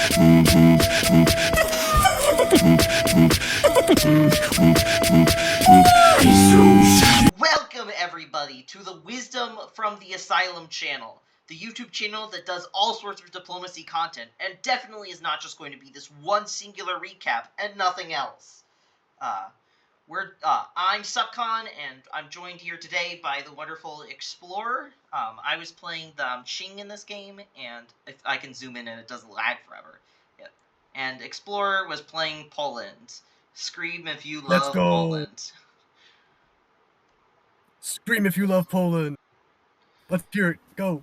Welcome everybody to the Wisdom from the Asylum channel, the YouTube channel that does all sorts of diplomacy content, and definitely is not just going to be this one singular recap and nothing else. I'm Subcon, and I'm joined here today by the wonderful Explorer. I was playing the Qing in this game, and if I can zoom in and it doesn't lag forever. Yep. And Explorer was playing Poland. Scream if you love Let's go. Poland. Scream if you love Poland. Let's hear it. Go.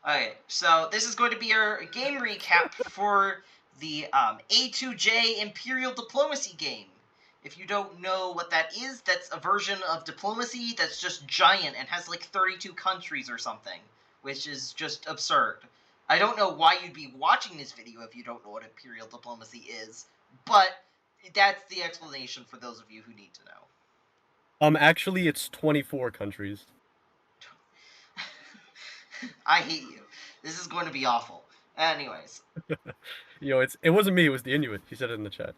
Okay, so this is going to be our game recap for the A2J Imperial Diplomacy game. If you don't know what that is, that's a version of diplomacy that's just giant and has like 32 countries or something, which is just absurd. I don't know why you'd be watching this video if you don't know what Imperial Diplomacy is, but that's the explanation for those of you who need to know. Actually, it's 24 countries. I hate you. This is going to be awful. Anyways. It wasn't me, it was the Inuit. He said it in the chat.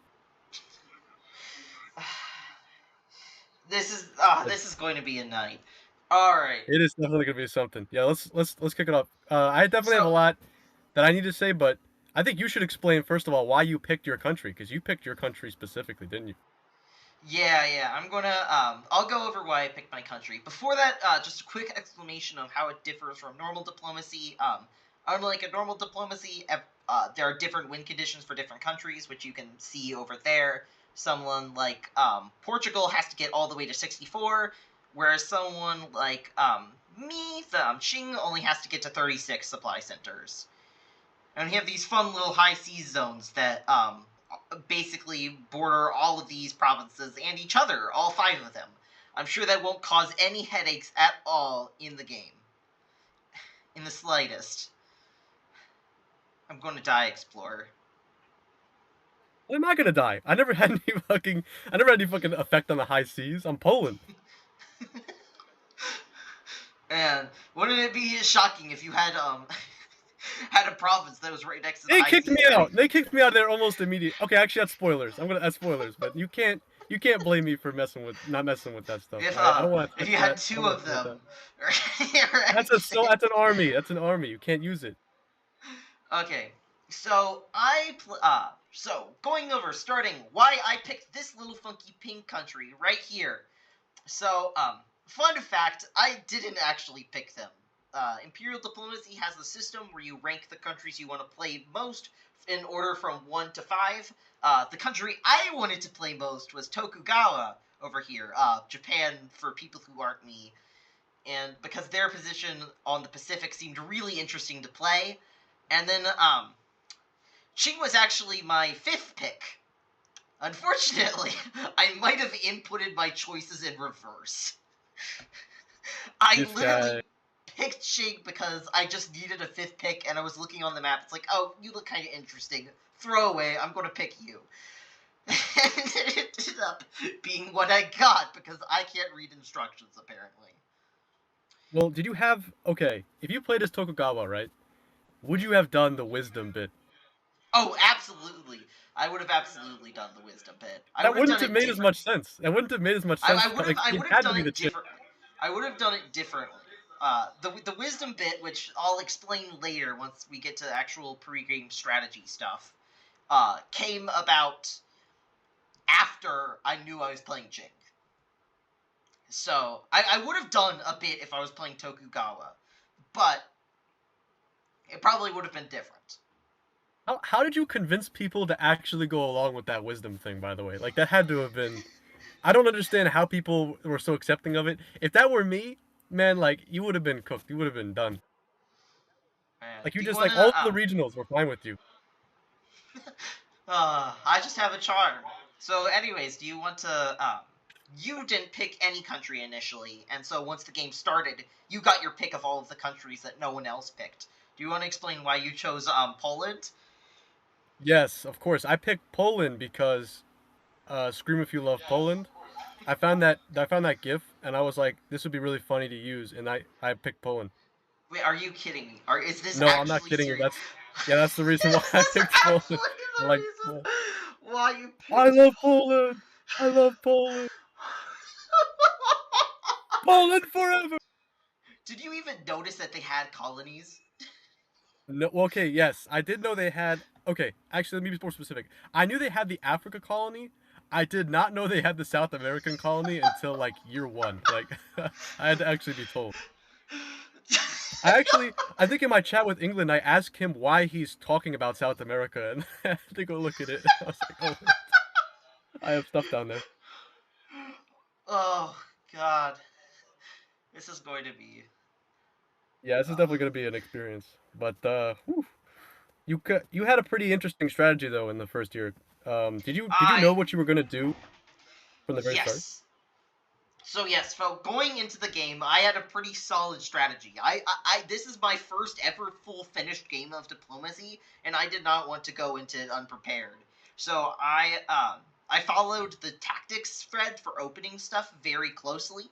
This is going to be a night. Alright. It is definitely gonna be something. Yeah, let's kick it up. I definitely have a lot that I need to say, but I think you should explain first of all why you picked your country, because you picked your country specifically, didn't you? Yeah, I'm gonna, I'll go over why I picked my country. Before that, just a quick explanation of how it differs from normal diplomacy. Unlike a normal diplomacy, there are different win conditions for different countries, which you can see over there. Someone like, Portugal has to get all the way to 64, whereas someone like, me, the Qing, only has to get to 36 supply centers. And we have these fun little high seas zones that, basically border all of these provinces and each other, all 5 of them. I'm sure that won't cause any headaches at all in the game. In the slightest. I'm going to die, Explorer. I'm not gonna die. I never had any fucking effect on the high seas. I'm Poland. Man, wouldn't it be shocking if you had had a province that was right next to the high seas? They kicked me out. They kicked me out there almost immediately. Okay, actually that's spoilers. That's spoilers, but you can't blame me for not messing with that stuff. If you had 2 of them. That's an army. That's an army. You can't use it. Okay. So going over, starting why I picked this little funky pink country right here. So, fun fact, I didn't actually pick them. Imperial Diplomacy has a system where you rank the countries you want to play most in order from 1 to 5. The country I wanted to play most was Tokugawa over here, Japan for people who aren't me. And because their position on the Pacific seemed really interesting to play. And then, Qing was actually my 5th pick. Unfortunately, I might have inputted my choices in reverse. I literally picked Qing because I just needed a 5th pick, and I was looking on the map. It's like, oh, you look kind of interesting. Throw away, I'm going to pick you. And it ended up being what I got, because I can't read instructions, apparently. Well, did you have... Okay, if you played as Tokugawa, right? Would you have done the wisdom bit? Oh, absolutely. I would have absolutely done the wisdom bit. That wouldn't have made as much sense. That wouldn't have made as much sense. I would have done it differently. I would have done it differently. The wisdom bit, which I'll explain later once we get to actual pre-game strategy stuff, came about after I knew I was playing Qing. So, I would have done a bit if I was playing Tokugawa, but it probably would have been different. How did you convince people to actually go along with that wisdom thing, by the way? Like, that had to have been... I don't understand how people were so accepting of it. If that were me, man, like, you would have been cooked. You would have been done. Man, like, all the regionals were fine with you. I just have a charm. So, anyways, do you want to... you didn't pick any country initially, and so once the game started, you got your pick of all of the countries that no one else picked. Do you want to explain why you chose Poland? Yes, of course. I picked Poland because Scream If You Love Poland. I found that GIF, and I was like, this would be really funny to use, and I picked Poland. Wait, are you kidding me? Is this No, I'm not kidding serious? you. Yeah, that's the reason why I This is picked Poland. absolutely I the like reason Poland. why you I picked love Poland. I love Poland. Poland forever. Did you even notice that they had colonies? No, well, okay, yes, I did know they had. Okay, actually, let me be more specific. I knew they had the Africa colony. I did not know they had the South American colony until like year one. Like, I had to actually be told. I think in my chat with England, I asked him why he's talking about South America, and I had to go look at it. I was like, oh wait, I have stuff down there. Oh God, this is going to be. Yeah, this is Uh, definitely going to be an experience. But whew, you had a pretty interesting strategy though in the first year. Did you know I what you were going to do from the very start? yes. So yes, so going into the game, I had a pretty solid strategy. This is my first ever full finished game of diplomacy, and I did not want to go into it unprepared. So I followed the tactics thread for opening stuff very closely.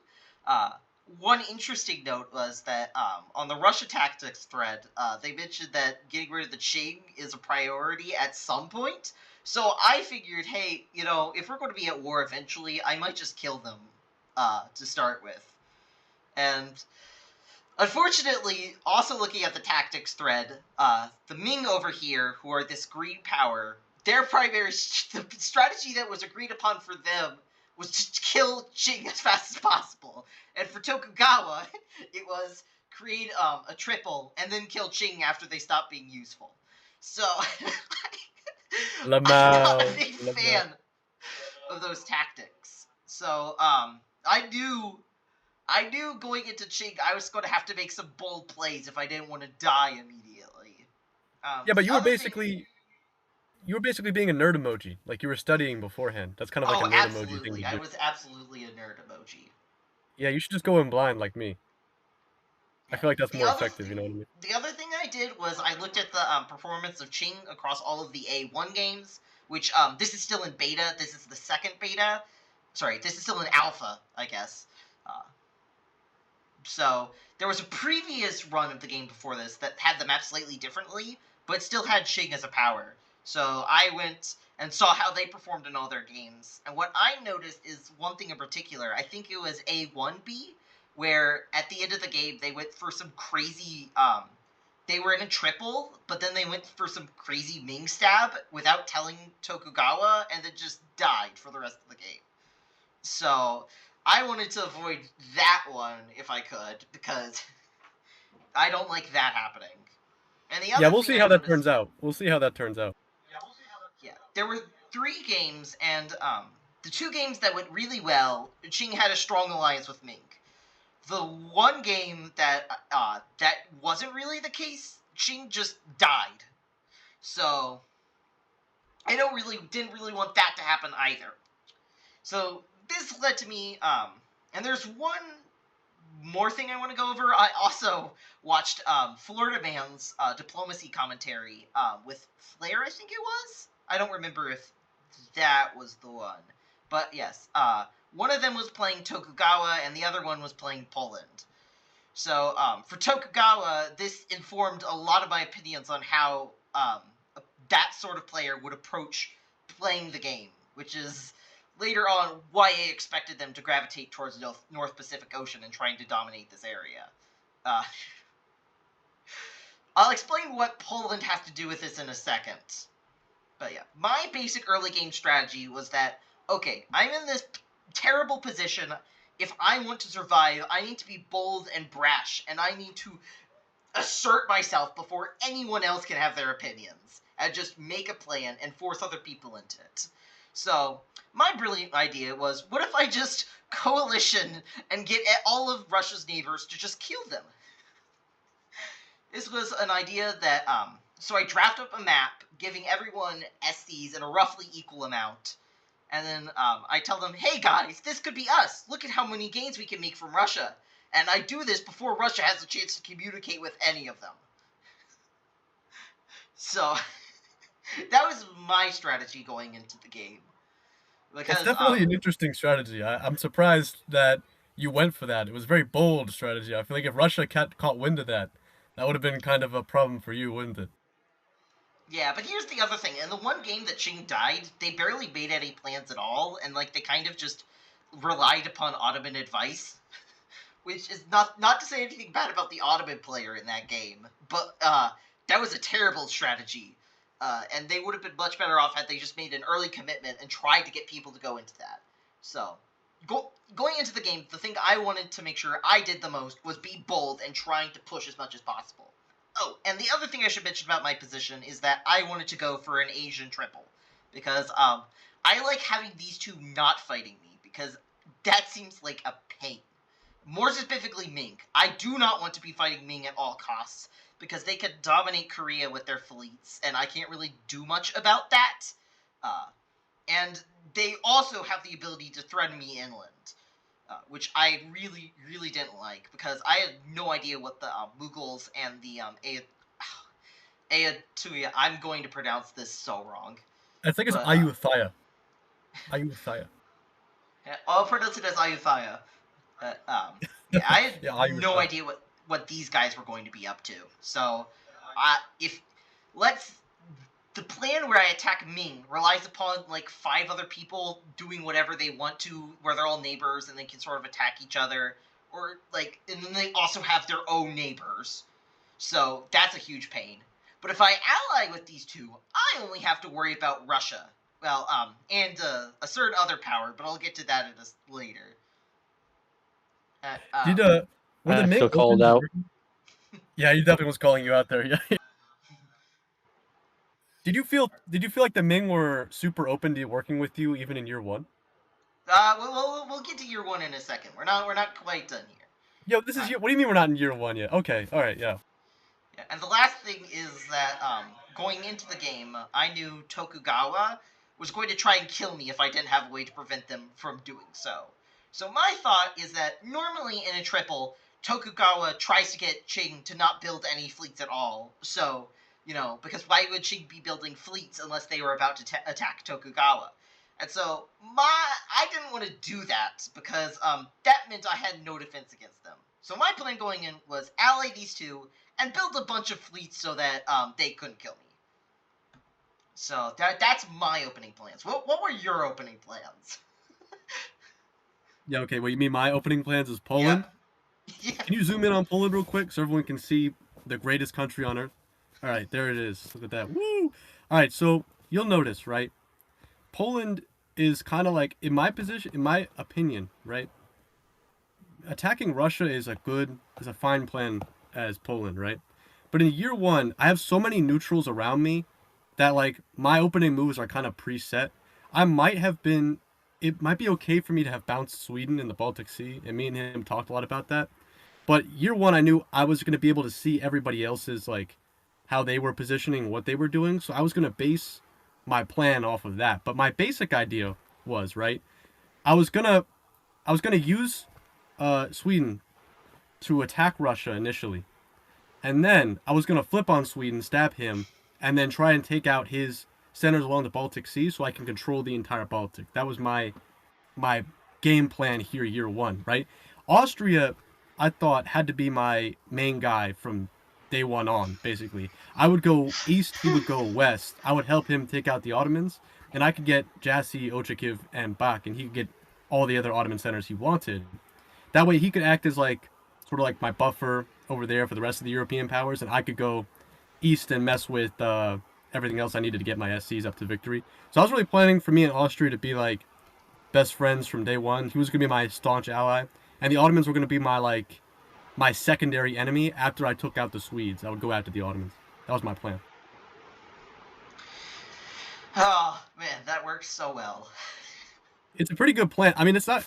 Uh, One interesting note was that on the Russia tactics thread, they mentioned that getting rid of the Qing is a priority at some point. So I figured, hey, if we're going to be at war eventually, I might just kill them to start with. And unfortunately, also looking at the tactics thread, the Ming over here, who are this green power, their primary the strategy that was agreed upon for them was to kill Qing as fast as possible. And for Tokugawa, it was create a triple and then kill Qing after they stopped being useful. So I'm not a Lamau, big Lamau. fan of those tactics. So I knew going into Qing I was going to have to make some bold plays if I didn't want to die immediately. Yeah, but The other thing, you were basically being a nerd emoji. Like you were studying beforehand. That's kind of like a oh, nerd emoji thing to absolutely, I do. was absolutely a nerd emoji. Yeah, you should just go in blind like me. I Yeah. feel like that's The more other effective. thing, You know what I mean? the other thing I did was I looked at the performance of Qing across all of the A1 games, which this is still in beta. This is the second beta. Sorry, this is still in alpha, I guess. Uh, So there was a previous run of the game before this that had the map slightly differently, but still had Qing as a power. So I went and saw how they performed in all their games. And what I noticed is one thing in particular. I think it was A1B, where at the end of the game they went for some crazy. They were in a triple, but then they went for some crazy Ming stab without telling Tokugawa, and then just died for the rest of the game. So I wanted to avoid that one if I could because I don't like that happening. And the Yeah, other we'll thing see I how that noticed, turns out. We'll see how that turns out. yeah, there were three games, and the two games that went really well, Qing had a strong alliance with Ming. The one game that wasn't really the case, Qing just died. So I didn't really want that to happen either. So this led to me, and there's one more thing I want to go over. I also watched Florida Man's diplomacy commentary with Flair, I think it was. I don't remember if that was the one. But yes, one of them was playing Tokugawa and the other one was playing Poland. So for Tokugawa, this informed a lot of my opinions on how that sort of player would approach playing the game, which is later on why I expected them to gravitate towards the North Pacific Ocean and trying to dominate this area. Uh, I'll explain what Poland has to do with this in a second. But yeah, my basic early game strategy was that, okay, I'm in this terrible position. If I want to survive, I need to be bold and brash, and I need to assert myself before anyone else can have their opinions, and just make a plan and force other people into it. So, my brilliant idea was, what if I just coalition and get all of Russia's neighbors to just kill them? This was an idea that, so I draft up a map, giving everyone SCs in a roughly equal amount, and then I tell them, hey guys, this could be us. Look at how many gains we can make from Russia. And I do this before Russia has a chance to communicate with any of them. So that was my strategy going into the game. It's Because definitely an interesting strategy. I'm surprised that you went for that. It was a very bold strategy. I feel like if Russia caught wind of that, that would have been kind of a problem for you, wouldn't it? Yeah, but here's the other thing. In the one game that Qing died, they barely made any plans at all, and like they kind of just relied upon Ottoman advice, which is not to say anything bad about the Ottoman player in that game, but that was a terrible strategy. And they would have been much better off had they just made an early commitment and tried to get people to go into that. So, going into the game, the thing I wanted to make sure I did the most was be bold and trying to push as much as possible. Oh, and the other thing I should mention about my position is that I wanted to go for an Asian triple because I like having these two not fighting me because that seems like a pain. More specifically, Ming. I do not want to be fighting Ming at all costs because they could dominate Korea with their fleets, and I can't really do much about that. Uh, and they also have the ability to threaten me inland, which I really, really didn't like because I had no idea what the Mughals and the Ayutthaya. I'm going to pronounce this so wrong, I think it's but Ayutthaya. Ayutthaya. I'll pronounce it as Ayutthaya. Yeah, I had Yeah, no Ayutthaya. idea what these guys were going to be up to. So, if let's the plan where I attack Ming relies upon like 5 other people doing whatever they want to, where they're all neighbors and they can sort of attack each other, or like, and then they also have their own neighbors. So that's a huge pain. But if I ally with these two, I only have to worry about Russia. Well, and a certain other power, but I'll get to that later. Uh, Did um, were the Ming Feel called open? out. Yeah, he definitely was calling you out there. Yeah. Did you feel like the Ming were super open to working with you even in year one? we'll get to year one in a second. We're not quite done here. Yo, this is Uh, year. What do you mean we're not in year one yet? Okay, all right, yeah. yeah, and the last thing is that going into the game, I knew Tokugawa was going to try and kill me if I didn't have a way to prevent them from doing so. So my thought is that normally in a triple, Tokugawa tries to get Qing to not build any fleets at all. So, because why would Qing be building fleets unless they were about to attack Tokugawa? And so I didn't want to do that because that meant I had no defense against them. So my plan going in was ally these two and build a bunch of fleets so that they couldn't kill me. So that's my opening plans. What were your opening plans? Yeah, okay. What you mean my opening plans is Poland? Yeah. Can you zoom in on Poland real quick so everyone can see the greatest country on earth? All right, there it is. Look at that. Woo! All right, so you'll notice, right? Poland is kind of like in my position, in my opinion, right? Attacking Russia is a fine plan as Poland, right? But in year one, I have so many neutrals around me that like my opening moves are kind of preset. I might have been it might be okay for me to have bounced Sweden in the Baltic Sea, and me and him talked a lot about that. But year one, I knew I was going to be able to see everybody else's like how they were positioning, what they were doing. So I was going to base my plan off of that. But my basic idea was right. I was gonna I was gonna use Sweden to attack Russia initially, and then I was gonna flip on Sweden, stab him, and then try and take out his centers along the Baltic Sea so I can control the entire Baltic. That was my game plan here, year one, right? Austria, I thought had to be my main guy from day one on. Basically, I would go east, he would go west. I would help him take out the Ottomans, and I could get Jassy, Ochakiv, and Bak, and he could get all the other Ottoman centers he wanted. That way, he could act as like sort of like my buffer over there for the rest of the European powers, and I could go east and mess with everything else I needed to get my SCs up to victory. So I was really planning for me and Austria to be like best friends from day one. He was gonna be my staunch ally, and the Ottomans were gonna be my secondary enemy after I took out the Swedes. I would go after the Ottomans. That was my plan. Oh man, that works so well. It's a pretty good plan. I mean, it's not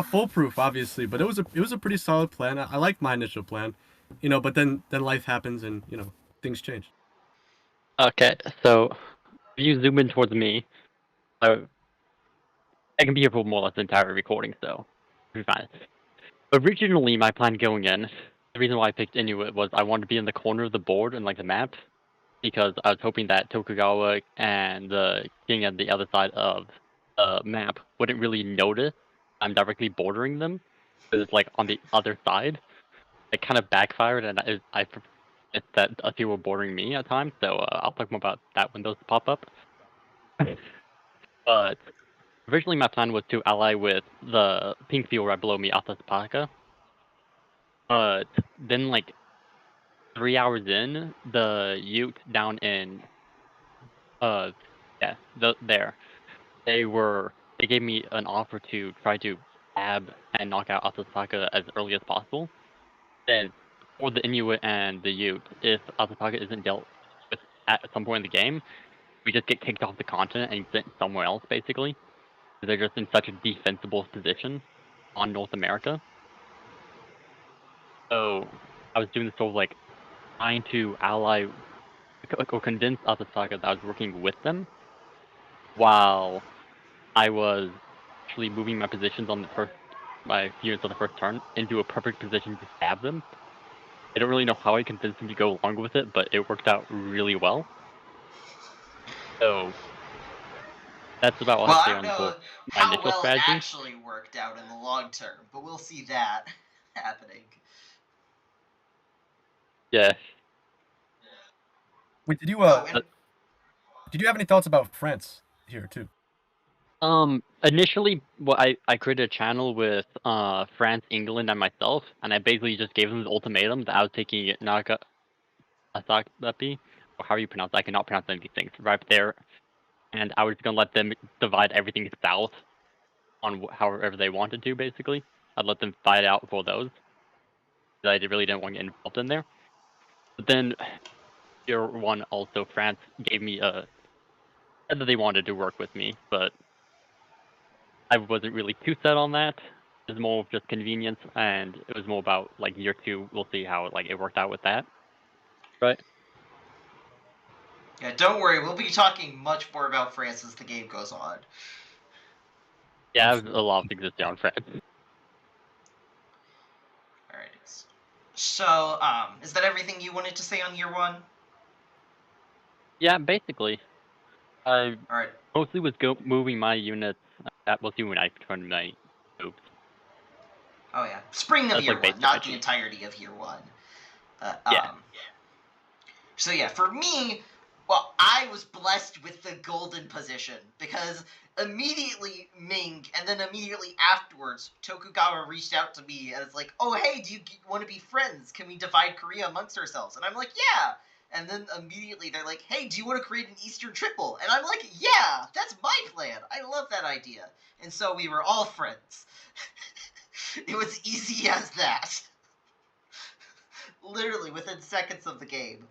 foolproof, obviously, but it was a pretty solid plan. I liked my initial plan, but then life happens and things change. Okay, so if you zoom in towards me, so I can be here for more or less the entire recording, so it'll be fine. Originally, my plan going in, the reason why I picked Inuit was I wanted to be in the corner of the board and like the map, because I was hoping that Tokugawa and the king at the other side of the map wouldn't really notice I'm directly bordering them, because it's like on the other side. It kind of backfired, and it's that a few were bordering me at times, so I'll talk more about that when those pop up. But originally my plan was to ally with the pink field right below me, Atasapaka. But then, like, 3 hours in, the Ute down in, yeah, there, they gave me an offer to try to stab and knock out Atasapaka as early as possible. Then, for the Inuit and the Ute, if Atasapaka isn't dealt with at some point in the game, we just get kicked off the continent and sent somewhere else, basically. They're just in such a defensible position on North America. So I was doing this sort of like trying to ally or convince Atasaka that I was working with them while I was actually moving my positions on my units on the first turn into a perfect position to stab them. I don't really know how I convinced them to go along with it, but it worked out really well. So that's about what Well, I'll I say don't on know both my how initial well it strategy. actually worked out in the long term, but we'll see that happening. Yeah. Wait, did you Oh, and did you have any thoughts about France here too? Initially, well, I created a channel with France, England, and myself, and I basically just gave them the ultimatum that I was taking Nagasaki, or how you pronounce it. I cannot pronounce any of these things right there, and I was gonna let them divide everything south on however they wanted to. Basically, I'd let them fight out for those. 'Cause I really didn't want to get involved in there. But then, year one also, France gave me a said that they wanted to work with me, but I wasn't really too set on that. It was more of just convenience, and it was more about like year two. We'll see how like it worked out with that, right? yeah, don't worry, we'll be talking much more about France as the game goes on. Yeah, I have a lot of things to say on France. Alright. So, is that everything you wanted to say on year one? Yeah, basically, I Alright. mostly was moving my units. That was when I turned my moves. Oh yeah. Spring of That's year like base one, not the strategy. entirety of year one. Uh, Yeah. um, So yeah, for me, well, I was blessed with the golden position because immediately Ming, and then immediately afterwards, Tokugawa reached out to me and it's like, "Oh hey, do you want to be friends? Can we divide Korea amongst ourselves?" And I'm like, "Yeah." And then immediately they're like, "Hey, do you want to create an Eastern Triple?" And I'm like, "Yeah, that's my plan. I love that idea." And so we were all friends. It was easy as that. Literally within seconds of the game.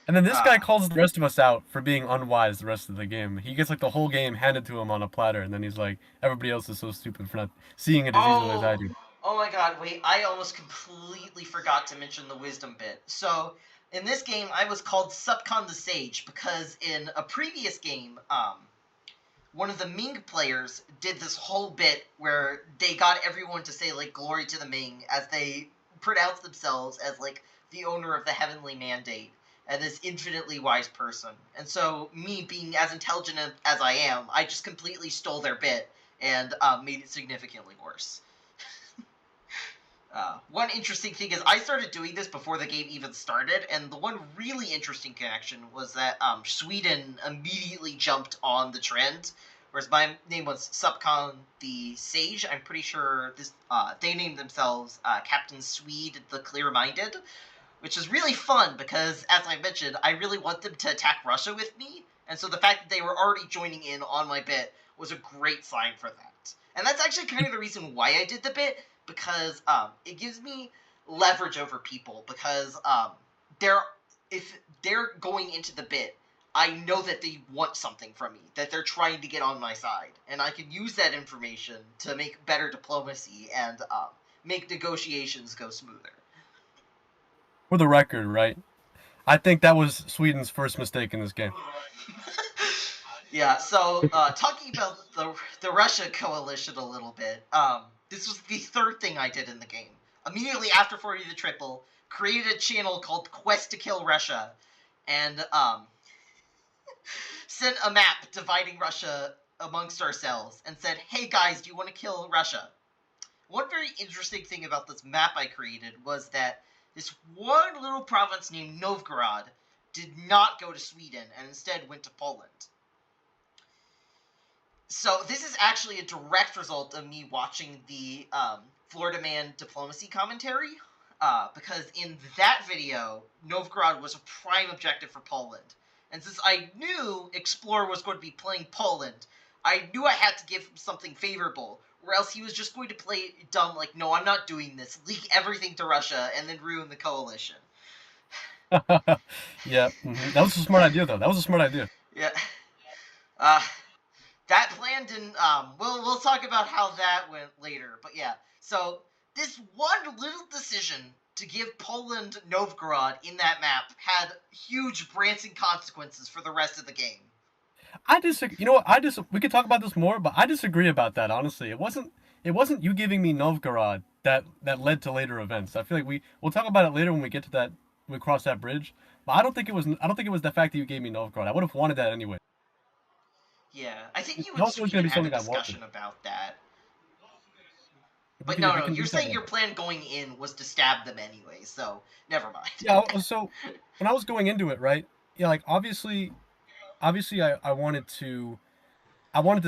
And then this guy Uh, calls the rest of us out for being unwise the rest of the game. He gets like the whole game handed to him on a platter, and then he's like, everybody else is so stupid for not seeing it as easily as I do. Oh my god, wait, I almost completely forgot to mention the wisdom bit. So, in this game, I was called Supcon the Sage because in a previous game, one of the Ming players did this whole bit where they got everyone to say, like, glory to the Ming as they pronounce themselves as, like, the owner of the heavenly mandate and this infinitely wise person. And so, me being as intelligent as I am, I just completely stole their bit and made it significantly worse. One interesting thing is I started doing this before the game even started, and the one really interesting connection was that Sweden immediately jumped on the trend, whereas my name was Supcon the Sage. I'm pretty sure they named themselves Captain Swede the Clear-Minded, which is really fun because, as I mentioned, I really want them to attack Russia with me, and so the fact that they were already joining in on my bit was a great sign for that. And that's actually kind of the reason why I did the bit, because it gives me leverage over people, because if they're going into the bit, I know that they want something from me, that they're trying to get on my side, and I can use that information to make better diplomacy and make negotiations go smoother. For the record, right? I think that was Sweden's first mistake in this game. Yeah, so talking about the Russia coalition a little bit, this was the third thing I did in the game. Immediately after 40 the Triple, created a channel called Quest to Kill Russia, and sent a map dividing Russia amongst ourselves, and said, "Hey guys, do you want to kill Russia?" One very interesting thing about this map I created was that this one little province named Novgorod did not go to Sweden and instead went to Poland. So this is actually a direct result of me watching the Florida Man diplomacy commentary, because in that video, Novgorod was a prime objective for Poland. And since I knew Explorer was going to be playing Poland, I knew I had to give him something favorable, or else he was just going to play dumb, like, no, I'm not doing this, leak everything to Russia, and then ruin the coalition. Yeah, that was a smart idea, though. That was a smart idea. Yeah. That plan didn't. We'll talk about how that went later. But yeah, so this one little decision to give Poland Novgorod in that map had huge branching consequences for the rest of the game. I disagree. You know what? We could talk about this more, but I disagree about that. Honestly, it wasn't you giving me Novgorod that led to later events. I feel like we'll talk about it later when we get to that when we cross that bridge. But I don't think it was the fact that you gave me Novgorod. I would have wanted that anyway. Yeah, I think you It and also was going Sweden to be had a something I wanted. discussion about that. We But can- no, we no, can you're do that saying your later. plan going in was to stab them anyway, so never mind. Yeah. So when I was going into it, right? Yeah, like obviously, I wanted to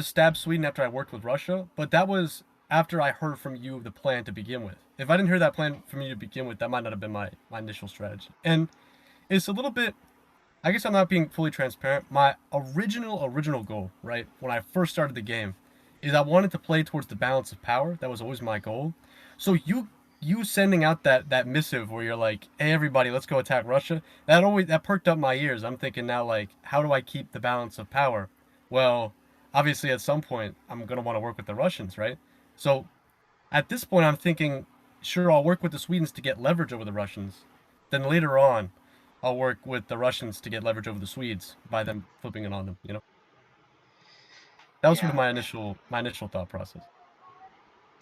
stab Sweden after I worked with Russia, but that was after I heard from you the plan to begin with. If I didn't hear that plan from you to begin with, that might not have been my initial strategy. And it's a little bit, I guess I'm not being fully transparent. My original goal, right, when I first started the game, is I wanted to play towards the balance of power. That was always my goal. So you sending out that missive where you're like, hey everybody, let's go attack Russia. That perked up my ears. I'm thinking now, like, how do I keep the balance of power? Well, obviously at some point I'm gonna want to work with the Russians, right? So at this point I'm thinking, sure, I'll work with the Swedes to get leverage over the Russians. Then later on, I'll work with the Russians to get leverage over the Swedes by them flipping it on them. That was sort Yeah. of my initial thought process.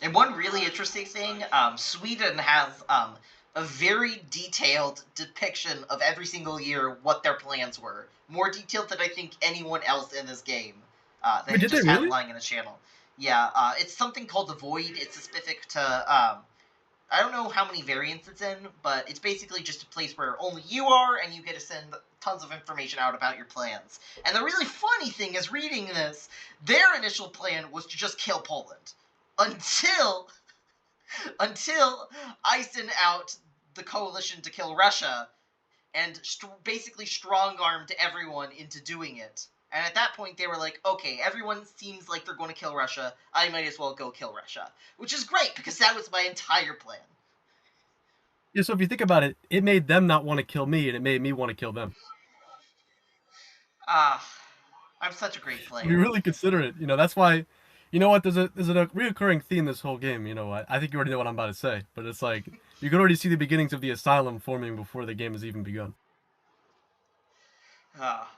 And one really interesting thing, Sweden has a very detailed depiction of every single year what their plans were. More detailed than I think anyone else in this game that Wait, he did they just had really? lying in his channel. Yeah, it's something called the Void. It's specific to, I don't know how many variants it's in, but it's basically just a place where only you are, and you get to send tons of information out about your plans. And the really funny thing is reading this, their initial plan was to just kill Poland until I sent out the coalition to kill Russia and basically strong-armed everyone into doing it. And at that point, they were like, okay, everyone seems like they're going to kill Russia. I might as well go kill Russia. Which is great, because that was my entire plan. Yeah, so if you think about it, it made them not want to kill me, and it made me want to kill them. Ah, I'm such a great If player. you really consider it, that's why, you know what, there's a reoccurring theme this whole game, I think you already know what I'm about to say, but it's like, you can already see the beginnings of the asylum forming before the game has even begun.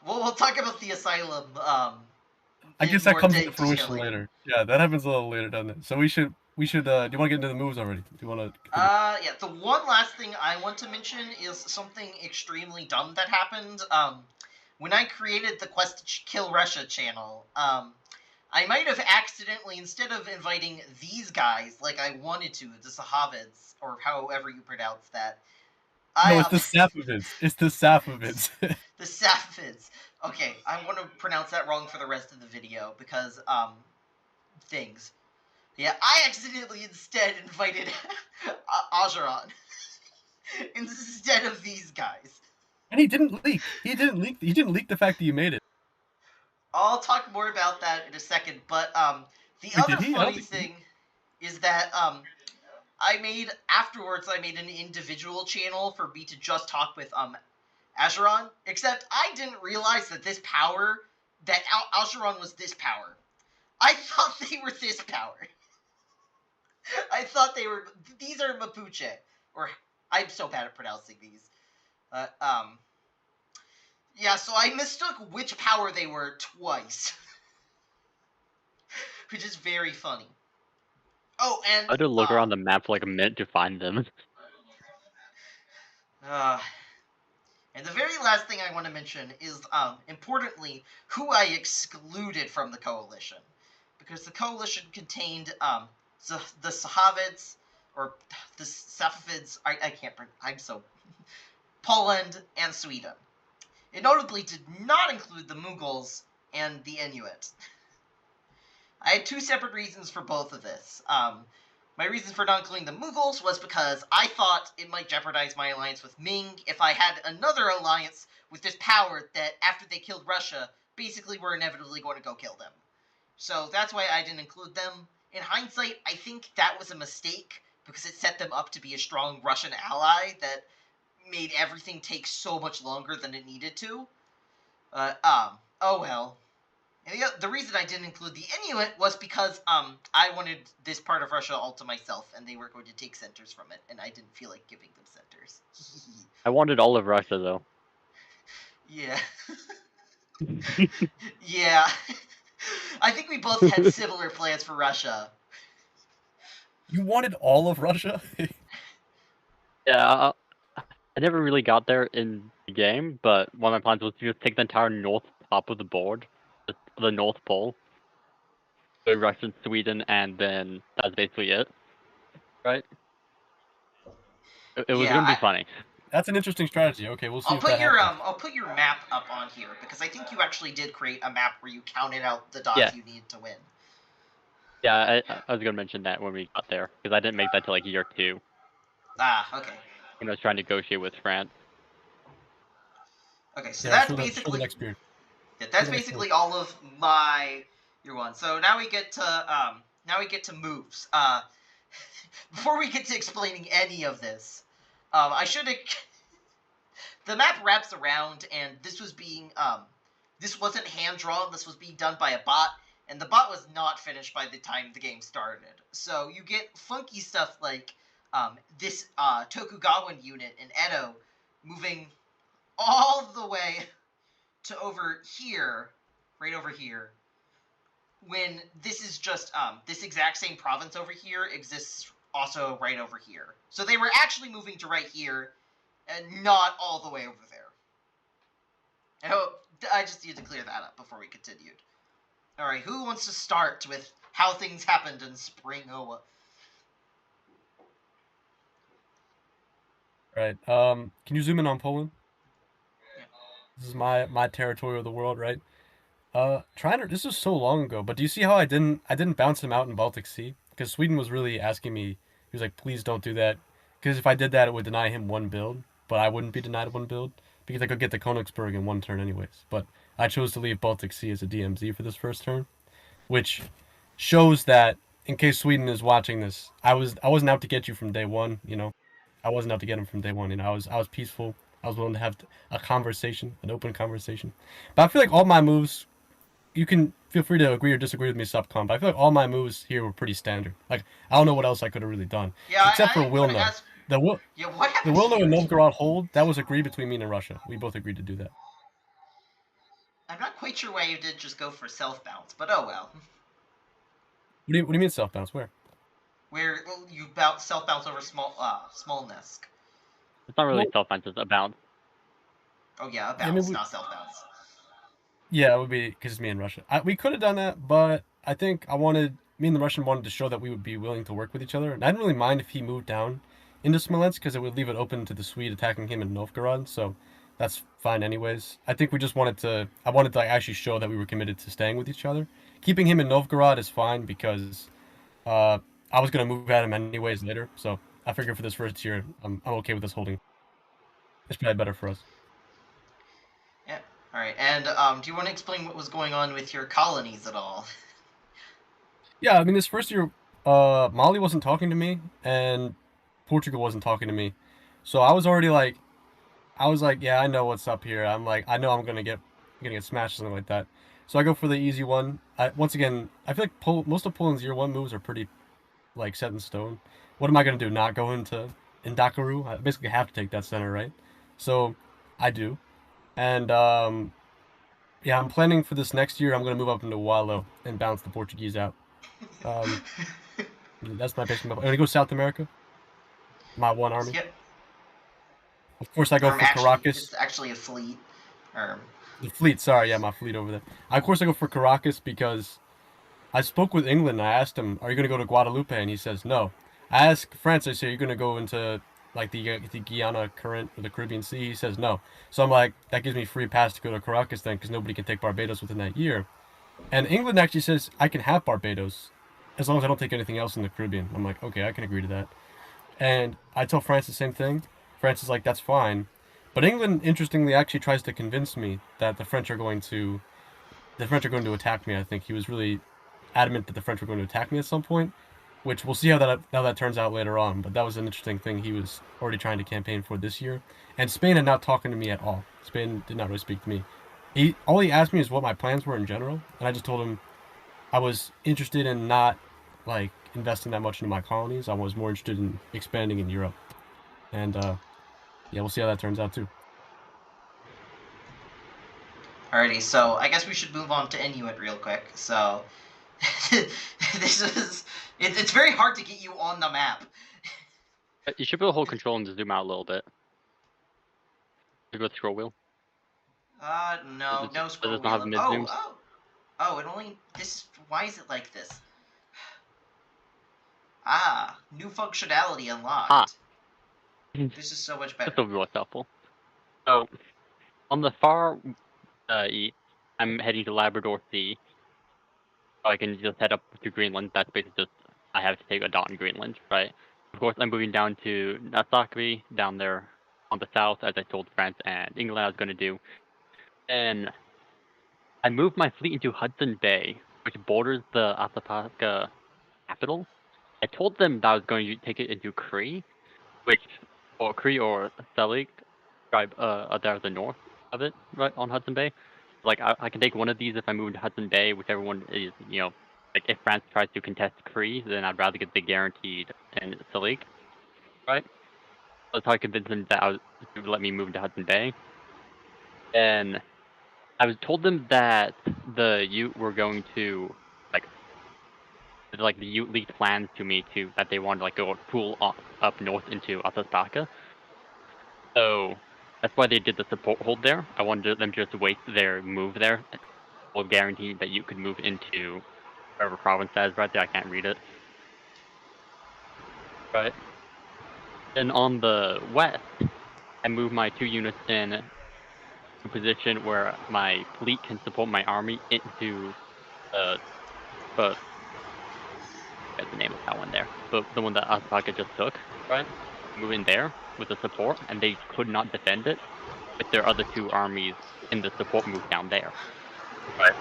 We'll talk about the asylum. I In guess that more comes into detail fruition later. Yeah, that happens a little later, doesn't it? So we should, do you want to get into the moves already? Do you want to? Yeah, the one last thing I want to mention is something extremely dumb that happened. When I created the Quest to Kill Russia channel, I might have accidentally, instead of inviting these guys like I wanted to, the Sahavids, or however you pronounce that, No, it's the Safavids. It's the Safavids. the Safavids. Okay, I'm going to pronounce that wrong for the rest of the video, because, things. Yeah, I accidentally instead invited Ajaron instead of these guys. And he didn't leak. He didn't leak the fact that you made it. I'll talk more about that in a second, but the Wait, other did he? funny thing is that I made an individual channel for me to just talk with Ajaron, except I didn't realize that this power, that Ajaron was this power. I thought they were this power. I thought these are Mapuche, or I'm so bad at pronouncing these. Yeah, so I mistook which power they were twice. Which is very funny. Oh, and I had to look around the map for like a minute to find them. And the very last thing I want to mention is, importantly, who I excluded from the coalition. Because the coalition contained the Sahavids, or the Safavids. I can't. I'm so Poland and Sweden. It notably did not include the Mughals and the Inuit. I had two separate reasons for both of this. My reason for not including the Mughals was because I thought it might jeopardize my alliance with Ming if I had another alliance with this power that, after they killed Russia, basically were inevitably going to go kill them. So that's why I didn't include them. In hindsight, I think that was a mistake because it set them up to be a strong Russian ally that made everything take so much longer than it needed to. Oh well. And the reason I didn't include the Inuit was because I wanted this part of Russia all to myself, and they were going to take centers from it, and I didn't feel like giving them centers. I wanted all of Russia though. Yeah. Yeah. I think we both had similar plans for Russia. You wanted all of Russia? Yeah, I never really got there in the game, but one of my plans was to just take the entire north top of the board, the North Pole, so Russia, Sweden, and then that's basically it, right? It was Yeah, gonna be funny. That's an interesting strategy. Okay, we'll see I'll if put that your happens. I'll put your map up on here because I think you actually did create a map where you counted out the dots Yeah. you needed to win. Yeah, I was gonna mention that when we got there because I didn't make that till like year 2 Ah, okay. when I was trying to negotiate with France. Okay, so Yeah, that's show the basically next period. that's the next basically all of my year one. So now we get to moves. Before we get to explaining any of this, I should the map wraps around, and this wasn't hand drawn. This was being done by a bot, and the bot was not finished by the time the game started. So you get funky stuff like this Tokugawa unit in Edo moving all the way to over here, right over here, when this is just this exact same province over here exists also right over here. So they were actually moving to right here and not all the way over there. I just need to clear that up before we continued. Alright, who wants to start with how things happened in Spring Oa? Right. Can you zoom in on Poland? Yeah. This is my territory of the world, right? This was so long ago, but do you see how I didn't bounce him out in Baltic Sea? Because Sweden was really asking me, he was like, please don't do that. Because if I did that, it would deny him one build, but I wouldn't be denied one build because I could get the Königsberg in one turn anyways. But I chose to leave Baltic Sea as a DMZ for this first turn, which shows that in case Sweden is watching this, I wasn't out to get you from day one, you know. I wasn't out to get him from day one, you know. I was peaceful. I was willing to have a conversation, an open conversation. But I feel like all my moves, you can feel free to agree or disagree with me, Subcom, but I feel like all my moves here were pretty standard. Like, I don't know what else I could have really done. Yeah, Except for I Wilno. ask, The yeah, what happened Wilno here? and Novgorod hold, that was agreed between me and Russia. We both agreed to do that. I'm not quite sure why you did just go for self bounce, but oh well. What do you mean self bounce? Where? Where you self bounce over Smolnesk. It's not really Well- self-defense, it's a bounce. Oh yeah, a I bounce, mean, not self bounce. Yeah, it would be because it's me and Russia. We could have done that, but I think me and the Russian wanted to show that we would be willing to work with each other. And I didn't really mind if he moved down into Smolensk because it would leave it open to the Swede attacking him in Novgorod. So that's fine, anyways. I think I wanted to like, actually show that we were committed to staying with each other. Keeping him in Novgorod is fine because I was gonna move at him anyways later. So I figured for this first year, I'm okay with this holding. It's probably better for us. Yeah. All right. And do you want to explain what was going on with your colonies at all? Yeah, I mean, this first year, Mali wasn't talking to me, and Portugal wasn't talking to me. So I was like, yeah, I know what's up here. I'm like, I know I'm gonna get smashed or something like that. So I go for the easy one. Once again, I feel like most of Poland's year one moves are pretty like set in stone. What am I gonna do? Not go into Indakaru? I basically have to take that center, right? So I do, and yeah, I'm planning for this next year. I'm gonna move up into Walo and bounce the Portuguese out. Um, that's my basic. I'm gonna go South America. My one army. Yep. Of course, I go for Caracas. It's actually a fleet. Or The fleet. Sorry, yeah, my fleet over there. Of course, I go for Caracas because I spoke with England. And I asked him, "Are you gonna go to Guadalupe?" And he says, "No." I asked Francis, "Are you gonna go into like the Guyana current or the Caribbean Sea?" He says no. So I'm like, that gives me free pass to go to Caracas then, because nobody can take Barbados within that year. And England actually says I can have Barbados as long as I don't take anything else in the Caribbean. I'm like, okay, I can agree to that. And I tell France the same thing. France is like, that's fine. But England, interestingly, actually tries to convince me that the French are going to attack me. I think he was really adamant that the French were going to attack me at some point, which we'll see how that turns out later on. But that was an interesting thing he was already trying to campaign for this year. And Spain had not talking to me at all. Spain did not really speak to me. All he asked me is what my plans were in general, and I just told him I was interested in not like investing that much into my colonies. I was more interested in expanding in Europe, and yeah, we'll see how that turns out too. Alrighty, so I guess we should move on to Inuit real quick. So this is it's very hard to get you on the map. You should be able to hold control and zoom out a little bit. You go with scroll wheel. No, no Does scroll this not have wheel. mid zooms? It only this. Why is it like this? Ah, new functionality unlocked. Ah. This is so much better. This will be what's helpful. So, on the far east, I'm heading to Labrador Sea. So I can just head up to Greenland. That's basically just I have to take a dot in Greenland, right? Of course, I'm moving down to Nagasaki, down there on the south, as I told France and England I was going to do. And I moved my fleet into Hudson Bay, which borders the Athabasca capital. I told them that I was going to take it into Cree, or Cree or Selig, tribe there at the north of it, right on Hudson Bay. Like I can take one of these if I move to Hudson Bay, whichever one is, like if France tries to contest Cree, then I'd rather get the guaranteed in Selig, right? That's how I convinced them that to let me move to Hudson Bay. And I was told them that the Ute were going to like the Ute leaked plans to me that they wanted to like go pool up north into Athabasca. So that's why they did the support hold there. I wanted them to just wait their move there. Will guarantee that you could move into whatever province that is right there. I can't read it. Right. Then on the west, I moved my 2 units in a position where my fleet can support my army into the but what's the name of that one there? But the one that Asaka just took, right? Move in there with the support, and they could not defend it with their other 2 armies in the support move down there. Right.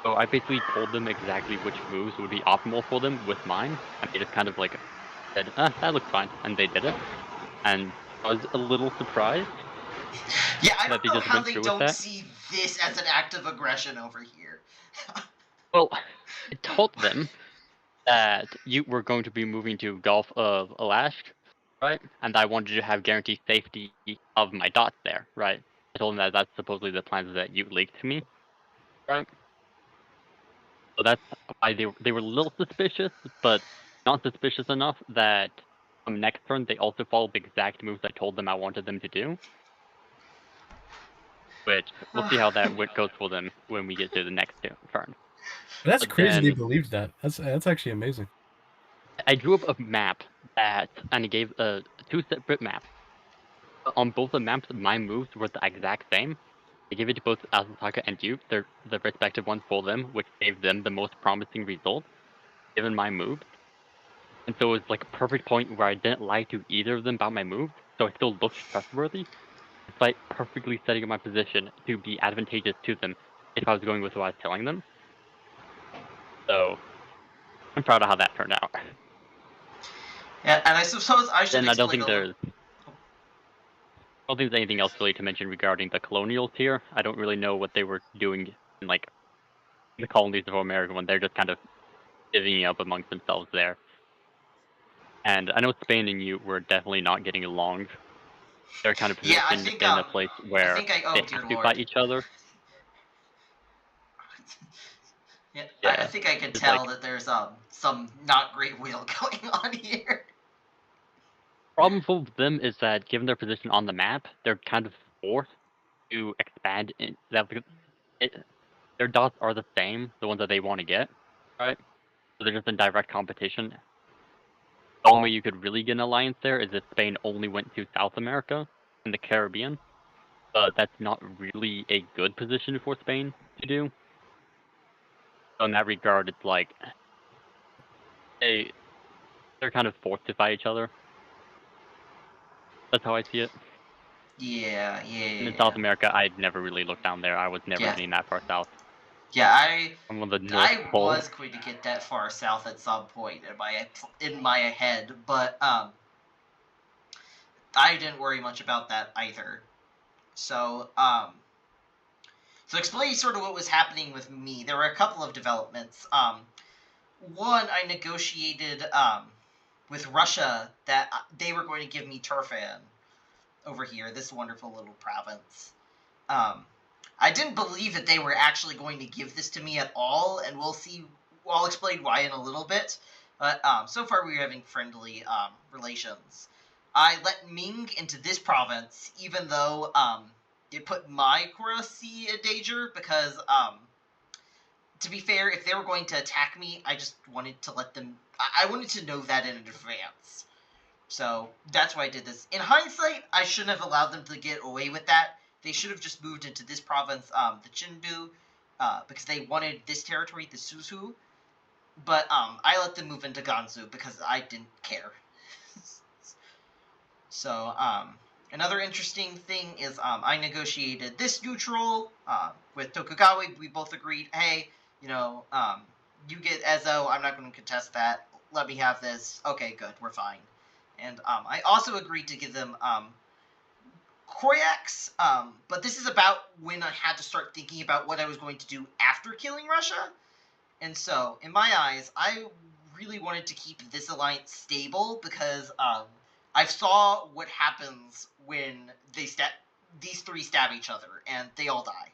So I basically told them exactly which moves would be optimal for them with mine, and they just kind of like said, that looks fine, and they did it. And I was a little surprised Yeah, I that don't they know just how went they through with don't that. see this as an act of aggression over here. Well, I told them that you were going to be moving to Gulf of Alaska, right? And I wanted to have guaranteed safety of my dots there, right? I told them that that's supposedly the plans that you leaked to me, right? So that's why they were a little suspicious, but not suspicious enough that next turn they also followed the exact moves I told them I wanted them to do. Which we'll see how that goes for them when we get to the next turn. But that's But crazy they then believed that. That's actually amazing. I drew up a map and I gave 2 separate maps. On both the maps, my moves were the exact same. I gave it to both Asataka and Duke, the respective ones for them, which gave them the most promising results given my moves. And so it was like a perfect point where I didn't lie to either of them about my moves, so I still looked trustworthy, despite perfectly setting up my position to be advantageous to them if I was going with what I was telling them. So I'm proud of how that turned out. Yeah, and I suppose I should Then I don't explain think there's anything else really to mention regarding the colonials here. I don't really know what they were doing in like the colonies of America when they're just kind of divvying up amongst themselves there. And I know Spain and you were definitely not getting along. They're kind of Yeah, positioned in a place where oh they dear have to lord. fight each other. Yeah, I Yeah, think I can it's tell like that there's some not great will going on here. problem for them is that given their position on the map, they're kind of forced to expand in that their dots are the same, the ones that they want to get, right? So they're just in direct competition. the only way you could really get an alliance there is if Spain only went to South America and the Caribbean. But that's not really a good position for Spain to do. So in that regard, it's like they're kind of forced to fight each other. That's how I see it. Yeah. And in South America, I'd never really looked down there. I was never Yeah. getting that far south. Yeah, I'm on the North I Pole. was going to get that far south at some point in my head, but I didn't worry much about that either. So to explain sort of what was happening with me, there were a couple of developments. One, I negotiated with Russia that they were going to give me Turfan over here, this wonderful little province. I didn't believe that they were actually going to give this to me at all, and we'll see. I'll explain why in a little bit. But so far, we are having friendly relations. I let Ming into this province, even though it put my Kurasi in danger, because to be fair, if they were going to attack me, I just wanted to let them. I wanted to know that in advance. So that's why I did this. In hindsight, I shouldn't have allowed them to get away with that. They should have just moved into this province, the Chinbu, because they wanted this territory, the Suzu. But I let them move into Gansu because I didn't care. So another interesting thing is I negotiated this neutral with Tokugawa. We both agreed, hey, you get Ezo. I'm not going to contest that. Let me have this. Okay, good. We're fine. And I also agreed to give them Koryaks, but this is about when I had to start thinking about what I was going to do after killing Russia. And so, in my eyes, I really wanted to keep this alliance stable because I saw what happens when these three stab each other and they all die.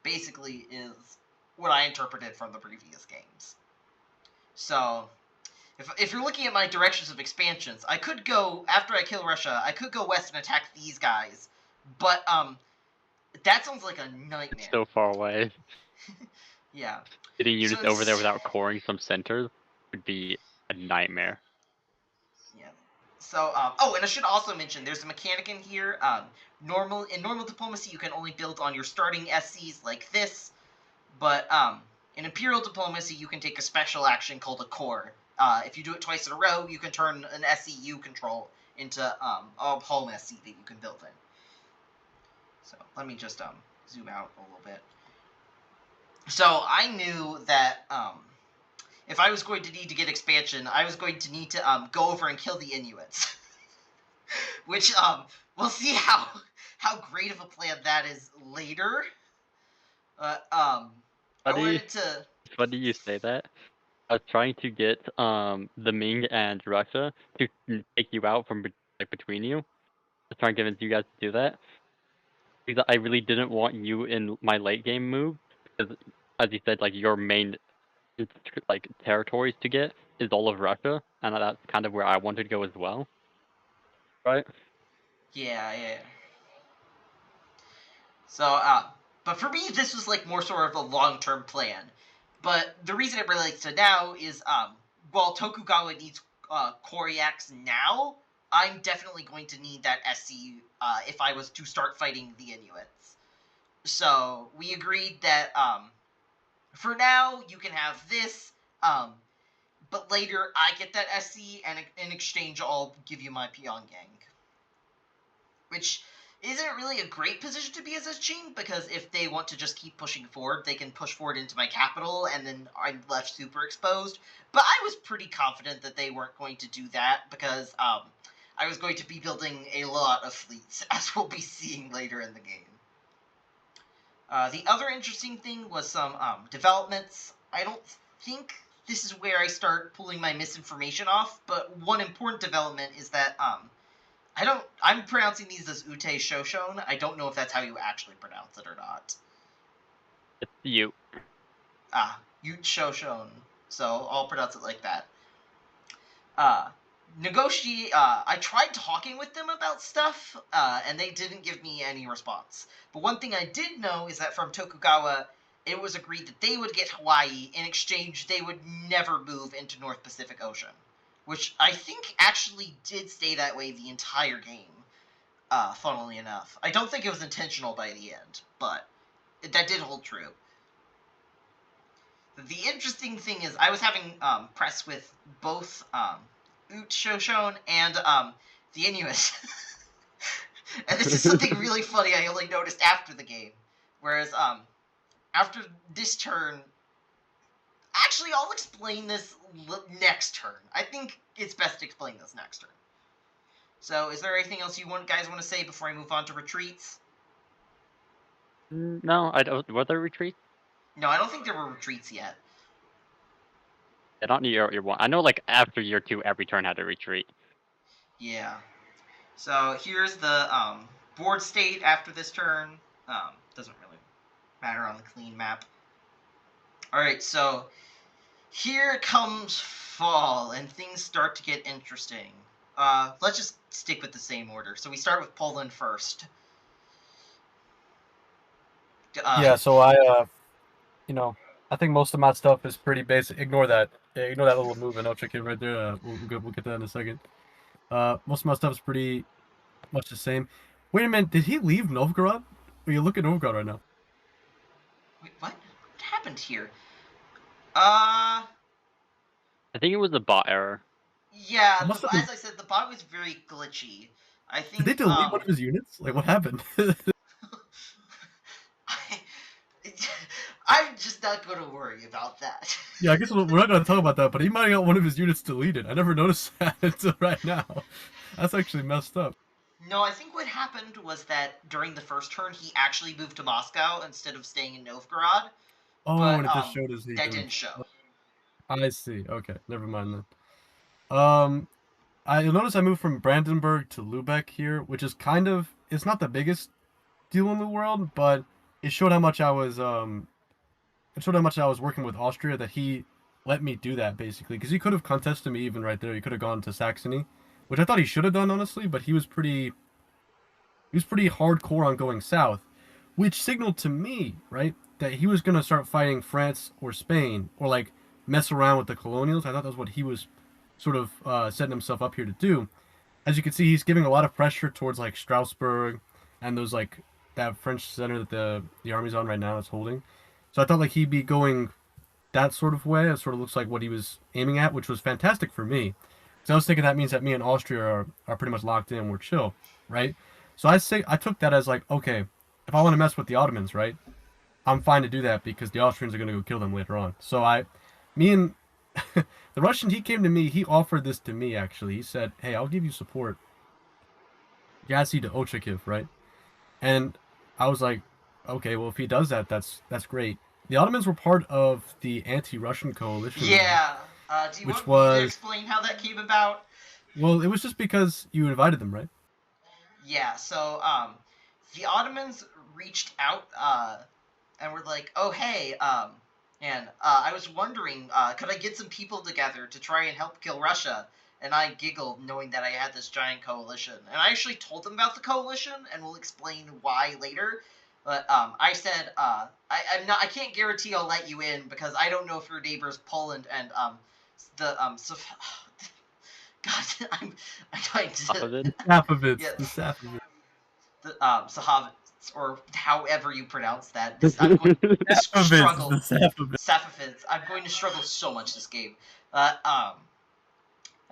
Basically, is what I interpreted from the previous games. So, if you're looking at my directions of expansions, I could go, after I kill Russia, I could go west and attack these guys. But, that sounds like a nightmare. It's so far away. Yeah. Getting units over there without coring some centers would be a nightmare. Yeah. So, and I should also mention, there's a mechanic in here. In normal diplomacy, you can only build on your starting SCs like this. But, in Imperial diplomacy, you can take a special action called a core. If you do it twice in a row, you can turn an SC you control into a home SC that you can build in. So let me just zoom out a little bit. So I knew that if I was going to need to get expansion, I was going to need to go over and kill the Inuits, which we'll see how great of a plan that is later. I wanted to. It's funny you say that. I was trying to get the Ming and Russia to take you out from between you. I was trying to convince you guys to do that because I really didn't want you in my late game move because, as you said, like your main territories to get is all of Russia, and that's kind of where I wanted to go as well. Right? Yeah. So, but for me, this was like more sort of a long-term plan. But the reason it relates to now is, while Tokugawa needs Koryaks now, I'm definitely going to need that SC if I was to start fighting the Inuits. So we agreed that for now you can have this, but later I get that SC, and in exchange I'll give you my Pyongyang. Which isn't really a great position to be as a Qing, because if they want to just keep pushing forward, they can push forward into my capital, and then I'm left super exposed. But I was pretty confident that they weren't going to do that, because I was going to be building a lot of fleets, as we'll be seeing later in the game. The other interesting thing was some developments. I don't think this is where I start pulling my misinformation off, but one important development is that I'm pronouncing these as Ute Shoshone. I don't know if that's how you actually pronounce it or not. It's you. Ute Shoshone. So I'll pronounce it like that. I tried talking with them about stuff, and they didn't give me any response. But one thing I did know is that from Tokugawa, it was agreed that they would get Hawaii. In exchange, they would never move into North Pacific Ocean. which I think actually did stay that way the entire game. Funnily enough, I don't think it was intentional by the end, but that did hold true. The interesting thing is, I was having press with both Oot Shoshone and the Inuit. And this is something really funny I only noticed after the game. Whereas after this turn, actually I'll explain this next turn. I think it's best to explain this next turn. So, is there anything else you guys want to say before I move on to retreats? No, I don't. Were there retreats? No, I don't think there were retreats yet. Yeah, not year one. I know, like after year 2, every turn had a retreat. Yeah. So here's the board state after this turn. Doesn't really matter on the clean map. Alright, so here comes fall, and things start to get interesting. Let's just stick with the same order. So we start with Poland first. Yeah, so I I think most of my stuff is pretty basic. Ignore that. Yeah, ignore that little move and I'll check it right there. We'll get that in a second. Most of my stuff is pretty much the same. Wait a minute, did he leave Novgorod? Are you looking at Novgorod right now? Wait, what? What happened here? I think it was a bot error. Yeah, It must have been. as I said, the bot was very glitchy. I Did they think, delete one of his units? Like, what happened? I'm just not going to worry about that. Yeah, I guess we're not going to talk about that, but he might have got one of his units deleted. I never noticed that until right now. That's actually messed up. No, I think what happened was that during the first turn, he actually moved to Moscow instead of staying in Novgorod. Oh, But and it just showed us he that can. didn't show. I see. Okay, never mind then. You'll notice I moved from Brandenburg to Lubeck here, which is kind of it's not the biggest deal in the world, but it showed how much I was working with Austria that he let me do that basically because he could have contested me even right there. He could have gone to Saxony, which I thought he should have done honestly, but he was pretty hardcore on going south, which signaled to me, right, that he was going to start fighting France or Spain or like mess around with the colonials. I thought that's what he was sort of setting himself up here to do. As you can see, he's giving a lot of pressure towards like Strasbourg and those like that French center that the army's on right now is holding. So I thought like he'd be going that sort of way. It sort of looks like what he was aiming at, which was fantastic for me. So I was thinking that means that me and Austria are pretty much locked in. We're chill, right? So I took that as like, okay, if I want to mess with the Ottomans, right, I'm fine to do that because the Austrians are going to go kill them later on. So me and the Russian, he came to me. He offered this to me actually. He said, "Hey, I'll give you support, Gassy to Ochakiv, right?" And I was like, "Okay, well if he does that, that's great." The Ottomans were part of the anti-Russian coalition. Yeah. Do you which want me to was explain how that came about? well, it was just because you invited them, right? Yeah, so the Ottomans reached out and were like, "Oh hey, and I was wondering, could I get some people together to try and help kill Russia?" And I giggled, knowing that I had this giant coalition. And I actually told them about the coalition, and we'll explain why later. But I said, I can't guarantee I'll let you in because I don't know if your neighbors Poland and so, God, I'm trying to. Off of it. Safavids, Yeah. the Safavids. The Sahavits, or however you pronounce that. I'm going to struggle. The Safavids. Safavids. I'm going to struggle so much this game. I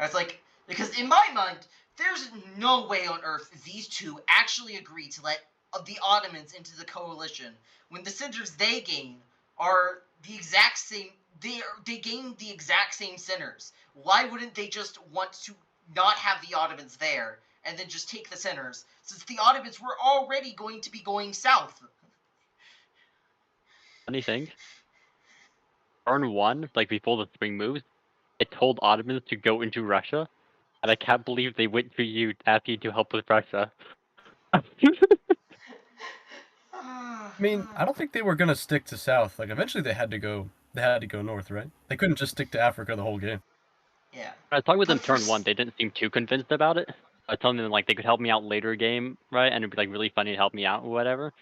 was like, because in my mind, there's no way on earth these two actually agree to let the Ottomans into the coalition when the centers they gain are the exact same. They gain the exact same centers. Why wouldn't they just want to not have the Ottomans there and then just take the centers, since the Ottomans were already going to be going south? Funny thing, turn 1, like before the spring moves, it told Ottomans to go into Russia, and I can't believe they went to you to ask you to help with Russia. I mean, I don't think they were gonna stick to south. Like eventually they had to go. They had to go north, right? They couldn't just stick to Africa the whole game. Yeah. When I was talking with them But for turn 1, they didn't seem too convinced about it. I was telling them like they could help me out later game, right? And it'd be like really funny to help me out or whatever.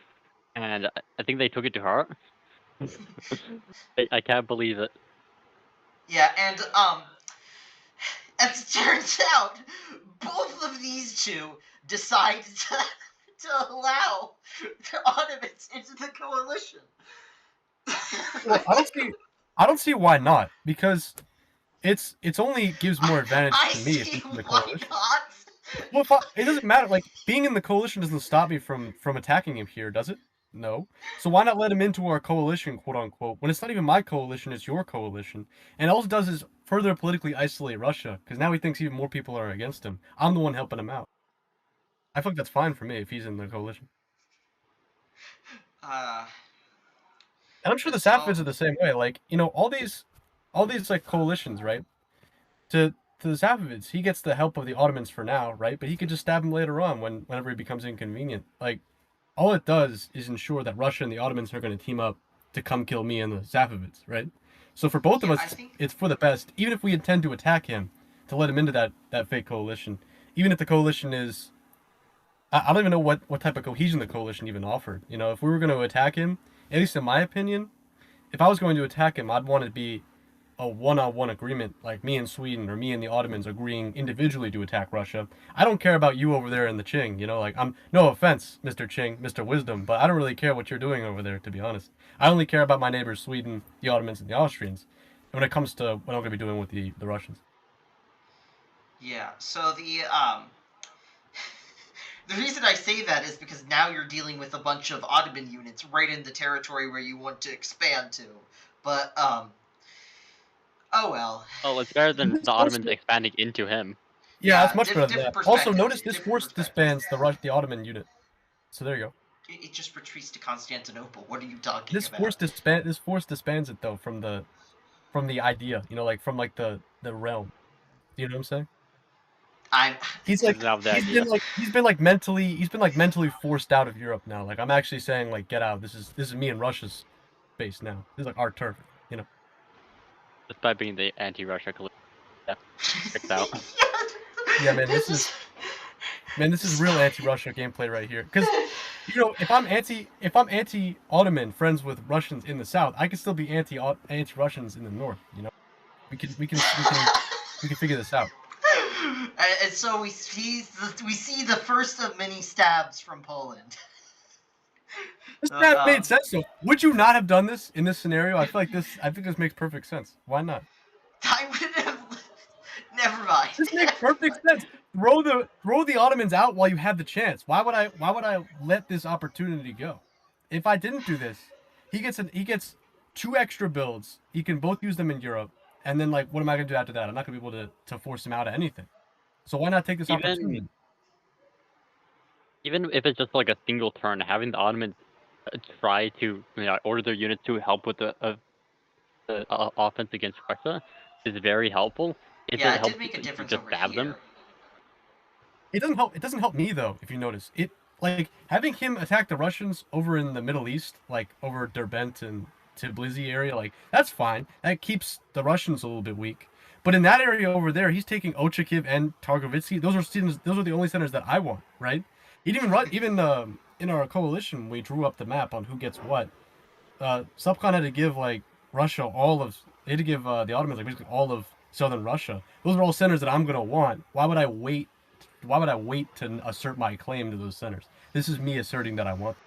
And I think they took it to heart. I can't believe it. Yeah, and As it turns out, both of these two decide to allow the Ottomans into the coalition. Well, I don't see why not, because it's only gives more advantage I to me if see he's in the why coalition. not. Well, it doesn't matter. Like being in the coalition doesn't stop me from attacking him here, does it? No. So why not let him into our coalition, quote unquote, when it's not even my coalition, it's your coalition, and all it does is further politically isolate Russia because now he thinks even more people are against him. I'm the one helping him out. I think that's fine for me if he's in the coalition, Uh, and I'm sure the so Safavids are the same way. Like all these like coalitions, right? To the Safavids, he gets the help of the Ottomans for now, right? But he could just stab him later on whenever he becomes inconvenient. Like all it does is ensure that Russia and the Ottomans are going to team up to come kill me and the Safavids, right? So for both of yeah, I us, think it's for the best. Even if we intend to attack him, to let him into that fake coalition, even if the coalition is, I don't even know what type of cohesion the coalition even offered. If we were going to attack him, at least in my opinion, if I was going to attack him, I'd want it to be a one-on-one agreement, like me and Sweden or me and the Ottomans agreeing individually to attack Russia. I don't care about you over there in the Qing, like I'm no offense, Mr. Qing, Mr. Wisdom, but I don't really care what you're doing over there, to be honest. I only care about my neighbors, Sweden, the Ottomans, and the Austrians. And when it comes to what I'm going to be doing with the Russians. yeah. So the reason I say that is because now you're dealing with a bunch of Ottoman units right in the territory where you want to expand to. But oh well. Well, it's better than This the Ottomans also, expanding into him. yeah, that's Yeah, much better than different that. Also, perspectives notice here. this Different force perspectives. disbands the Ottoman unit. So there you go. It just retreats to Constantinople. What are you talking This about? force disbands it though from the idea, like from like the realm. You know what I'm saying? I'm. He's This like is now the idea. he's been like mentally forced out of Europe now. Like I'm actually saying like get out. This is me and Russia's base now. This is like our turf. Despite being the anti-Russia coalition. Yeah, checked out. Yeah, man, This is. this is real anti-Russia gameplay right here. Because if I'm anti-Ottoman friends with Russians in the south, I can still be anti-Russians in the north. We can figure this out. And so we see the first of many stabs from Poland. This Uh, that um, made sense. So, would you not have done this in this scenario? I feel like this. I think this makes perfect sense. Why not? I would have. Never mind. This makes perfect sense. Throw the Ottomans out while you have the chance. Why would I let this opportunity go? If I didn't do this, he gets 2 extra builds. He can both use them in Europe. And then what am I gonna do after that? I'm not gonna be able to force him out of anything. So why not take this opportunity? Even if it's just like a single turn, having the Ottomans try to order their units to help with the offense against Russia is very helpful. If Yeah, it it did helps make a you difference just over stab them, here. It doesn't help me though, if you notice. It like having him attack the Russians over in the Middle East, like over Derbent and Tbilisi area, like that's fine. That keeps the Russians a little bit weak. But in that area over there, he's taking Ochakiv and Targovitsky. Those are the only centers that I want, right? He didn't even in our coalition, we drew up the map on who gets what. Subcon had to give Russia all of. They had to give the Ottomans basically all of southern Russia. Those are all centers that I'm gonna want. Why would I wait? Why would I wait to assert my claim to those centers? This is me asserting that I want.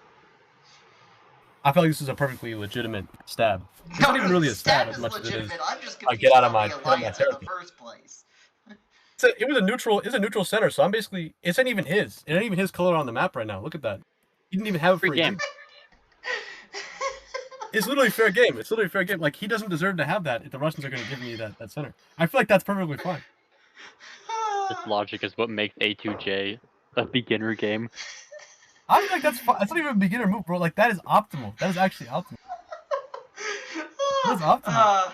I feel like this is a perfectly legitimate stab. It's No, not even no, the really a stab stab as is much as it is legitimate. I'm just get confused out of about my the alliance in the territory. first place. It was a neutral. It's a neutral center, so I'm basically. It's not even his. It ain't even his color on the map right now. Look at that. He didn't even have it free for a game. It's literally fair game. It's literally fair game. Like he doesn't deserve to have that if the Russians are going to give me that center. I feel like that's perfectly fine. This logic is what makes A2J a beginner game. I feel like that's fine. That's not even a beginner move, bro. Like that is optimal. That is actually optimal. That's optimal.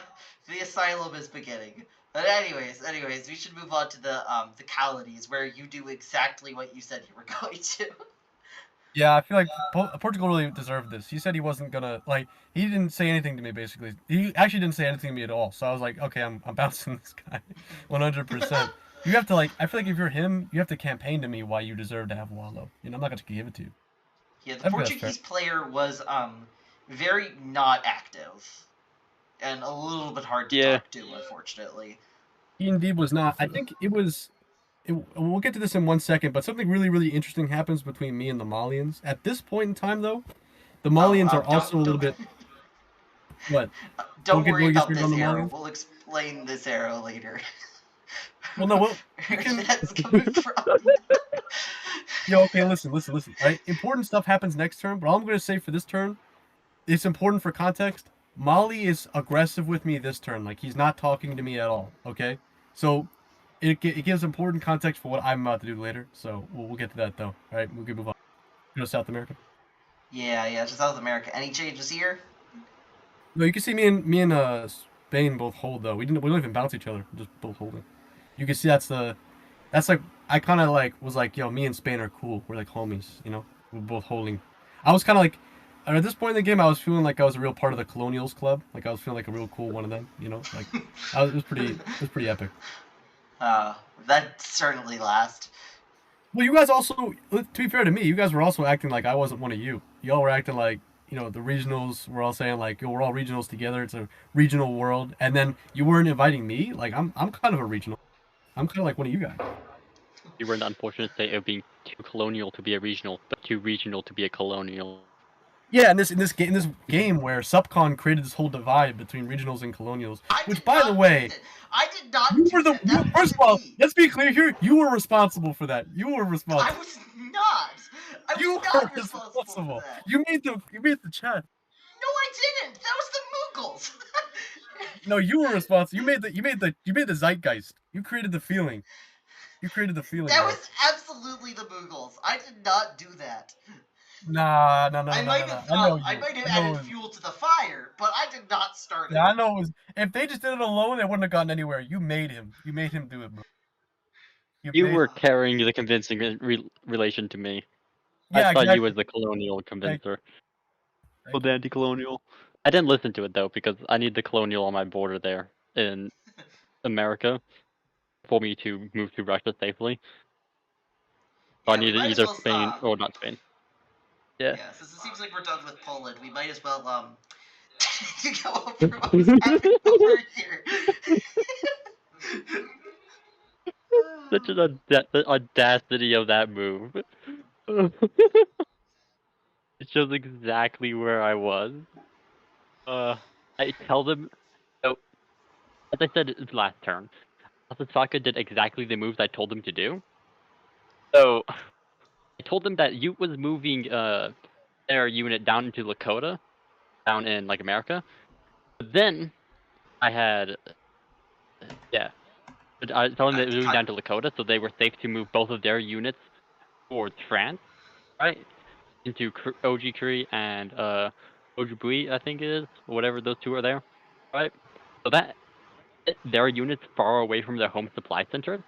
The asylum is beginning. But anyways, we should move on to the colonies where you do exactly what you said you were going to. Yeah, I feel like Portugal really deserved this. He said he wasn't gonna he didn't say anything to me basically. He actually didn't say anything to me at all. So I was like, okay, I'm bouncing this guy, 100%. You have to I feel like if you're him, you have to campaign to me why you deserve to have Wallow. I'm not gonna give it to you. Yeah, the I think that's fair. Portuguese player was very not active and a little bit hard to talk to, unfortunately. He indeed was not. I think it was. We'll get to this in 1 second, but something really, really interesting happens between me and the Malians. At this point in time, though, the Oh, Malians are also a little don't bit. What? don't worry We'll get about started on this the arrow. Malians. We'll explain this arrow later. Well, no, we Where can. that's coming from. Yo, okay, listen. All right, important stuff happens next turn, but all I'm going to say for this turn, it's important for context. Molly is aggressive with me this turn. Like, he's not talking to me at all, okay? So, it gives important context for what I'm about to do later. So, we'll get to that, though. All right, we can move on. Go to South America. Yeah, to South America. Any changes here? No, you can see me and Spain both hold, though. We don't even bounce each other. We're just both holding. You can see that's like, I kind of like was like, yo, me and Spain are cool. We're like homies, you know. We're both holding. I was kind of like, at this point in the game, I was feeling like I was a real part of the Colonials Club. Like I was feeling like a real cool one of them, you know. Like, it was pretty epic. That certainly last. Well, you guys also, to be fair to me, you guys were also acting like I wasn't one of you. Y'all were acting like, you know, the regionals were all saying like, yo, we're all regionals together. It's a regional world, and then you weren't inviting me. Like I'm kind of a regional. I'm kind of like one of you guys. You were in the unfortunate state of being too colonial to be a regional, but too regional to be a colonial. Yeah, in this game where Subcon created this whole divide between regionals and colonials, which, by the way, I did not you do were the that. That first of wasn't all, me. let's be clear here. You were responsible for that. You were responsible. I was not. I You was were not responsible for that. You made the chat. No, I didn't. That was the Mughals. No, you were responsible. You made the zeitgeist. You created the feeling. You created the feeling. That bro. was absolutely the Mughals. I did not do that. Nah. I might have added fuel to the fire, but I did not start it. Yeah, I know it was. If they just did it alone, they wouldn't have gotten anywhere. You made him. You made him do it, bro. You were carrying the convincing relation to me. Yeah, I thought exactly. you was the colonial convincer. Thank The anti-colonial. I didn't listen to it though because I need the colonial on my border there in America for me to move to Russia safely. So I needed either Spain or not Spain. Yeah. Yeah, since it seems like we're done with Poland, we might as well go over what was happening over here. Such an audacity of that move. It shows exactly where I was. I tell them. So, as I said last turn, Asasaka did exactly the moves I told him to do. So, I told them that Ute was moving their unit down into Lakota, down in like America. But then I had, yeah, I told them that they were moving down to Lakota, so they were safe to move both of their units towards France, right? Into Ojibwe and Ojibwe, I think it is, or whatever those two are there, right? So that their units far away from their home supply center,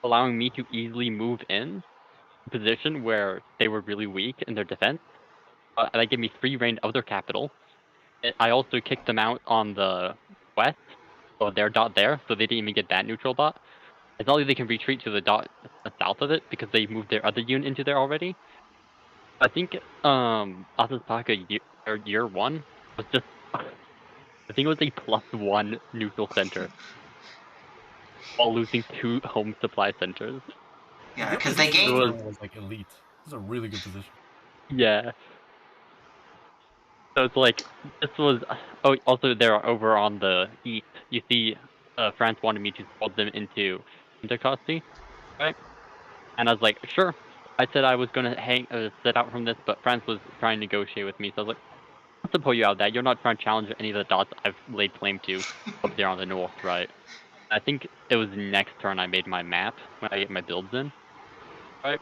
allowing me to easily move in a position where they were really weak in their defense. And that gave me free reign of their capital. I also kicked them out on the west, or their dot there, so they didn't even get that neutral dot. It's not like they can retreat to the dot south of it because they moved their other unit into there already. I think Asasaka year one was just, I think it was a +1 neutral center while losing 2 home supply centers. Yeah, because they gained. Was like elite. This is a really good position. Yeah. So it's like, this was, oh, also they're over on the east. You see, France wanted me to fold them into Intercosti, right? And I was like, sure. I said I was gonna sit out from this, but France was trying to negotiate with me, so I was like, to pull you out of that. You're not trying to challenge any of the dots I've laid claim to up there on the north, right? I think it was next turn I made my map when I get my builds in, right?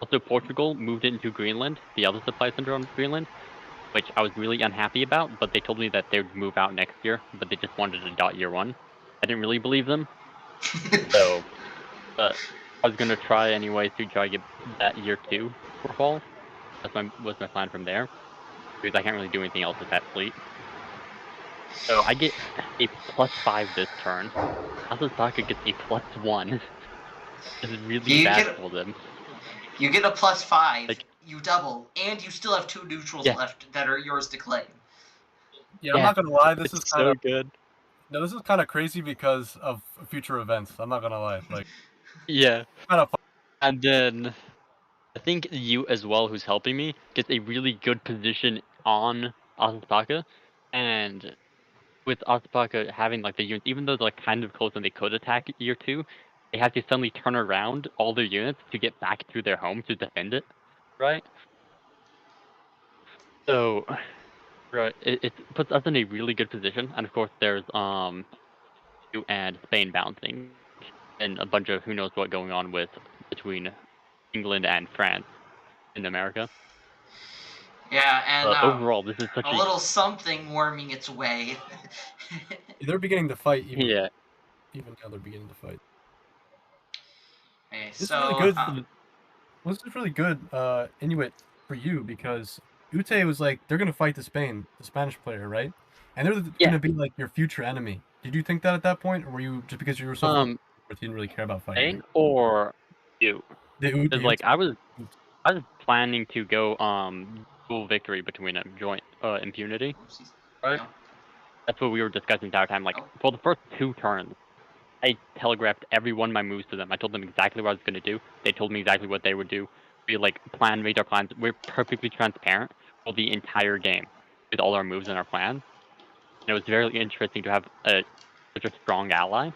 Also, Portugal moved into Greenland, the other supply center on Greenland, which I was really unhappy about, but they told me that they would move out next year, but they just wanted a dot year one. I didn't really believe them, so I was gonna try anyway to try to get that year two for fall. Was my plan from there, because I can't really do anything else with that fleet. So I get a +5 this turn. Asasaka gets a +1. This is really bad for them. You get a +5, like, you double, and you still have 2 neutrals left that are yours to claim. Yeah, I'm not gonna lie, this is so good. No, this is kind of crazy because of future events. I'm not gonna lie. Like, Yeah. kind of. And then I think you as well, who's helping me, gets a really good position on Asapaka, and with Asapaka having like the units, even though they're like kind of close and they could attack year 2, they have to suddenly turn around all their units to get back to their home to defend it, right? So, right, it puts us in a really good position, and of course there's you and Spain bouncing, and a bunch of who knows what going on with between England and France in America. Yeah, and Overall, this is such a a little something worming its way. They're beginning to fight even. yeah. Even now, they're beginning to fight. Okay, This is really so good. This is really good, Inuit for you because Ute was like they're gonna fight the Spanish player, right? And they're Yeah. gonna be like your future enemy. Did you think that at that point, or were you just because you were so far Um, you didn't really care about fighting? Spain or you? Because The like I was planning to go dual victory between them, joint impunity, oopsies. right? Yeah. That's what we were discussing the entire time. Like Oh. for the first 2 turns, I telegraphed every one of my moves to them. I told them exactly what I was gonna do. They told me exactly what they would do. We like made our plans. We're perfectly transparent for the entire game with all our moves and our plans. And it was very interesting to have such a strong ally.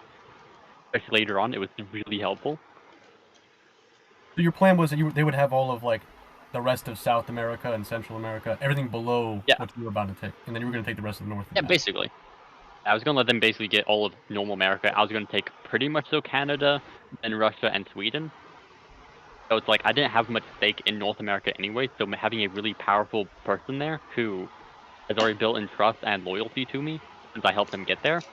Especially later on, it was really helpful. So your plan was that they would have all of like the rest of South America and Central America, everything below Yeah, what you were about to take, and then you were gonna take the rest of the North. yeah, basically. I was gonna let them basically get all of normal America. I was gonna take pretty much so Canada, then Russia and Sweden. So it's like I didn't have much stake in North America anyway. So having a really powerful person there who has already built in trust and loyalty to me since I helped him get there,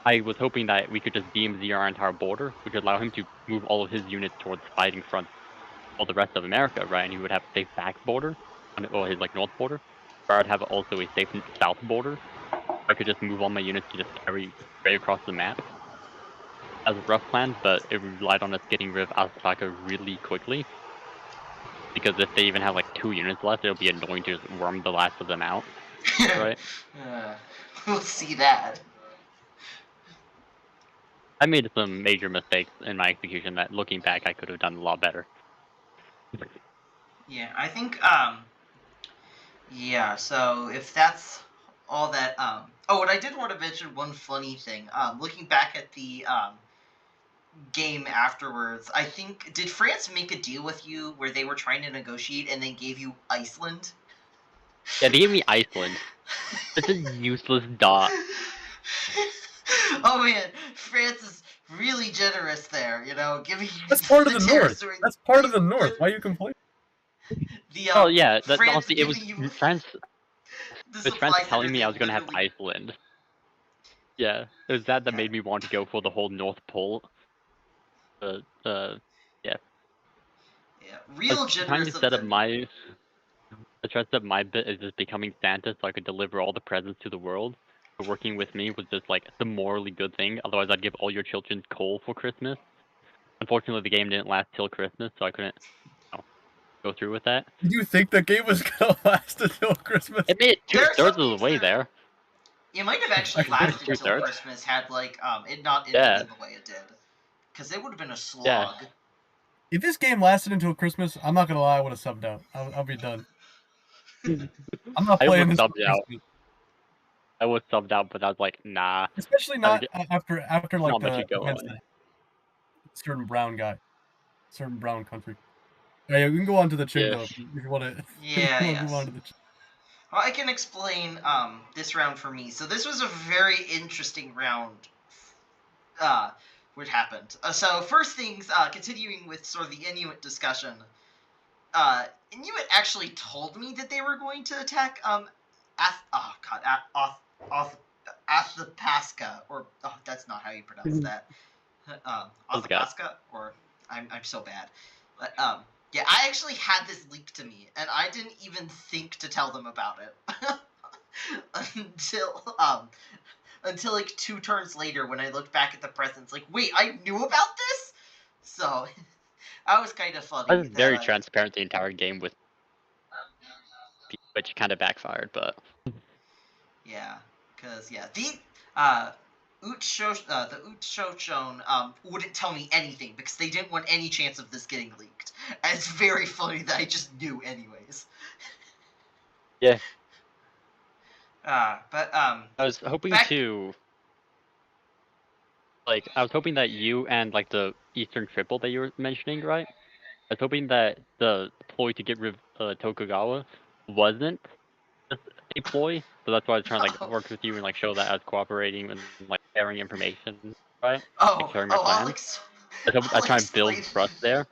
I was hoping that we could just DMZ our entire border, which would allow him to move all of his units towards fighting front all the rest of America, right? And he would have a safe back border, or his like north border, where I'd have also a safe south border. I could just move all my units to just carry straight across the map as a rough plan, but it relied on us getting rid of Asaka really quickly. Because if they even have like 2 units left, it'll be annoying to just worm the last of them out, right? uh, we'll see that. I made some major mistakes in my execution that, looking back, I could have done a lot better. Yeah, I think yeah, so if that's all that oh, and I did want to mention one funny thing. Looking back at the game afterwards, I think did France make a deal with you where they were trying to negotiate and then gave you Iceland? Yeah, they gave me Iceland. It's a useless dot. Oh man, France is really generous there, you know, giving you That's part of the North. territory. That's part of the North. Why are you complaining? The Oh yeah, France honestly, it was giving you France. the It was France supply center telling me they I was gonna have literally Iceland. Yeah, it was that yeah, made me want to go for the whole North Pole. Yeah, yeah, I was real trying to generous of set up them. my. I tried to set up my bit as just becoming Santa, so I could deliver all the presents to the world. But working with me was just like the morally good thing. Otherwise, I'd give all your children coal for Christmas. Unfortunately, the game didn't last till Christmas, so I couldn't, go through with that. Did you think the game was gonna last until Christmas? It made it There are 2/3 some of the games way that are, there. it might have actually I It was lasted till 2/3. Christmas had like it not Yeah, ended the way it did, because it would have been a yeah. slog. If this game lasted until Christmas, I'm not gonna lie, I would have subbed out. I'll be done. I'm not I playing almost this for subbed out. Christmas. I was subbed out, but I was like, nah. Especially I not mean, after like not much the to go events on. that certain brown guy, certain brown country. Yeah, we can go on to the Qing Yeah. though if you want to. Yeah, Move on yes. to the Qing. Well, I can explain this round for me. So this was a very interesting round. Uh, what happened? So first things, continuing with sort of the Inuit discussion. Inuit actually told me that they were going to attack Athapaska, or that's not how you pronounce that. Those guys. Athapaska, or I'm so bad. But yeah, I actually had this leaked to me, and I didn't even think to tell them about it until like 2 turns later when I looked back at the presents. Like, wait, I knew about this. So that was kind of I funny was that very transparent the entire game with people, which kind of backfired, but yeah, because yeah, the uh the Utshoshon wouldn't tell me anything because they didn't want any chance of this getting leaked. And it's very funny that I just knew anyways. Yeah. But I was hoping back to I was hoping that you and like the Eastern Triple that you were mentioning, right? I was hoping that the ploy to get rid of Tokugawa wasn't just a ploy, so that's why I was trying to like work with you and like show that I was cooperating and like sharing information, right? Like sharing my I'll plans. I I'll try and build explain. trust there,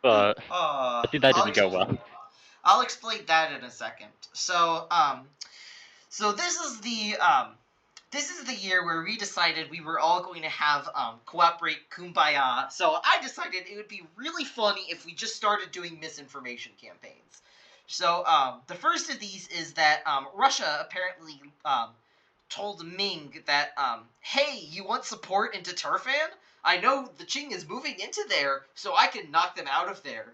but I think that I'll didn't go well. I'll explain that in a second. So this is the year where we decided we were all going to have cooperate kumbaya. So I decided it would be really funny if we just started doing misinformation campaigns. So the first of these is that Russia apparently told Ming that hey, you want support into Turfan? I know the Qing is moving into there, so I can knock them out of there.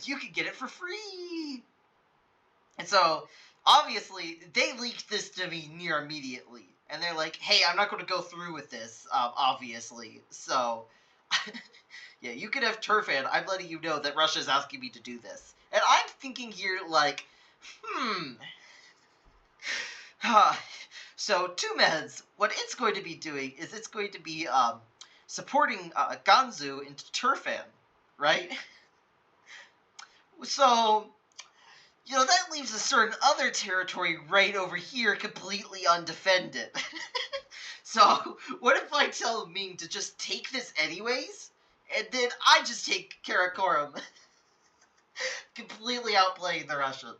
You can get it for free. And so, obviously, they leaked this to me near immediately. And they're like, hey, I'm not going to go through with this, obviously. So, yeah, you could have Turfan. I'm letting you know that Russia's asking me to do this. And I'm thinking here, like, so, Tumeds, what it's going to be doing is it's going to be supporting Ganzu into Turfan, right? So, that leaves a certain other territory right over here completely undefended. So, what if I tell Ming to just take this anyways? And then I just take Karakorum, completely outplaying the Russians.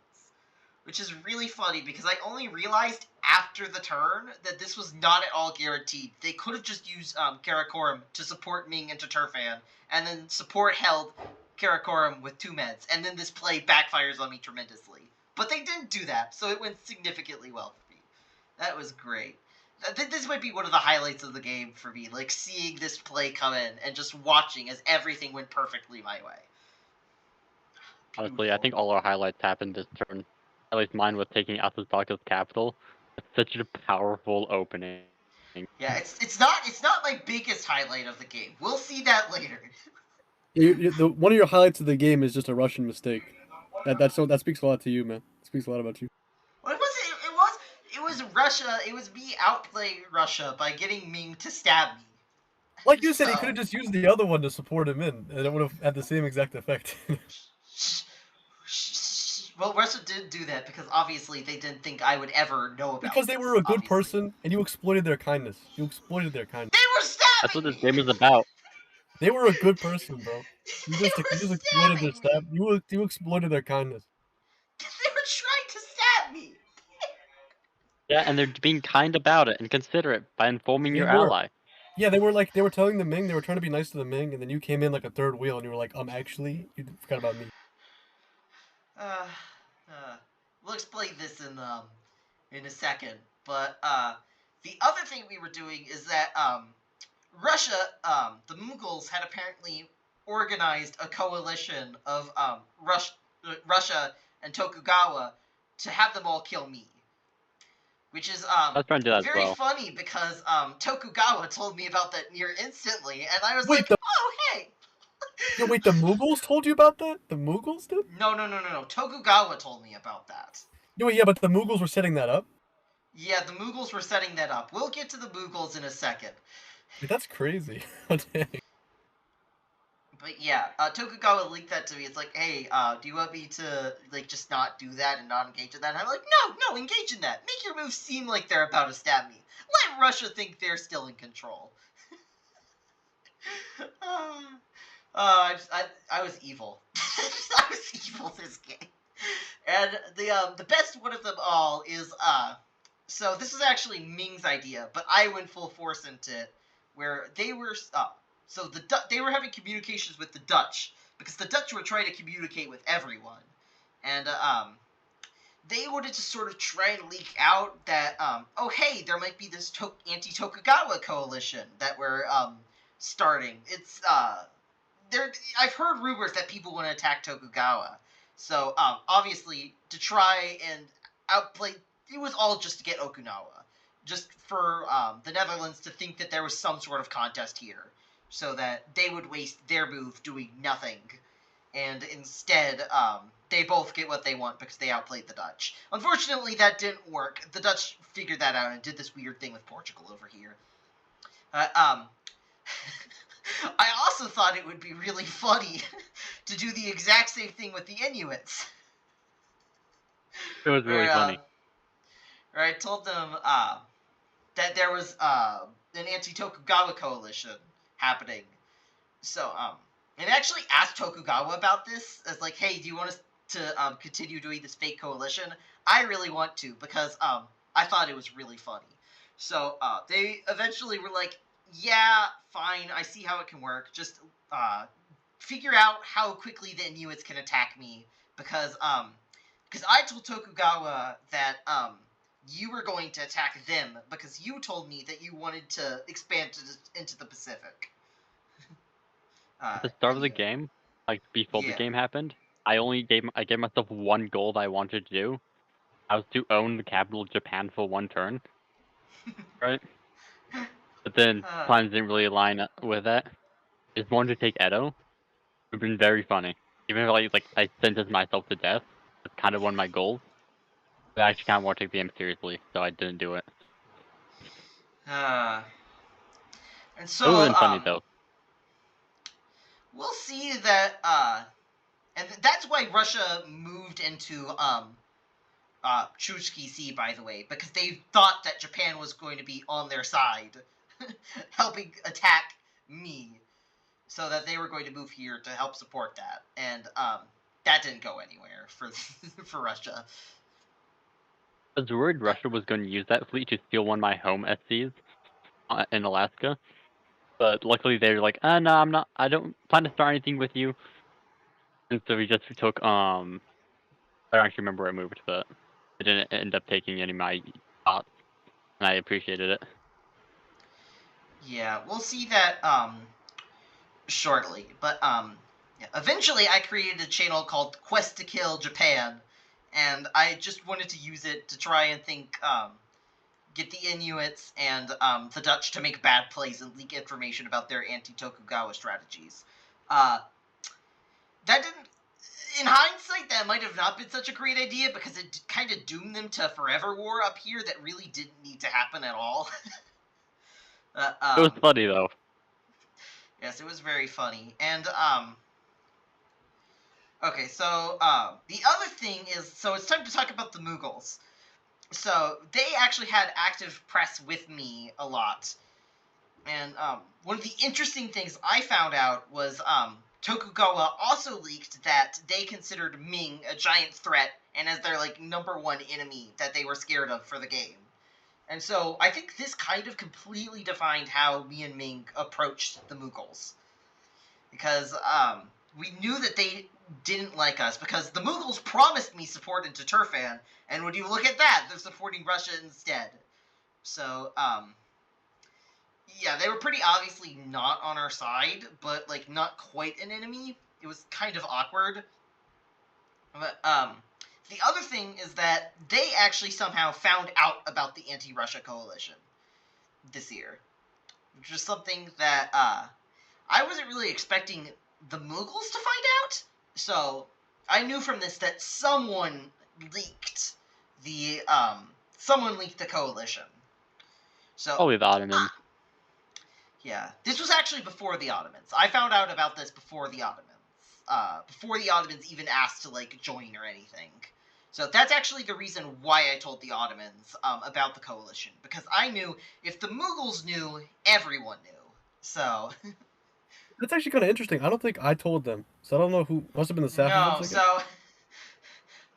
Which is really funny because I only realized after the turn that this was not at all guaranteed. They could have just used Karakorum to support Ming into Turfan, and then support held Karakorum with 2 meds, and then this play backfires on me tremendously. But they didn't do that, so it went significantly well for me. That was great. This might be one of the highlights of the game for me, like seeing this play come in and just watching as everything went perfectly my way. Honestly, I think all our highlights happened this turn. At least mine was taking Asasaka's capital. It's such a powerful opening. Yeah, it's not my biggest highlight of the game. We'll see that later. One of your highlights of the game is just a Russian mistake. That speaks a lot to you, man. It speaks a lot about you. What was it? It was Russia. It was me outplaying Russia by getting Ming to stab me. Like you said, he So- could have just used the other one to support him in, and it would have had the same exact effect. Well, Russia didn't do that because obviously they didn't think I would ever know about Because they this, were a good obviously. person, and you exploited their kindness. You exploited their kindness. They were stabbing That's what this me! game is about. They were a good person, bro. You They just were exploited their stabbing me! stab. You exploited their kindness. They were trying to stab me! Yeah, and they're being kind about it and considerate by informing They your were. ally. Yeah, they were telling the Ming, they were trying to be nice to the Ming, and then you came in like a third wheel, and you were like, actually, you forgot about me. We'll explain this in a second. But the other thing we were doing is that Russia, the Mughals had apparently organized a coalition of Russia and Tokugawa to have them all kill me. Which is I was trying to do that as very well. funny because Tokugawa told me about that near instantly, and I was Wait, like, oh, hey! Yeah, wait, the Mughals told you about that? The Mughals did? No. Tokugawa told me about that. Yeah, but the Mughals were setting that up? Yeah, the Mughals were setting that up. We'll get to the Mughals in a second. Wait, that's crazy. Dang. But yeah, Tokugawa leaked that to me. It's like, hey, do you want me to like just not do that and not engage in that? And I'm like, no, engage in that. Make your moves seem like they're about to stab me. Let Russia think they're still in control. I was evil. I was evil this game. And the best one of them all is so this is actually Ming's idea, but I went full force into it, where they were so they were having communications with the Dutch because the Dutch were trying to communicate with everyone, and they wanted to sort of try and leak out that oh hey, there might be this anti-Tokugawa coalition that we're starting. It's I've heard rumors that people want to attack Tokugawa. So, obviously, to try and outplay, it was all just to get Okinawa. just for the Netherlands to think that there was some sort of contest here, so that they would waste their move doing nothing, and instead they both get what they want because they outplayed the Dutch. Unfortunately, that didn't work. The Dutch figured that out and did this weird thing with Portugal over here. I also thought it would be really funny to do the exact same thing with the Inuits. It was really funny. Where I told them that there was an anti-Tokugawa coalition happening. So, and I actually asked Tokugawa about this, as like, hey, do you want us to continue doing this fake coalition? I really want to, because I thought it was really funny. So, they eventually were like, yeah, fine, I see how it can work. Just figure out how quickly the Inuits can attack me, because I told Tokugawa that you were going to attack them because you told me that you wanted to expand into the Pacific. At the start of the game, like before the game happened, I gave myself one goal that I wanted to do. I was to own the capital of Japan for one turn, right? But then plans didn't really align with that. I just wanted to take Edo. It would have been very funny. Even if I sentenced myself to death, that's kind of one of my goals. But I actually kind of want to take the game seriously, so I didn't do it. And It so would have been funny though. We'll see that and that's why Russia moved into Chukchi Sea, by the way, because they thought that Japan was going to be on their side, helping attack me, so that they were going to move here to help support that, and that didn't go anywhere for for Russia. I was worried Russia was going to use that fleet to steal one of my home SCs in Alaska, but luckily they were like, no, I'm not. I don't plan to start anything with you. And so we just took I don't actually remember where I moved, but I didn't end up taking any of my spots, and I appreciated it. Yeah, we'll see that shortly, but yeah. Eventually I created a channel called Quest to Kill Japan, and I just wanted to use it to try and get the Inuits and the Dutch to make bad plays and leak information about their anti-Tokugawa strategies. That didn't. In hindsight, that might have not been such a great idea because it kind of doomed them to forever war up here that really didn't need to happen at all. It was funny though. Yes, it was very funny. And okay, so the other thing is, so it's time to talk about the Mughals. So they actually had active press with me a lot. And one of the interesting things I found out was Tokugawa also leaked that they considered Ming a giant threat and as their like number one enemy that they were scared of for the game. And so I think this kind of completely defined how me and Ming approached the Mughals. Because we knew that they didn't like us because the Mughals promised me support into Turfan, and when you look at that, they're supporting Russia instead. So, yeah, they were pretty obviously not on our side, but, like, not quite an enemy. It was kind of awkward. But, the other thing is that they actually somehow found out about the anti-Russia coalition this year. Which was something that, I wasn't really expecting the Mughals to find out. So, I knew from this that someone leaked the coalition. So, Probably the Ottomans. Yeah, this was actually before the Ottomans. I found out about this before the Ottomans. Before the Ottomans even asked to, like, join or anything. So that's actually the reason why I told the Ottomans about the coalition. Because I knew if the Mughals knew, everyone knew. So... That's actually kind of interesting. I don't think I told them. So I don't know who... Must have been the Safavids, No, so...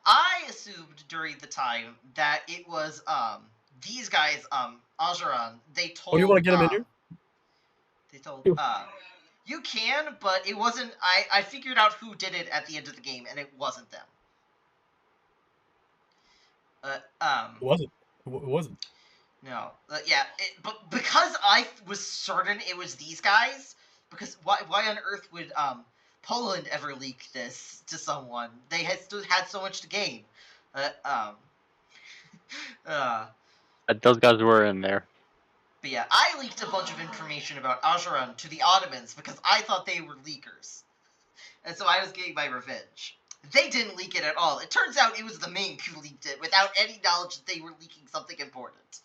I assumed during the time that it was, these guys, Ajaran, they told... Oh, you want to get him in here? They told, you can, but it wasn't... I figured out who did it at the end of the game, and it wasn't them. It wasn't. It wasn't. No. Yeah, but because I was certain it was these guys, because why on earth would, Poland ever leak this to someone? They had so much to gain. Those guys were in there. But yeah, I leaked a bunch of information about Ajuran to the Ottomans because I thought they were leakers. And so I was getting my revenge. They didn't leak it at all. It turns out it was the Ming who leaked it without any knowledge that they were leaking something important.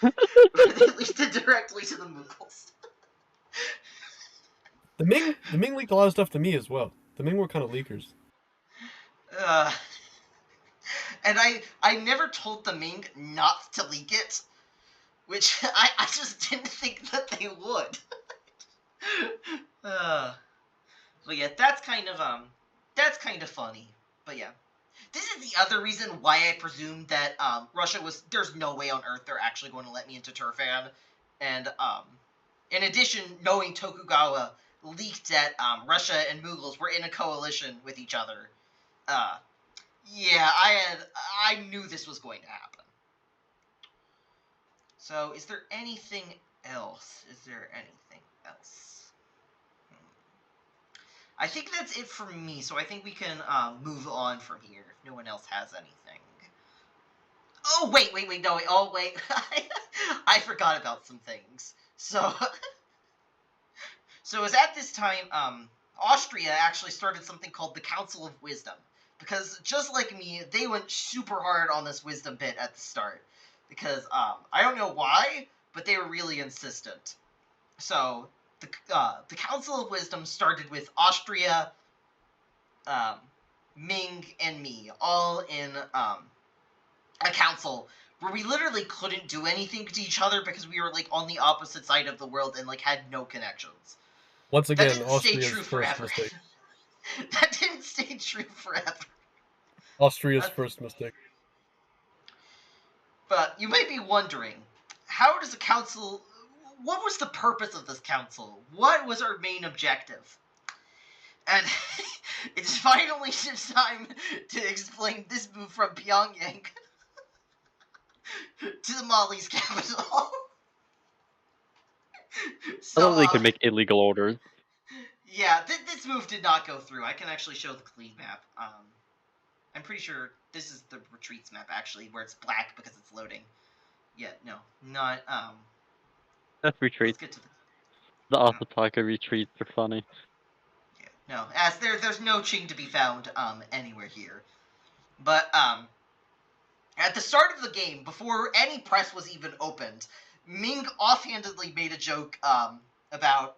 They leaked it directly to the Mughals. The Ming leaked a lot of stuff to me as well. The Ming were kind of leakers. And I never told the Ming not to leak it, which I just didn't think that they would. But yeah, that's kind of funny. But yeah, this is the other reason why I presumed that Russia was. There's no way on earth they're actually going to let me into Turfan, and in addition, knowing Tokugawa leaked that Russia and Mughals were in a coalition with each other. Yeah, I knew this was going to happen. So, is there anything else? I think that's it for me, so I think we can move on from here if no one else has anything. Oh, wait, no, wait, oh, wait. I forgot about some things. So, so it was at this time, Austria actually started something called the Council of Wisdom. Because, just like me, they went super hard on this wisdom bit at the start. Because, I don't know why, but they were really insistent. So, the Council of Wisdom started with Austria, Ming, and me, all in, a council where we literally couldn't do anything to each other because we were, like, on the opposite side of the world and, like, had no connections. Once That again, didn't stay Austria's true first forever. mistake. That didn't stay true forever. Austria's first mistake. But you might be wondering, how does a council... What was the purpose of this council? What was our main objective? And it's finally time to explain this move from Pyongyang to the Mali's capital. I thought they could make illegal orders. Yeah, this move did not go through. I can actually show the clean map. I'm pretty sure this is the retreats map, actually, where it's black because it's loading. Yeah, no, not, That's retreats. Let's get to The Asataka retreats are funny. Yeah, no, as there's no Qing to be found, anywhere here. But, at the start of the game, before any press was even opened, Ming offhandedly made a joke, about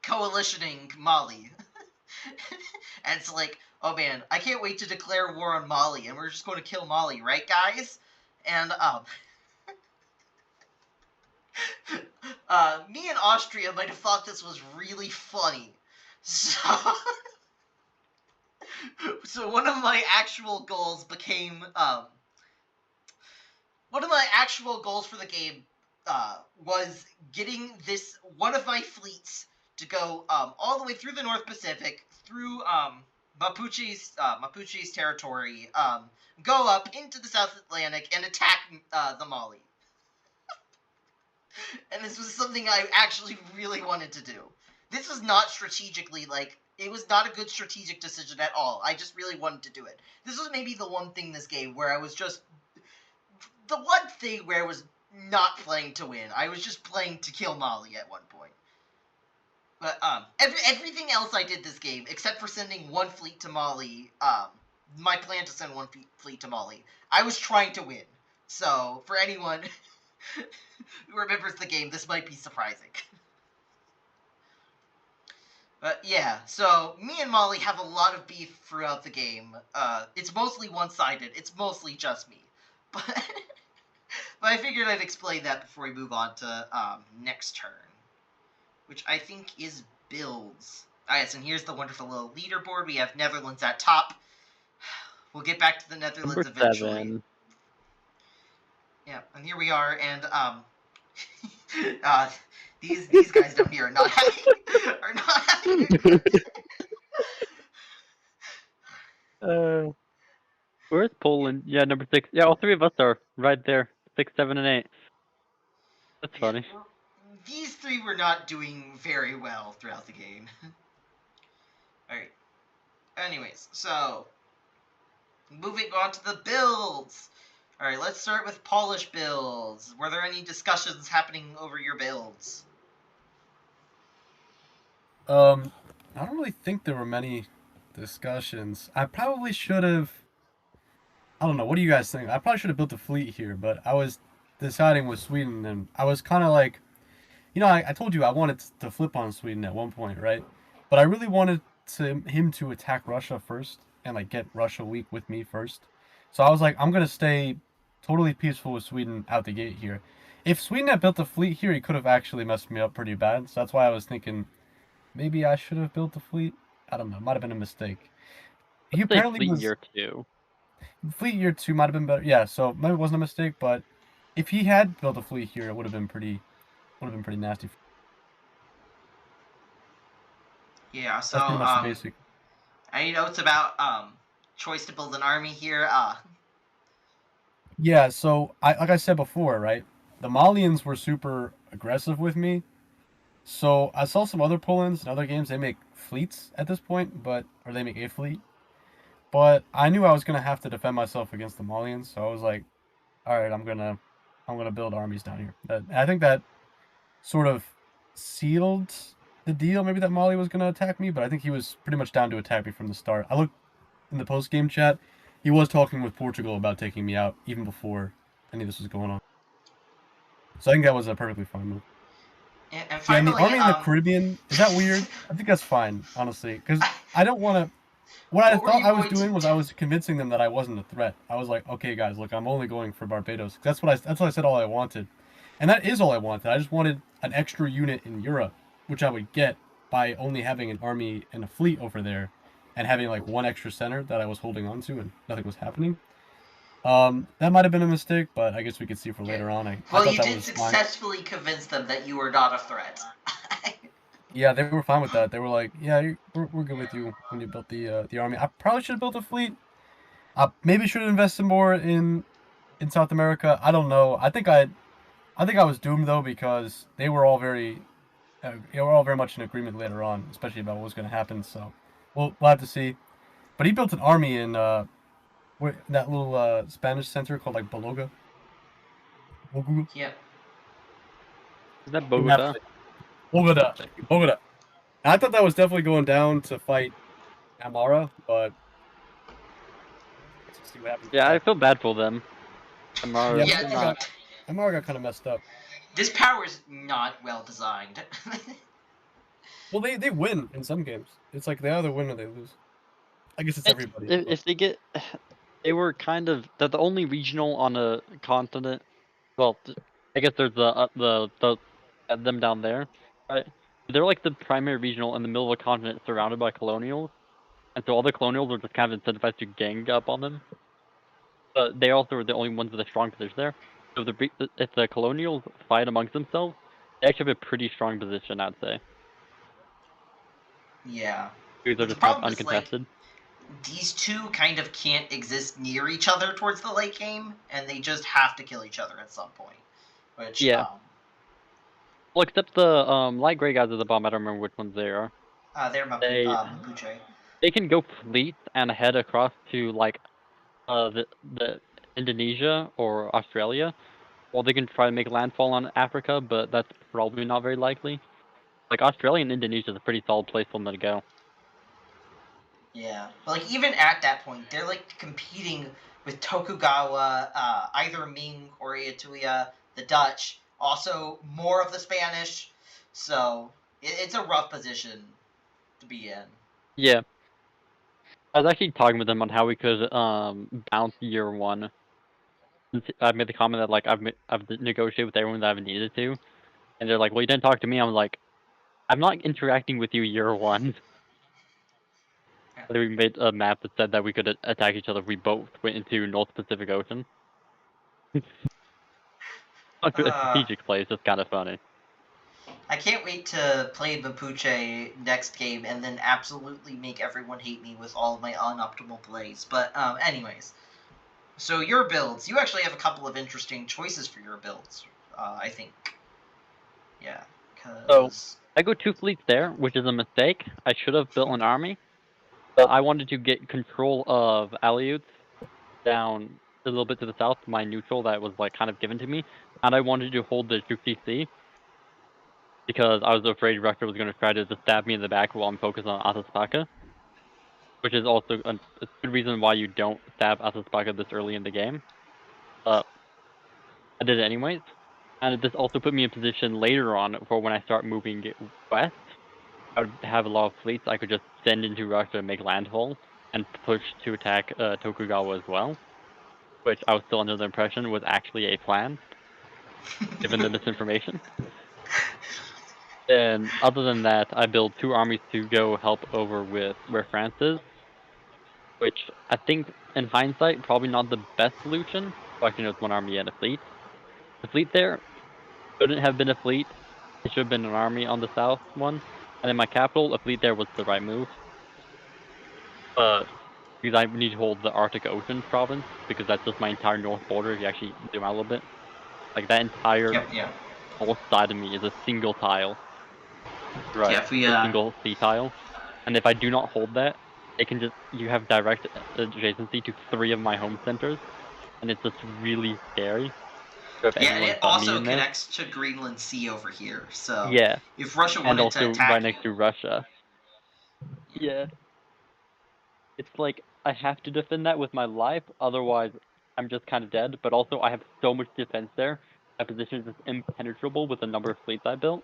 coalitioning Mali. And it's like, oh man, I can't wait to declare war on Mali, and we're just going to kill Mali, right, guys? And, me and Austria might have thought this was really funny. So, so one of my actual goals became, one of my actual goals for the game, was getting one of my fleets to go, all the way through the North Pacific, through, Mapuche's territory, go up into the South Atlantic and attack, the Mali. And this was something I actually really wanted to do. This was not strategically, like, it was not a good strategic decision at all. I just really wanted to do it. This was maybe the one thing in this game where I was just... The one thing where I was not playing to win. I was just playing to kill Mali at one point. But, everything else I did this game, except for sending one fleet to Mali, my plan to send one fleet to Mali, I was trying to win. So, for anyone who remembers the game, this might be surprising. But yeah, so me and Mali have a lot of beef throughout the game. It's mostly one-sided. It's mostly just me. But, but I figured I'd explain that before we move on to next turn, which I think is builds. Yes, and here's the wonderful little leaderboard. We have Netherlands at top. We'll get back to the Netherlands Number eventually. 7. Yeah, and here we are, and these guys down here are not happy. Where's Poland? Yeah, number 6. Yeah, all 3 of us are right there. 6, 7, and 8. That's funny. Yeah, these 3 were not doing very well throughout the game. Alright. Anyways, so moving on to the builds. All right, let's start with Polish builds. Were there any discussions happening over your builds? I don't really think there were many discussions. I probably should have. I don't know. What do you guys think? I probably should have built a fleet here, but I was deciding with Sweden, and I was kind of like, I told you I wanted to flip on Sweden at one point, right? But I really wanted him to attack Russia first and like get Russia weak with me first. So I was like, I'm gonna stay totally peaceful with Sweden out the gate here. If Sweden had built a fleet here, he could have actually messed me up pretty bad. So that's why I was thinking maybe I should have built a fleet. I don't know. Might have been a mistake. He Let's say apparently fleet was year 2. fleet year 2 might have been better. Yeah, so maybe it wasn't a mistake, but if he had built a fleet here, it would have been pretty nasty. Yeah, so That's pretty much the basic. any notes about choice to build an army here? Yeah, so like I said before, right? The Malians were super aggressive with me. So I saw some other Polands in other games. They make fleets at this point, or they make a fleet. But I knew I was gonna have to defend myself against the Malians, so I was like, all right, I'm gonna build armies down here. I think that sort of sealed the deal. Maybe that Mali was gonna attack me, but I think he was pretty much down to attack me from the start. I looked in the post game chat. He was talking with Portugal about taking me out even before any of this was going on. So I think that was a perfectly fine move. And Yeah, and finally, the army in the Caribbean, is that weird? I think that's fine, honestly, because I don't want to. What I What were thought you I was going to doing was do? I was convincing them that I wasn't a threat. I was like, okay, guys, look, I'm only going for Barbados. That's what I said. All I wanted, and that is all I wanted. I just wanted an extra unit in Europe, which I would get by only having an army and a fleet over there, and having like one extra center that I was holding on to, and nothing was happening. That might have been a mistake, but I guess we could see for later on. I Well, thought you that did was fine. successfully convince them that you were not a threat. Yeah, they were fine with that. They were like, "Yeah, we're good with you when you built the army." I probably should have built a fleet. Maybe should have invested more in South America. I don't know. I think I was doomed though because they were all very much in agreement later on, especially about what was going to happen. So we'll have to see. But he built an army in that little Spanish center called like Bologa. Bogota. Yep. Is that In that Bogota? place. Bogota. Bogota. And I thought that was definitely going down to fight Amara, but let's just see what happens. Yeah, I feel bad for them. Yeah, Yeah, Amara got kind of messed up. this power is not well designed. Well, they win in some games. It's like they either win or they lose. I guess it's everybody. If they get, they were kind of the only regional on a continent. Well, I guess there's the them down there, right? They're like the primary regional in the middle of a continent surrounded by colonials, and so all the colonials are just kind of incentivized to gang up on them. But they also are the only ones with a strong position there. So if the colonials fight amongst themselves, they actually have a pretty strong position, I'd say. Yeah. Because they're The just kind of problem is, like, uncontested. these two kind of can't exist near each other towards the late game, and they just have to kill each other at some point. Which, Yeah. Well, except the light gray guys at the bottom, I don't remember which ones they are. they're Mapuche. They can go fleet and head across to like the Indonesia or Australia, or they can try to make landfall on Africa, but that's probably not very likely. Like Australia and Indonesia is a pretty solid place for them to go. Yeah. But, like, even at that point, they're, like, competing with Tokugawa, either Ming or Ayutthaya, the Dutch, also more of the Spanish. So, it's a rough position to be in. Yeah. I was actually talking with them on how we could bounce year 1. I made the comment that like I've negotiated with everyone that I've needed to, and they're like, "Well, you didn't talk to me." I'm like, "I'm not interacting with you year 1." We made a map that said that we could attack each other if we both went into North Pacific Ocean. A strategic play is just kind of funny. I can't wait to play Mapuche next game and then absolutely make everyone hate me with all of my unoptimal plays. But anyways, so your builds, you actually have a couple of interesting choices for your builds, I think. Yeah, because... I go 2 fleets there, which is a mistake. I should have built an army. But I wanted to get control of Aleuts down a little bit to the south, my neutral that was like kind of given to me, and I wanted to hold the Juki Sea because I was afraid Russia was going to try to just stab me in the back while I'm focused on Ataspaka, which is also a good reason why you don't stab Ataspaka this early in the game. But I did it anyways, and this also put me in position later on for when I start moving west. I would have a lot of fleets I could just send into Russia and make landfall and push to attack Tokugawa as well, which I was still under the impression was actually a plan, given the misinformation. And other than that, I built 2 armies to go help over with where France is, which I think, in hindsight, probably not the best solution. Collecting just 1 army and a fleet. The fleet there shouldn't have been a fleet. It should have been an army on the south one. And in my capital, a fleet there was the right move. But because I need to hold the Arctic Ocean province, because that's just my entire north border if you actually zoom out a little bit. Like, that entire Yeah. north side of me is a single tile. Right, Yeah, if we, a single sea tile. And if I do not hold that, it can just, you have direct adjacency to 3 of my home centers, and it's just really scary. If Yeah, and anyone it but me also in there. connects to Greenland Sea over here, so Yeah, if Russia and wanted to also attack right you, next to Russia. Yeah. It's like, I have to defend that with my life, otherwise I'm just kind of dead, but also I have so much defense there. My position is just impenetrable with the number of fleets I built.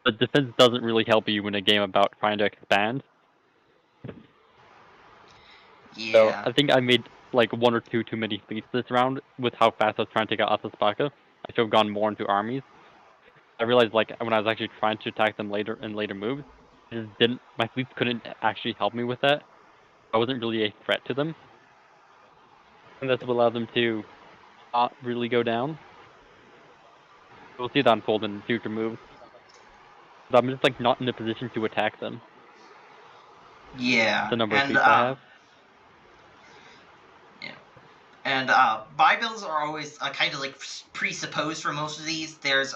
But defense doesn't really help you in a game about trying to expand. So yeah. I think I made like 1 or 2 too many fleets this round with how fast I was trying to take out Ataspaka. I should have gone more into armies. I realized like when I was actually trying to attack them later in later moves, I just didn't. My fleets couldn't actually help me with that. I wasn't really a threat to them, and that's what allowed them to not really go down. We'll see that unfold in future moves. But I'm just like not in a position to attack them. Yeah, The number of and fleets I have. yeah, and buy bills are always kind of like presupposed for most of these. There's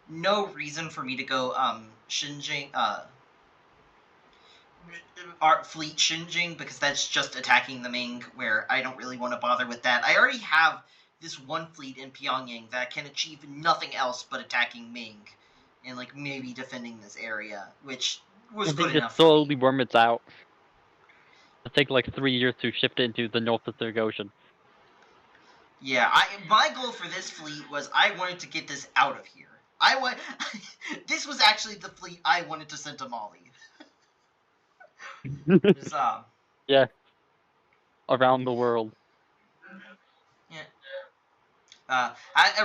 no reason for me to go Xinjiang art fleet Xinjiang because that's just attacking the Ming, where I don't really want to bother with that. I already have this one fleet in Pyongyang that can achieve nothing else but attacking Ming and like maybe defending this area, which was And then good just enough for me. slowly worm it out. It'll take like 3 years to shift it into the North Pacific Ocean. Yeah, my goal for this fleet was I wanted to get this out of here. This was actually the fleet I wanted to send to Mali. Just, Yeah. Around the world. yeah.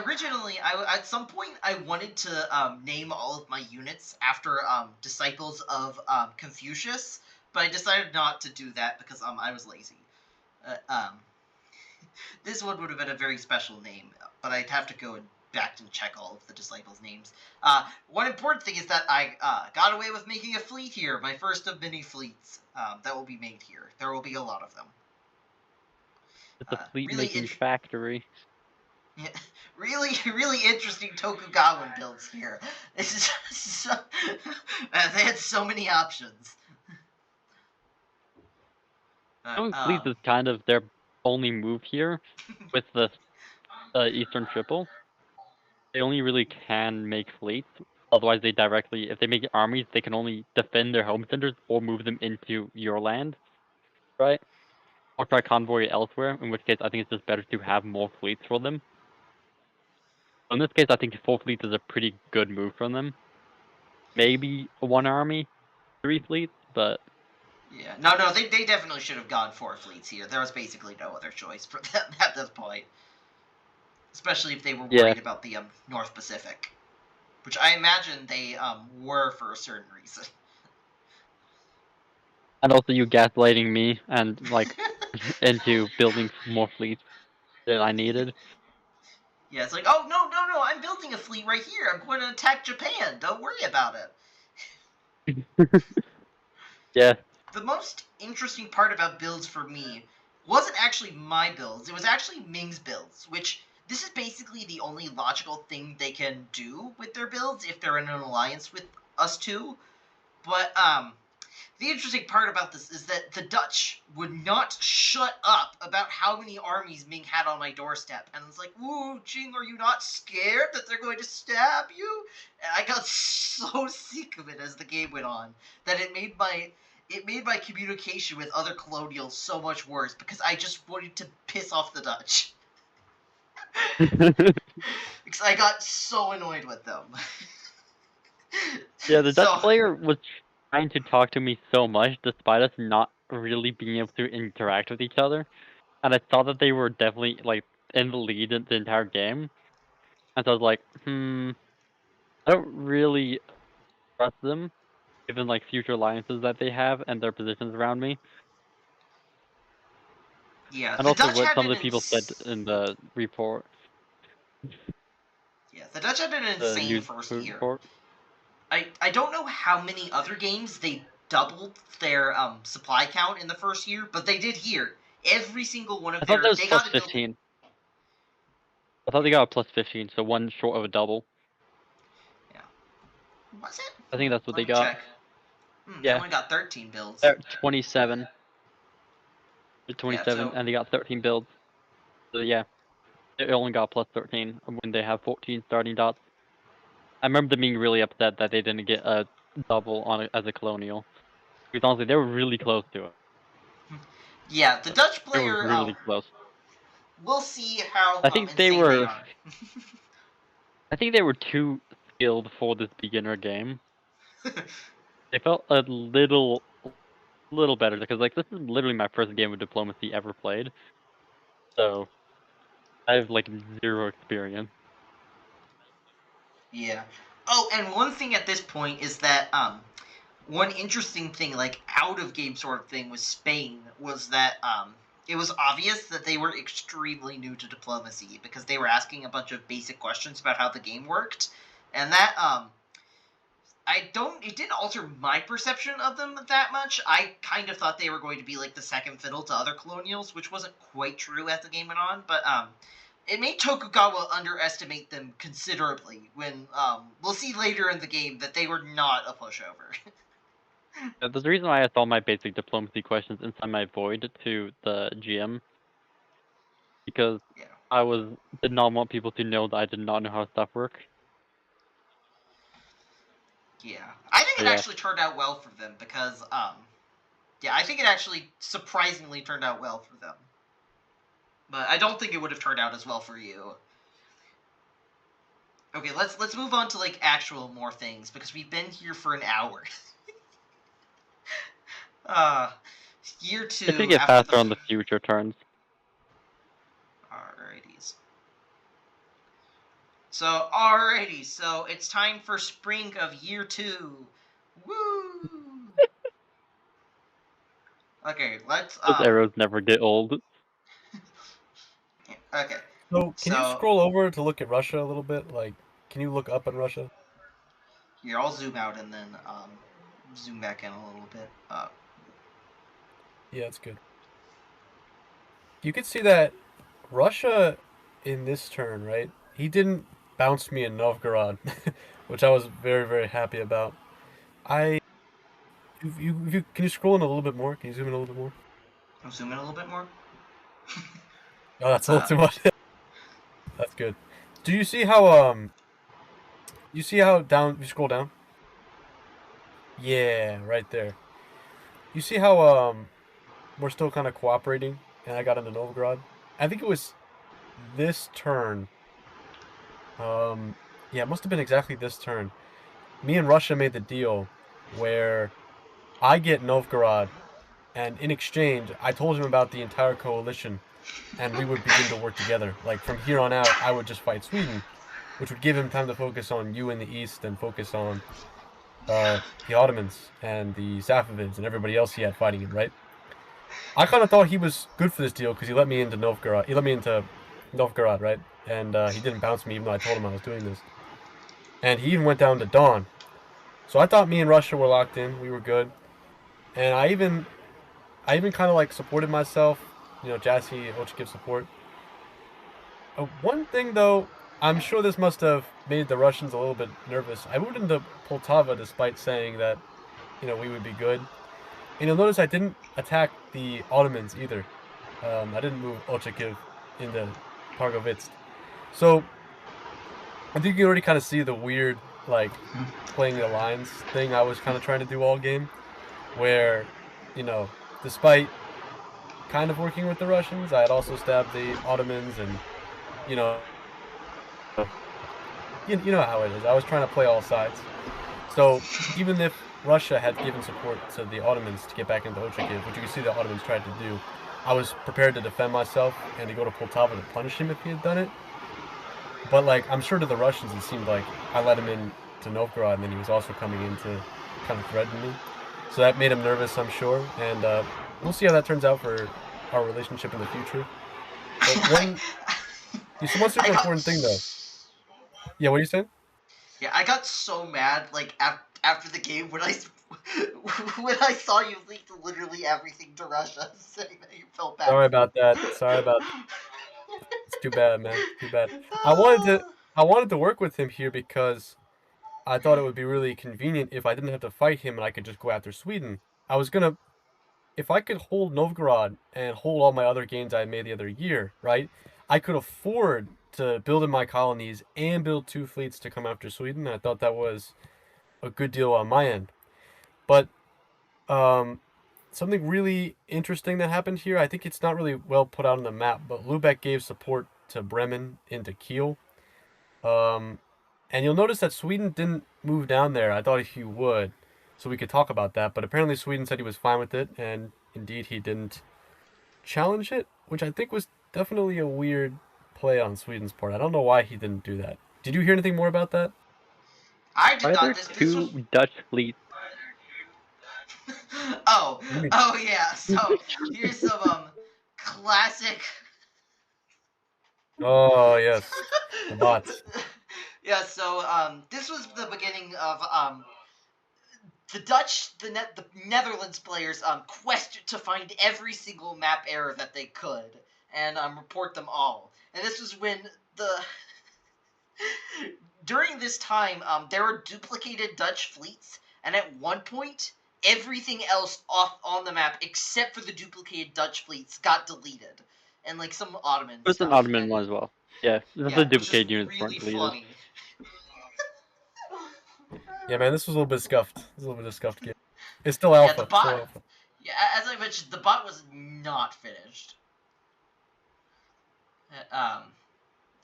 Originally, at some point I wanted to name all of my units after disciples of Confucius, but I decided not to do that because I was lazy. This one would have been a very special name, but I'd have to go back and check all of the disciples' names. One important thing is that I got away with making a fleet here, my first of many fleets that will be made here. There will be a lot of them. It's a fleet Really making factory. Yeah, really interesting Tokugawa builds here. This is they had so many options. Fleets is kind of their only move here with the Eastern Triple. They only really can make fleets. Otherwise, they directly, if they make armies, they can only defend their home centers or move them into your land, right? Or try convoy elsewhere, in which case I think it's just better to have more fleets for them. So in this case, I think 4 fleets is a pretty good move from them. Maybe 1 army, 3 fleets, but Yeah, no, they definitely should have gone 4 fleets here. There was basically no other choice for them at this point, especially if they were yeah. worried about the North Pacific, which I imagine they were for a certain reason. And also you gaslighting me and like into building more fleets that I needed. Yeah, it's like, oh no, I'm building a fleet right here. I'm going to attack Japan. Don't worry about it. Yeah. The most interesting part about builds for me wasn't actually my builds. It was actually Ming's builds, which this is basically the only logical thing they can do with their builds if they're in an alliance with us two. But The interesting part about this is that the Dutch would not shut up about how many armies Ming had on my doorstep. And it's like, ooh, Qing, are you not scared that they're going to stab you? And I got so sick of it as the game went on that it made my communication with other colonials so much worse because I just wanted to piss off the Dutch. Because I got so annoyed with them. Yeah, the Dutch So, player was trying to talk to me so much, despite us not really being able to interact with each other. And I saw that they were definitely like in the lead in the entire game. And so I was like, I don't really trust them, given like future alliances that they have and their positions around me. yeah, And the also Dutch what had some an of the people said in the report, the Dutch had an the insane news first year. report. I don't know how many other games they doubled their supply count in the first year, but they did here. Every single one I of thought that was they plus got a 15. I thought they got a plus 15, so one short of a double. Yeah. Was it? I think that's what Let they me got. check. They Yeah, only got 13 builds. they're 27. They're Yeah, 27, so and they got 13 builds. So yeah, they only got plus 13 when they have 14 starting dots. I remember them being really upset that they didn't get a double on as a colonial. Because honestly, they were really close to it. yeah, the Dutch They were player. really close. We'll see how I think they insane they were. are. I think they were too skilled for this beginner game. They felt a little better because like this is literally my first game of diplomacy ever played. So I have like zero experience. Yeah. Oh, and one thing at this point is that one interesting thing, like out of game sort of thing, with Spain was that it was obvious that they were extremely new to diplomacy because they were asking a bunch of basic questions about how the game worked, and that it didn't alter my perception of them that much. I kind of thought they were going to be like the second fiddle to other colonials, which wasn't quite true as the game went on, but it made Tokugawa underestimate them considerably when we'll see later in the game that they were not a pushover. There's a reason why I asked all my basic diplomacy questions inside my void to the GM because Yeah. I did not want people to know that I did not know how stuff works. Yeah. I think So it yeah, actually turned out well for them because I think it actually surprisingly turned out well for them. But I don't think it would have turned out as well for you. Okay, let's move on to like actual more things because we've been here for an hour. Year 2 it should get after faster on the future turns. Alrighties. So it's time for spring of year 2. Woo! Okay, let's Those arrows never get old. okay. So, can you So scroll over to look at Russia a little bit? Like, can you look up at Russia? here, I'll zoom out and then zoom back in a little bit. Yeah, it's good. You can see that Russia in this turn, right? He didn't bounce me in Novgorod, which I was very, very happy about. I, can you scroll in a little bit more? Can you zoom in a little bit more? I'll zoom in a little bit more. Oh, that's a Uh, little too much. That's good. Do you see how you see how down you scroll down? Yeah, right there. You see how we're still kind of cooperating, and I got into Novgorod. I think it was this turn. Yeah, it must have been exactly this turn. Me and Russia made the deal where I get Novgorod, and in exchange, I told him about the entire coalition, and we would begin to work together. Like from here on out, I would just fight Sweden, which would give him time to focus on you in the east and focus on the Ottomans and the Safavids and everybody else he had fighting him, right? I kind of thought he was good for this deal because he let me into Novgorod. He let me into Novgorod, right? And he didn't bounce me even though I told him I was doing this. And he even went down to Dawn. So I thought me and Russia were locked in. We were good. And I even kind of like supported myself. You know, Jassy, Hoch gives support. One thing though, I'm sure this must have made the Russians a little bit nervous. I moved into Poltava despite saying that, you know, we would be good. And you'll notice I didn't attack the Ottomans either. I didn't move Ochakiv into Targovitsk. So I think you can already kind of see the weird, like, playing the lines thing I was kind of trying to do all game, where, you know, despite kind of working with the Russians, I had also stabbed the Ottomans, and you know, you know how it is. I was trying to play all sides. So even if Russia had given support to the Ottomans to get back into Ochakiv, which you can see the Ottomans tried to do, I was prepared to defend myself and to go to Poltava to punish him if he had done it. But like, I'm sure to the Russians, it seemed like I let him in to Novgorod, and then he was also coming in to kind of threaten me. So that made him nervous, I'm sure. And we'll see how that turns out for our relationship in the future. But one, one super important thing though. Yeah, what are you saying? Yeah, I got so mad like after the game when I when I saw you leaked literally everything to Russia, saying that you felt bad. Sorry about that. Sorry about that. It's too bad, man. Too bad. I wanted to I wanted to work with him here because I thought it would be really convenient if I didn't have to fight him and I could just go after Sweden. I was gonna if I could hold Novgorod and hold all my other gains I made the other year, right? I could afford to build in my colonies and build 2 fleets to come after Sweden. I thought that was a good deal on my end. But um, something really interesting that happened here, I think it's not really well put out on the map, but Lubeck gave support to Bremen into Kiel. Um, and you'll notice that Sweden didn't move down there. I thought he would, so we could talk about that. But apparently Sweden said he was fine with it, and indeed he didn't challenge it, which I think was definitely a weird play on Sweden's part. I don't know why he didn't do that. Did you hear anything more about that? I did Are there not. This was. two Dutch fleets? Oh, What do you mean? oh yeah. So here's some classic. Oh yes, the bots. Yeah. So this was the beginning of the Dutch, the Netherlands players quest to find every single map error that they could and report them all. And this was when the during this time there were duplicated Dutch fleets, and at one point everything else off on the map except for the duplicated Dutch fleets got deleted, and like some Ottoman There's an stuff. Ottoman And one as well. Yeah, the yeah, which is duplicate units weren't really deleted. funny. Yeah, man, this was a little bit scuffed. This was a little bit of scuffed game. It's still Yeah, the alpha. Still bot. alpha. Yeah, as I mentioned, the bot was not finished.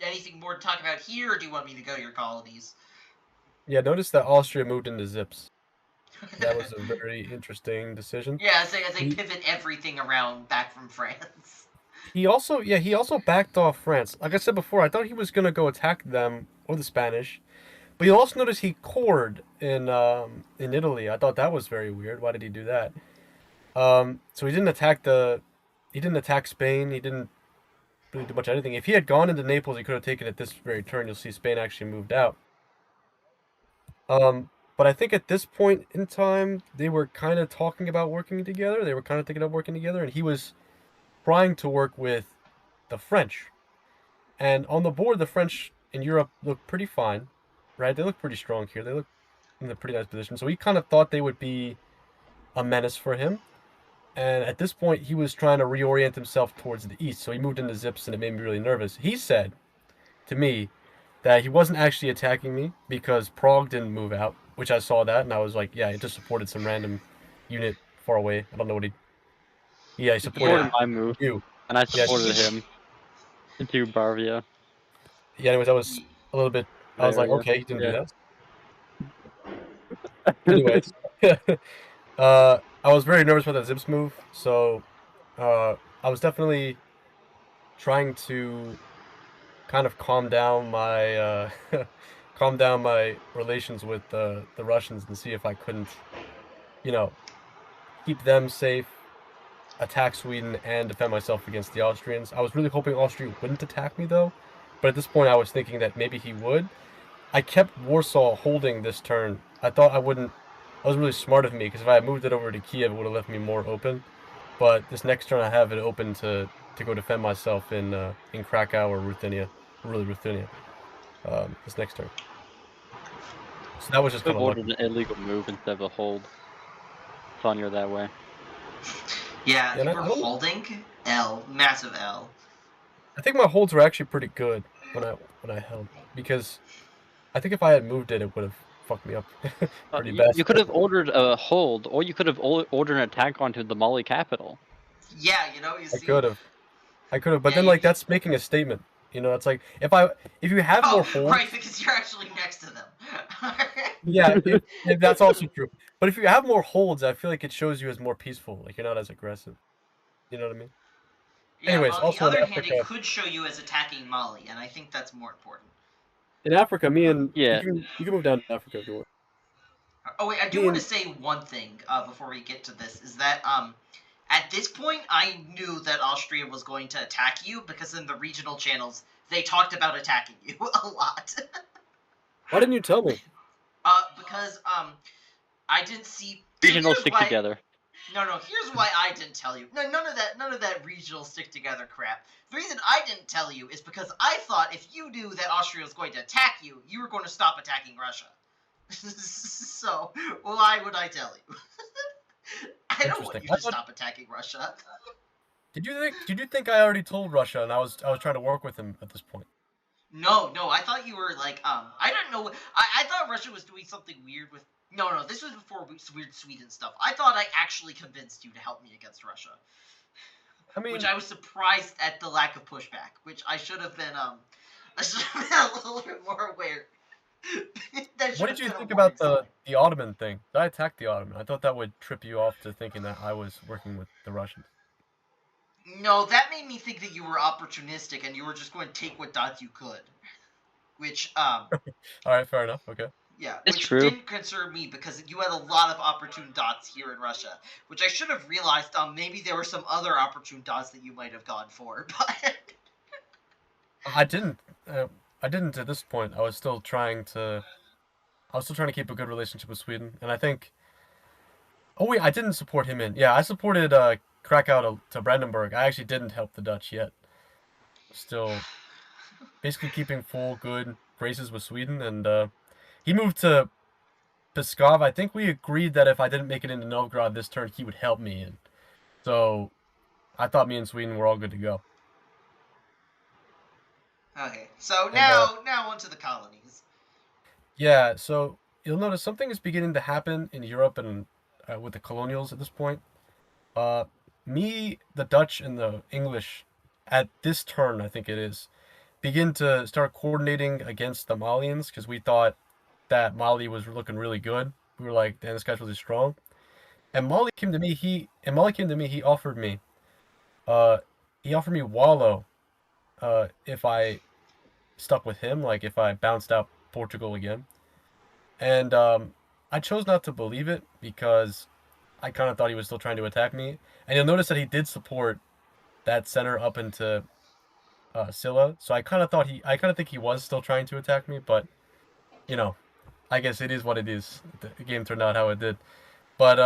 Anything more to talk about here, or do you want me to go to your colonies? Yeah, notice that Austria moved into zips. That was a very interesting decision. Yeah, as they He, pivot everything around back from France. he also backed off France. Like I said before, I thought he was gonna go attack them or the Spanish, but you'll also notice he cored in Italy. I thought that was very weird. Why did he do that? So he didn't attack Spain. He didn't really do much of anything. If he had gone into Naples, he could have taken it this very turn. You'll see Spain actually moved out. But I think at this point in time, they were kind of talking about working together. They were kind of thinking of working together, and he was trying to work with the French. And on the board, the French in Europe look pretty fine, right? They look pretty strong here. They look in a pretty nice position. So he kind of thought they would be a menace for him. And at this point, he was trying to reorient himself towards the east. So he moved into zips, and it made me really nervous. He said to me that he wasn't actually attacking me because Prague didn't move out, which I saw that, and I was like, yeah, he just supported some random unit far away. I don't know what he. Yeah, he He supported supported my move, you. and I Yeah, supported him into Bavia. yeah. Anyways, I was a little bit. I was like, Area. okay, he didn't do Yeah. that. Anyways, I was very nervous about that zips move, so I was definitely trying to kind of calm down my calm down my relations with the Russians and see if I couldn't, you know, keep them safe, attack Sweden, and defend myself against the Austrians. I was really hoping Austria wouldn't attack me though, but at this point I was thinking that maybe he would. I kept Warsaw holding this turn. I thought I wouldn't. That was really smart of me because if I had moved it over to Kiev, it would have left me more open. But this next turn, I have it open to go defend myself in Krakow or Ruthenia, really Ruthenia. This next turn. So that was just kind of lucky. Avoided an illegal move instead of a hold. Funnier that way. Yeah, And you were holding L, massive L. I think my holds were actually pretty good when I held, because I think if I had moved it, it would have fucked me up pretty bad. You could have ordered a hold, or you could have ordered an attack onto the Mali capital. Yeah, you I see. could have, but Yeah, then like that's making a statement. It's like if you have more holds, right, because you're actually next to them. yeah, if that's also true. But if you have more holds, I feel like it shows you as more peaceful. Like you're not as aggressive. You know what I mean? Yeah, Anyways, but on the also in other hand, it Africa, could show you as attacking Mali, and I think that's more important. me and Yeah. you can move down to Africa if you want. Oh wait, I do Me want to and say one thing before we get to this, is that at this point I knew that Austria was going to attack you, because in the regional channels they talked about attacking you a lot. Why didn't you tell me? Because I didn't see. Regional Here's stick why. together. No, here's why I didn't tell you. No, none of that regional stick together crap. The reason I didn't tell you is because I thought if you knew that Austria was going to attack you, you were going to stop attacking Russia. So why would I tell you? I don't want you to stop attacking Russia. Did you think I already told Russia and I was trying to work with him at this point? No, I thought you were like I don't know. I thought Russia was doing something weird with. No, this was before weird Sweden stuff. I thought I actually convinced you to help me against Russia. I mean, which I was surprised at the lack of pushback, which I should have been a little bit more aware. what did you think about the Ottoman thing? I attacked the Ottoman. I thought that would trip you off to thinking that I was working with the Russians. No, that made me think that you were opportunistic and you were just going to take what dots you could. Which, All right, fair enough. Okay. Yeah, it's which true. Didn't concern me because you had a lot of opportune dots here in Russia, which I should have realized. Maybe there were some other opportune dots that you might have gone for, but I didn't. I didn't at this point. I was still trying to keep a good relationship with Sweden, and I think. Oh wait, I didn't support him in. Yeah, I supported Krakow to Brandenburg. I actually didn't help the Dutch yet. Still, basically keeping full good graces with Sweden, and he moved to Pskov. I think we agreed that if I didn't make it into Novgorod this turn, he would help me in. So I thought me and Sweden were all good to go. Okay, so now on to the colonies. Yeah, so you'll notice something is beginning to happen in Europe and with the colonials at this point. Me, the Dutch, and the English at this turn, I think it is, begin to start coordinating against the Malians because we thought that Mali was looking really good. We were like, damn, this guy's really strong. And Mali came to me. He offered me, Wallow, if I stuck with him, like if I bounced out Portugal again. And I chose not to believe it because I kind of thought he was still trying to attack me. And you'll notice that he did support that center up into Silla. So I kind of think he was still trying to attack me, but I guess it is what it is. The game turned out how it did. But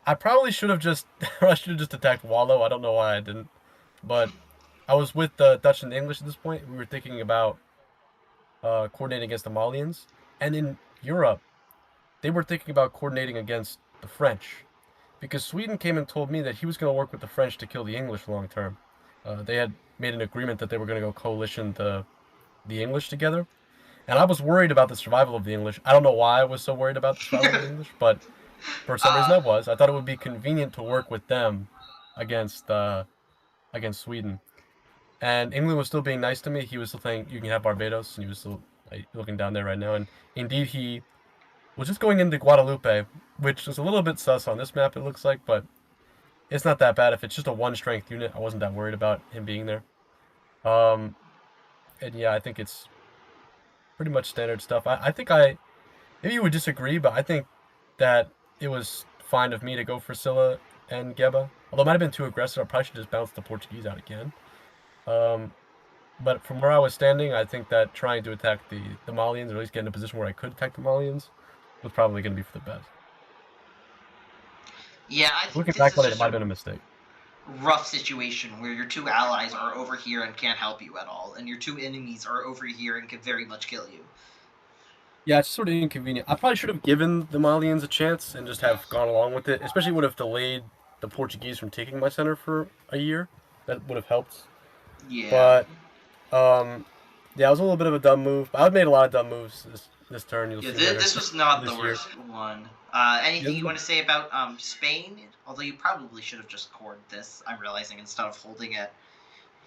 I probably should have just attacked Wallow. I don't know why I didn't. But I was with the Dutch and the English at this point. We were thinking about coordinating against the Malians. And in Europe, they were thinking about coordinating against the French. Because Sweden came and told me that he was going to work with the French to kill the English long term. They had made an agreement that they were going to go coalition the English together. And I was worried about the survival of the English. I don't know why I was so worried about the survival of the English, but for some reason I was. I thought it would be convenient to work with them against Sweden. And England was still being nice to me. He was still saying you can have Barbados, and he was still looking down there right now. And indeed, he was just going into Guadeloupe, which is a little bit sus on this map, it looks like, but it's not that bad. If it's just a one-strength unit, I wasn't that worried about him being there. And yeah, I think it's pretty much standard stuff. I think maybe you would disagree, but I think that it was fine of me to go for Silla and Geba. Although it might have been too aggressive, I probably should just bounce the Portuguese out again. But from where I was standing, I think that trying to attack the Malians, or at least get in a position where I could attack the Malians, was probably going to be for the best. Yeah, I think looking back on it, it might have been a mistake. Rough situation where your two allies are over here and can't help you at all, and your two enemies are over here and can very much kill you. Yeah, it's sort of inconvenient. I probably should have given the Malians a chance and just have gone along with it, especially would have delayed the Portuguese from taking my center for a year. That would have helped. Yeah. But yeah, it was a little bit of a dumb move. I've made a lot of dumb moves this turn. You'll Yeah, see later this was not the this year. worst one. Anything you Yeah, want to say about Spain? Although you probably should have just cored this. I'm realizing instead of holding it.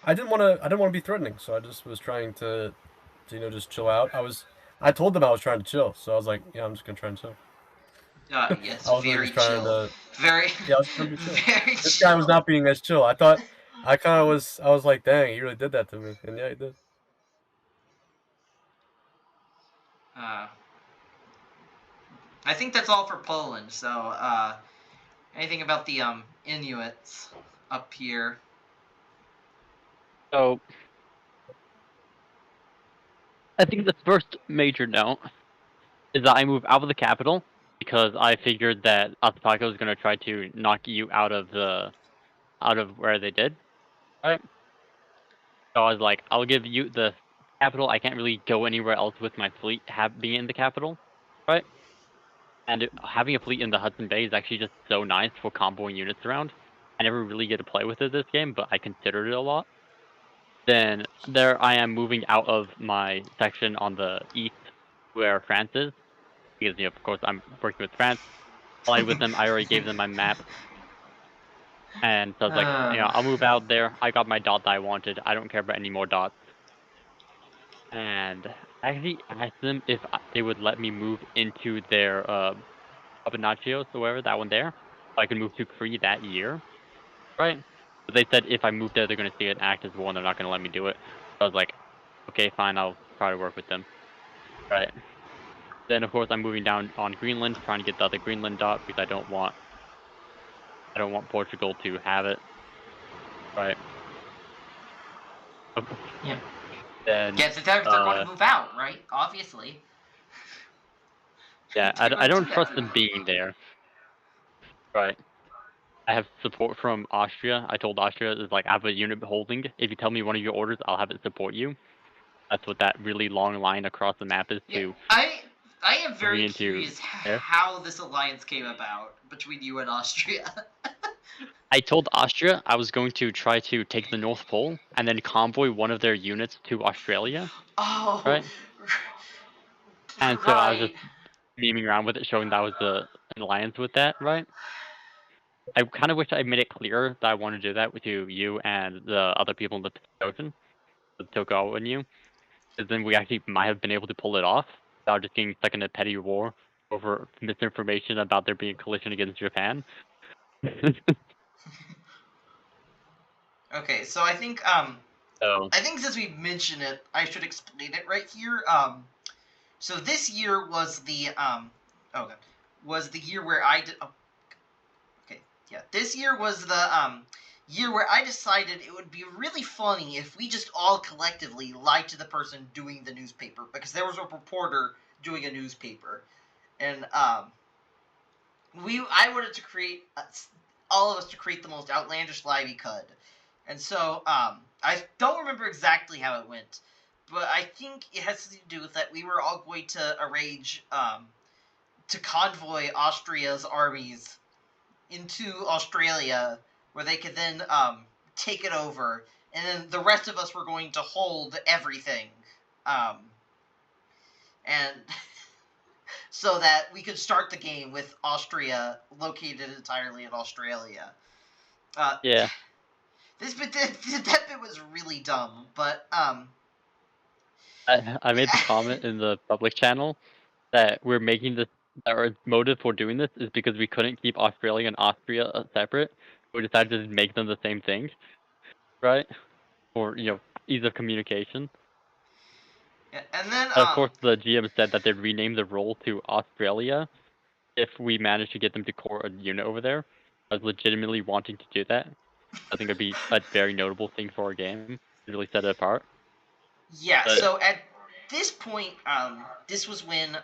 I didn't want to. I didn't want to be threatening, so I just was trying to just chill out. I told them I was trying to chill, so I was like, yeah, I'm just gonna try and chill. Yes, I was really very just trying chill. to. Very, Yeah, I was trying to be chill. very This guy was chill. not being as chill. I thought. I kind of was. I was like, dang, he really did that to me, and yeah, he did. Uh, I think that's all for Poland. So, anything about the Inuits up here? So I think the first major note is that I moved out of the capital because I figured that Atapaka was going to try to knock you out of where they did, right? So I was like, I'll give you the capital. I can't really go anywhere else with my fleet being in the capital, right? And having a fleet in the Hudson Bay is actually just so nice for comboing units around. I never really get to play with it this game, but I considered it a lot. Then there I am moving out of my section on the east where France is, because of course I'm working with France. Allied with them, I already gave them my map, and so I was like, Uh, I'll move out there. I got my dot that I wanted. I don't care about any more dots. And I actually asked them if they would let me move into their Apanachios or whatever, that one there, so I could move to Cree that year, right? But they said if I move there, they're going to see it act as one. They're not going to let me do it. So I was like, okay, fine, I'll try to work with them, right? Then of course I'm moving down on Greenland, trying to get the other Greenland dot because I don't want Portugal to have it, right? yeah. Then Yes, they're going to move out, right? Obviously. yeah, They're I going to do don't that trust to them them. being there, right? I have support from Austria. I told Austria is like I have a unit holding. If you tell me one of your orders, I'll have it support you. That's what that really long line across the map is Yeah, to I am bring very me into curious there. how this alliance came about between you and Austria. I told Austria I was going to try to take the North Pole and then convoy one of their units to Australia, Oh, right? And so I was right. just memeing around with it, showing that was an alliance with that, right? I kind of wish I made it clearer that I want to do that with you and the other people in the Pacific Ocean, the Togo and you, because then we actually might have been able to pull it off without just getting stuck in a petty war over misinformation about there being a collision against Japan. Okay, so So I think since we mentioned it, I should explain it right here. So this year was the oh god, was the year where I did. Oh, okay, yeah, this year was the year where I decided it would be really funny if we just all collectively lied to the person doing the newspaper, because there was a reporter doing a newspaper, and I wanted to create all of us to create the most outlandish lie we could, and so I don't remember exactly how it went, but I think it has to do with that we were all going to arrange to convoy Austria's armies into Australia, where they could then take it over, and then the rest of us were going to hold everything, um, and so that we could start the game with Austria located entirely in Australia. Uh, yeah, that bit was really dumb, but I made the comment in the public channel that we're making this. Our motive for doing this is because we couldn't keep Australia and Austria separate. We decided to just make them the same thing, right? For ease of communication. and then Of course, the GM said that they'd rename the role to Australia if we managed to get them to core a unit over there. I was legitimately wanting to do that. I think it'd be a very notable thing for our game. To really set it apart. yeah, But so at this point, this was when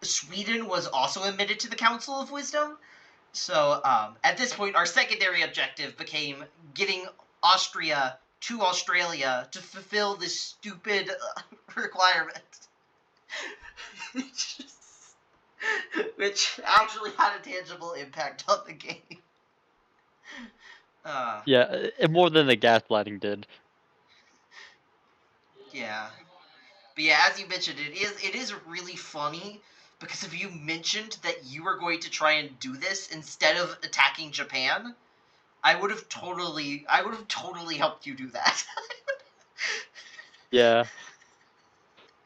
Sweden was also admitted to the Council of Wisdom. So at this point, our secondary objective became getting Austria to Australia to fulfill this stupid requirement. which actually had a tangible impact on the game. Yeah, more than the gaslighting did. Yeah. But yeah, as you mentioned, it is really funny because if you mentioned that you were going to try and do this instead of attacking Japan, I would have totally helped you do that. Yeah.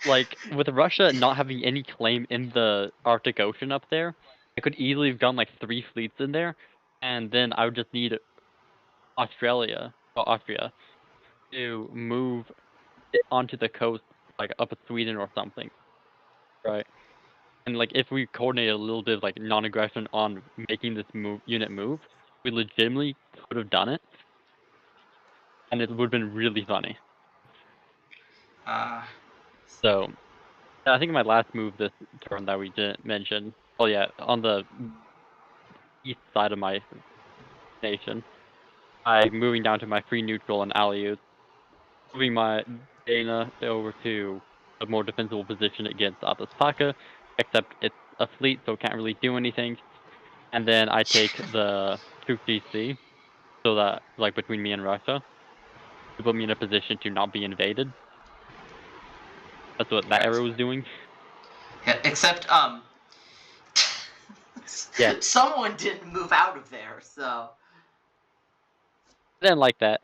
Like, with Russia not having any claim in the Arctic Ocean up there, I could easily have gone like 3 fleets in there, and then I would just need Austria, to move it onto the coast, like up at Sweden or something, right? And like, if we coordinated a little bit of like non-aggression on making this unit move, we legitimately could have done it, and it would have been really funny. uh, So, I think my last move this turn that we didn't mention. Oh yeah, on the east side of my nation, I'm moving down to my free neutral and Aleut, moving my Dana over to a more defensible position against Ataspaka, except it's a fleet, so it can't really do anything. And then I take the Troop GC, so that, like, between me and Russia, to put me in a position to not be invaded. That's what that arrow was doing. yeah, except Yeah, someone didn't move out of there, so I didn't like that.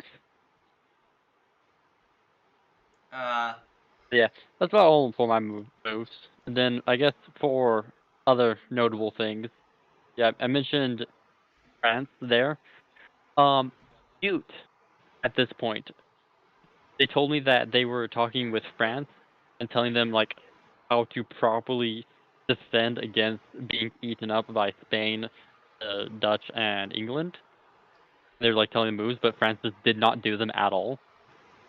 uh, Yeah, that's about all for my moves. And then I guess for other notable things, yeah, I mentioned France there. Cute at this point. They told me that they were talking with France and telling them like how to properly defend against being eaten up by Spain, Dutch, and England. They were like telling them moves, but France just did not do them at all.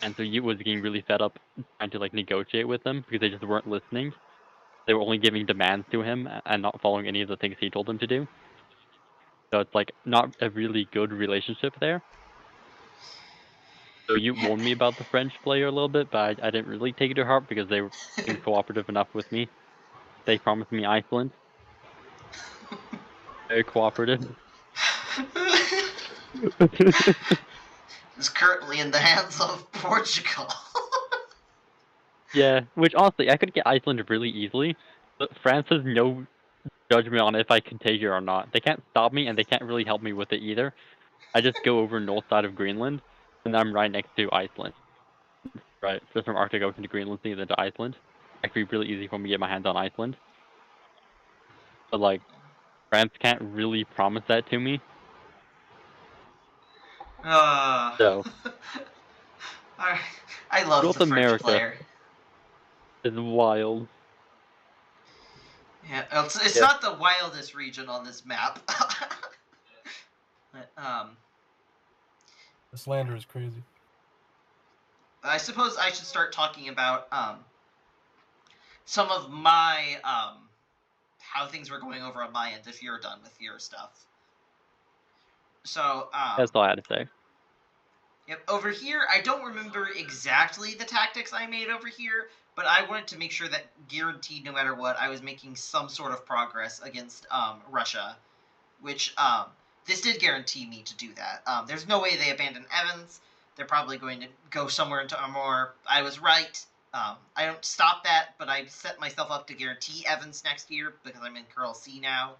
And so you was getting really fed up trying to like negotiate with them because they just weren't listening. They were only giving demands to him and not following any of the things he told them to do. So it's like not a really good relationship there. So you warned me about the French player a little bit, but I didn't really take it to heart because they seemed cooperative enough with me. They promised me Iceland. Very cooperative. is currently in the hands of Portugal. Yeah, which honestly, I could get Iceland really easily, but France has no judgment on if I can take it or not. They can't stop me, and they can't really help me with it either. I just go over north side of Greenland, and I'm right next to Iceland. Right, just from Arctic Ocean to Greenland Sea, then to Iceland. Actually, really easy for me to get my hands on Iceland. But like, France can't really promise that to me. uh, So I, I love North the French America player. is wild. Yeah, it's Yeah. not the wildest region on this map. But, This lander is crazy. I suppose I should start talking about some of my how things were going over on my end if you're done with your stuff. So That's all I had to say. yep, over here I don't remember exactly the tactics I made over here, but I wanted to make sure that guaranteed no matter what I was making some sort of progress against Russia, which this did guarantee me to do that. There's no way they abandon Evans. They're probably going to go somewhere into Armor. I was right. I don't stop that, but I set myself up to guarantee Evans next year because I'm in Curl C now,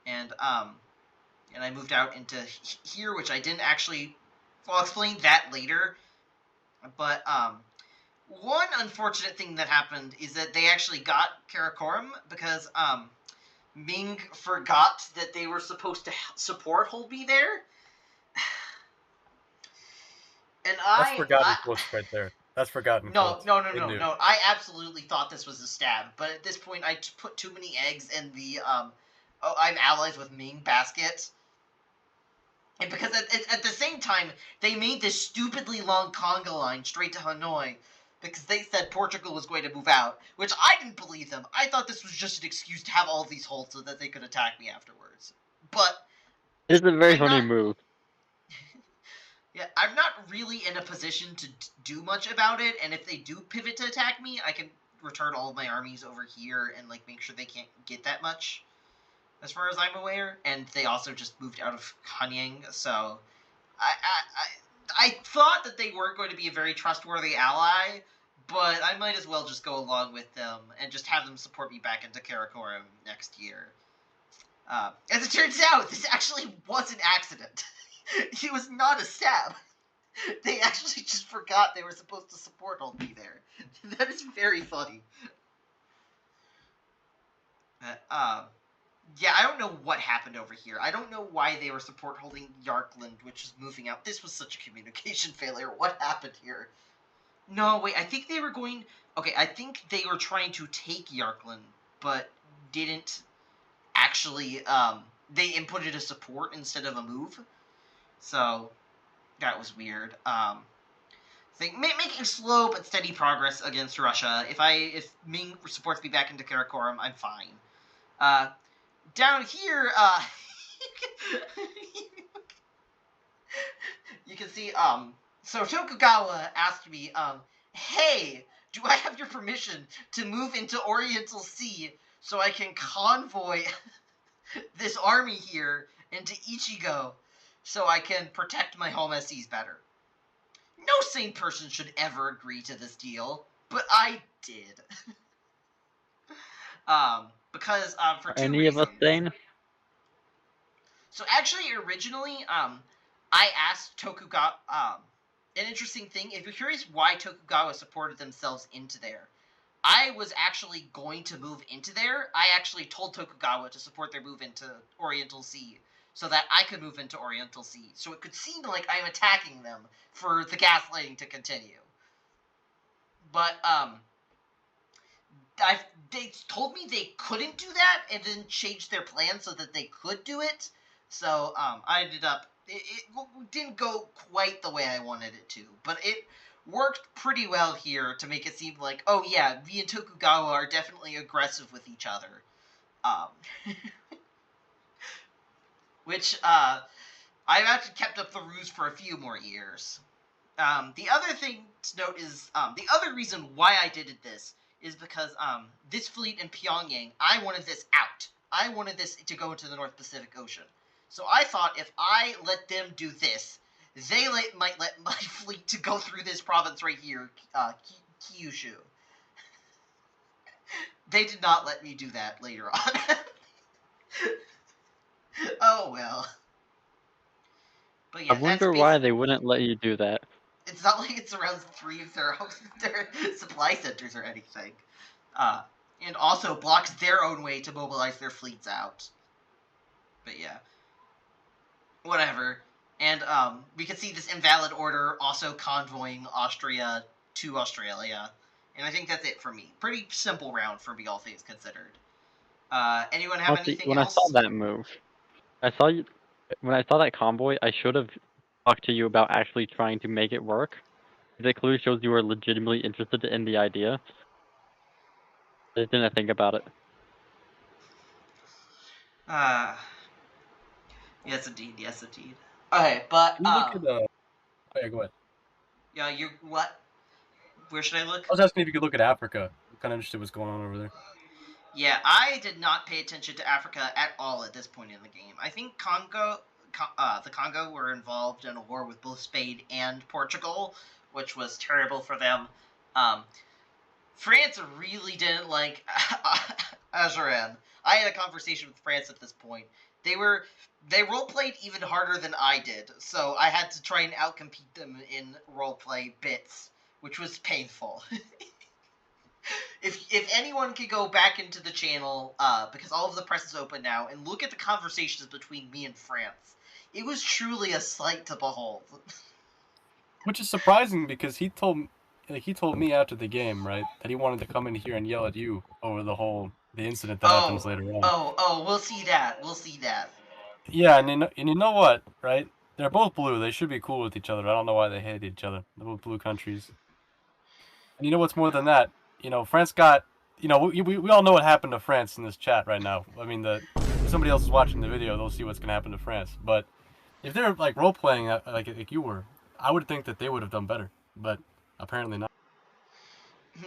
and I moved out into here, which I didn't actually. Well, I'll explain that later. But one unfortunate thing that happened is that they actually got Karakorum because Ming forgot that they were supposed to support Holby there. And That's I forgotten quotes right there. That's forgotten no, quotes. no, no, They no, knew. no. I absolutely thought this was a stab, but at this point, I put too many eggs in the oh, I'm allies with Ming basket. And because at the same time, they made this stupidly long conga line straight to Hanoi because they said Portugal was going to move out, which I didn't believe them. I thought this was just an excuse to have all these holds so that they could attack me afterwards. But It's a very I'm funny not. move. Yeah, I'm not really in a position to do much about it, and if they do pivot to attack me, I can return all of my armies over here and like make sure they can't get that much, as far as I'm aware. And they also just moved out of Hanyang, so I thought that they weren't going to be a very trustworthy ally, but I might as well just go along with them and just have them support me back into Karakoram next year. As it turns out, this actually was an accident. It was not a stab. They actually just forgot they were supposed to support hold me there. That is very funny. Yeah, I don't know what happened over here. I don't know why they were support holding Yarkland, which is moving out. This was such a communication failure. What happened here? No, wait, I think they were going... Okay, I think they were trying to take Yarkland, but didn't actually... They inputted a support instead of a move. So, that was weird. Making slow but steady progress against Russia. If Ming supports me back into Karakoram, I'm fine. Down here, you can see, so Tokugawa asked me, hey, do I have your permission to move into Oriental Sea so I can convoy this army here into Ichigo so I can protect my home seas better? No sane person should ever agree to this deal, but I did. Because, for two Any reasons. of us sane? So actually, originally, I asked Tokugawa, an interesting thing, if you're curious why Tokugawa supported themselves into there, I was actually going to move into there. I actually told Tokugawa to support their move into Oriental Sea, so that I could move into Oriental Sea, so it could seem like I'm attacking them for the gaslighting to continue. But, they told me they couldn't do that, and then changed their plan so that they could do it. So, I ended up... It didn't go quite the way I wanted it to, but it worked pretty well here to make it seem like, oh yeah, me and Tokugawa are definitely aggressive with each other. Which, I've actually kept up the ruse for a few more years. The other thing to note is, the other reason why I did this is because, this fleet in Pyongyang, I wanted this out. I wanted this to go into the North Pacific Ocean. So I thought if I let them do this, they might let my fleet to go through this province right here, Kyushu. They did not let me do that later on. Oh well. But yeah, I wonder why they wouldn't let you do that. It's not like it's around 3 of their supply centers or anything. And also blocks their own way to mobilize their fleets out. But yeah. Whatever. And, we can see this invalid order also convoying Austria to Australia. And I think that's it for me. Pretty simple round for me, all things considered. Anyone have anything when else? I saw that move, when I saw that convoy, I should have talked to you about actually trying to make it work. It clearly shows you were legitimately interested in the idea. I just didn't think about it. Yes indeed, yes indeed. Okay, but, Can you look at oh, yeah, go ahead. yeah, you, what? Where should I look? I was asking if you could look at Africa. I'm kind of interested in what's going on over there. Yeah, I did not pay attention to Africa at all at this point in the game. I think the Congo were involved in a war with both Spain and Portugal, which was terrible for them. France really didn't like Ajuran. I had a conversation with France at this point. They roleplayed even harder than I did, so I had to try and outcompete them in roleplay bits, which was painful. If anyone could go back into the channel, because all of the press is open now, and look at the conversations between me and France, it was truly a sight to behold. Which is surprising because he told me after the game, right, that he wanted to come in here and yell at you over the incident that happens later on. Oh, we'll see that. We'll see that. Yeah, and you know what, right? They're both blue. They should be cool with each other. I don't know why they hate each other. They're both blue countries. And you know what's more than that? You know, France got... You know, we all know what happened to France in this chat right now. I mean, if somebody else is watching the video, they'll see what's going to happen to France. But if they're, like, role-playing like you were, I would think that they would have done better. But apparently not.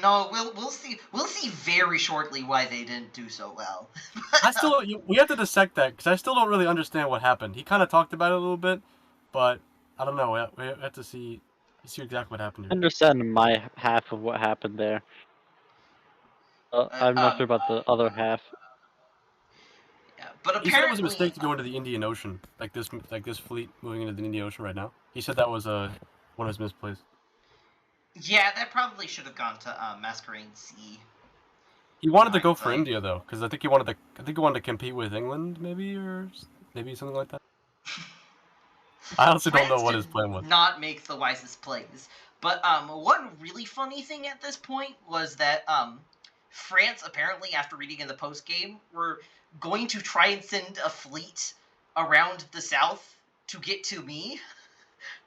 No, we'll see. We'll see very shortly why they didn't do so well. We have to dissect that because I still don't really understand what happened. He kind of talked about it a little bit, but I don't know. We have to see exactly what happened I here. understand my half of what happened there. I'm not sure about the other half. Yeah, but He said it was a apparently, mistake to go into the Indian Ocean, like this fleet moving into the Indian Ocean right now. He said that was one of his misplays. yeah, that probably should have gone to Masquerade Sea. He wanted to go for Hindsight. India though, because I think he wanted to compete with England, maybe something like that. I honestly don't know what his plan was. Not make the wisest plays. But one really funny thing at this point was that France apparently, after reading in the post game, were going to try and send a fleet around the south to get to me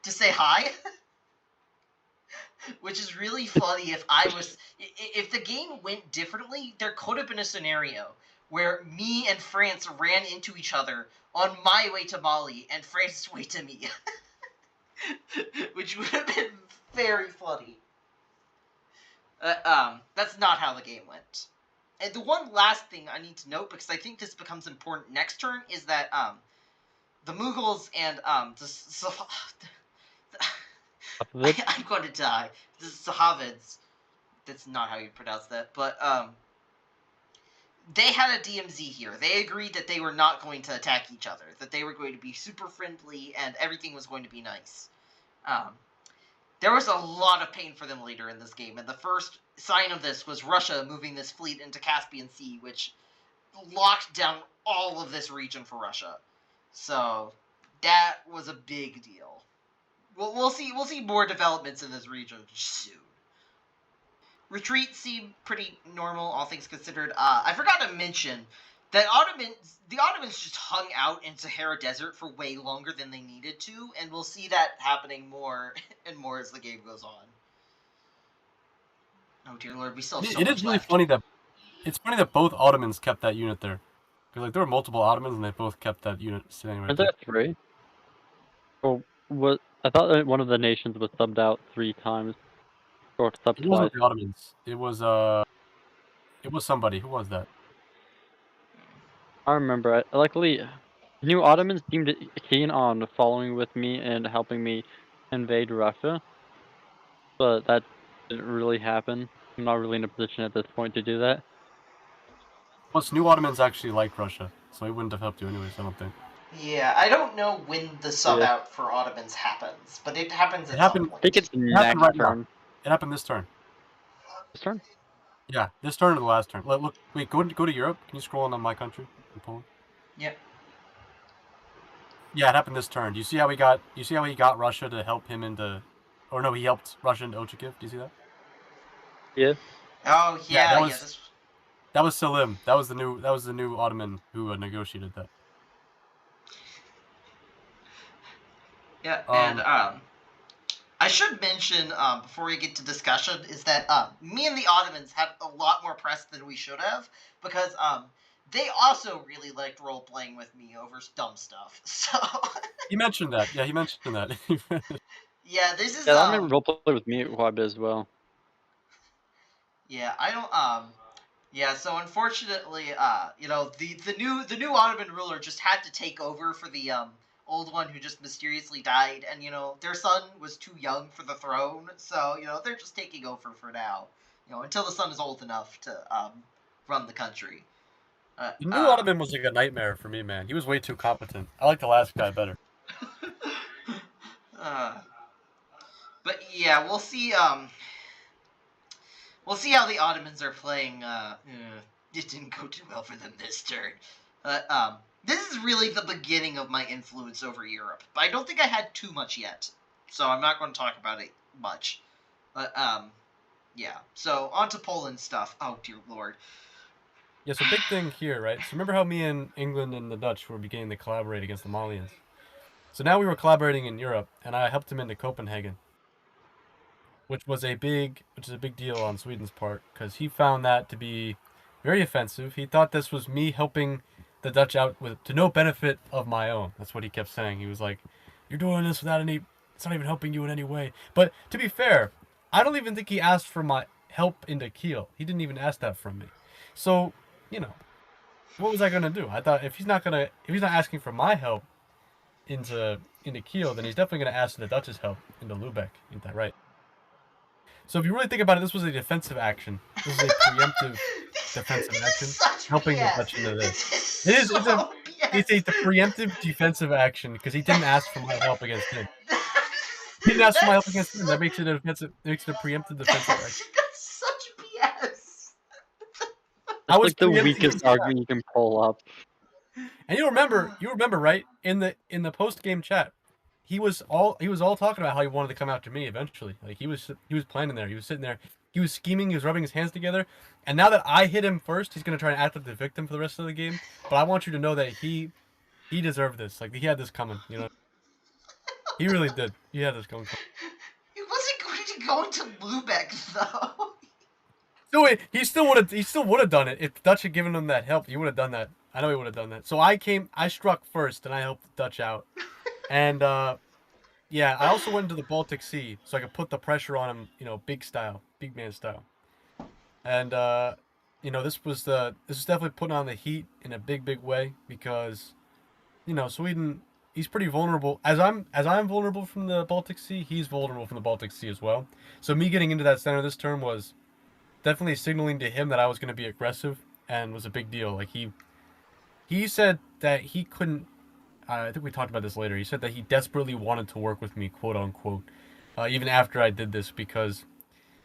to say hi. Which is really funny. If the game went differently, there could have been a scenario where me and France ran into each other on my way to Mali and France's way to me. Which would have been very funny. That's not how the game went. And the one last thing I need to note, because I think this becomes important next turn, is that the Mughals and I'm going to die. The Sahavids. That's not how you pronounce that, but they had a DMZ here. They agreed that they were not going to attack each other, that they were going to be super friendly, and everything was going to be nice. There was a lot of pain for them later in this game, and the first sign of this was Russia moving this fleet into Caspian Sea, which locked down all of this region for Russia. So that was a big deal. We'll see more developments in this region soon. Retreat seemed pretty normal, all things considered. I forgot to mention that the Ottomans just hung out in Sahara Desert for way longer than they needed to, and we'll see that happening more and more as the game goes on. Oh dear lord, we still have so It much is really left. funny that both Ottomans kept that unit there. Because like there were multiple Ottomans and they both kept that unit sitting right Are there. there three? Or what? I thought that one of the nations was subbed out 3 times, or subbed It twice. wasn't the Ottomans. It was somebody. Who was that? I remember. Luckily, new Ottomans seemed keen on following with me and helping me invade Russia, but that didn't really happen. I'm not really in a position at this point to do that. Plus, new Ottomans actually like Russia, so he wouldn't have helped you anyways. I don't think. Yeah, I don't know when the sub Yeah. out for Ottomans happens, but it happens It at happened- some point. I think it's happened next right now. turn. It happened this turn. This turn? Yeah, this turn or the last turn. Look, wait, go to Europe. Can you scroll on my country in Poland? Yep. Yeah, it happened this turn. Do you see how he got Russia to help him into, or no, he helped Russia into Ochakiv. Do you see that? Yeah. Oh Yeah, yeah, that was Selim. That was the new Ottoman who negotiated that. Yeah, and I should mention before we get to discussion is that me and the Ottomans had a lot more press than we should have because they also really liked role playing with me over dumb stuff. So He mentioned that. Yeah, he mentioned that. yeah, this is Yeah, that made roleplay with me quite a bit as well. yeah, I don't yeah, so unfortunately, the new Ottoman ruler just had to take over for the old one who just mysteriously died, and their son was too young for the throne, so they're just taking over for now, until the son is old enough to run the country. The new Ottoman was like a nightmare for me, man. He was way too competent. I like the last guy better. But yeah, we'll see. We'll see how the Ottomans are playing. It didn't go too well for them this turn. But this is really the beginning of my influence over Europe. But I don't think I had too much yet, so I'm not going to talk about it much. But yeah. So on to Poland stuff. Oh dear lord. Yeah, so big thing here, right? So remember how me and England and the Dutch were beginning to collaborate against the Malians? So now we were collaborating in Europe, and I helped him into Copenhagen, which is a big deal on Sweden's part because he found that to be very offensive. He thought this was me helping the Dutch out to no benefit of my own. That's what he kept saying. He was like, "You're doing this without it's not even helping you in any way." But to be fair, I don't even think he asked for help into Kiel. He didn't even ask that from me. So, you know, what was I gonna do? I thought if he's not asking for my help into Kiel, then he's definitely gonna ask for the Dutch's help into Lubeck. Ain't that right? So if you really think about it, this was a defensive action. This is a preemptive defensive action, helping the Dutch into this. It is. It's a preemptive defensive action because he didn't ask for my help against him. He didn't ask for my help against him. That makes it a defensive. Makes it a preemptive defensive action. That's such BS. That's like the weakest argument you can pull up. And you remember, right? In the post game chat, he was all talking about how he wanted to come after me eventually. Like he was planning there. He was sitting there. He was scheming. He was rubbing his hands together. And now that I hit him first, he's gonna try and act like the victim for the rest of the game. But I want you to know that he deserved this. Like he had this coming. You know, he really did. He had this coming. He wasn't going to go into Lubeck though. No, he still would have done it if Dutch had given him that help. He would have done that. I know he would have done that. So I struck first, and I helped Dutch out. And yeah, I also went into the Baltic Sea so I could put the pressure on him, you know, big man style. And you know, this was definitely putting on the heat in a big way because, you know, Sweden, he's pretty vulnerable. As I'm vulnerable from the Baltic Sea, he's vulnerable from the Baltic Sea as well. So me getting into that center this term was definitely signaling to him that I was going to be aggressive and was a big deal. Like he said that he couldn't. I think we talked about this later. He said that he desperately wanted to work with me, quote unquote, even after I did this because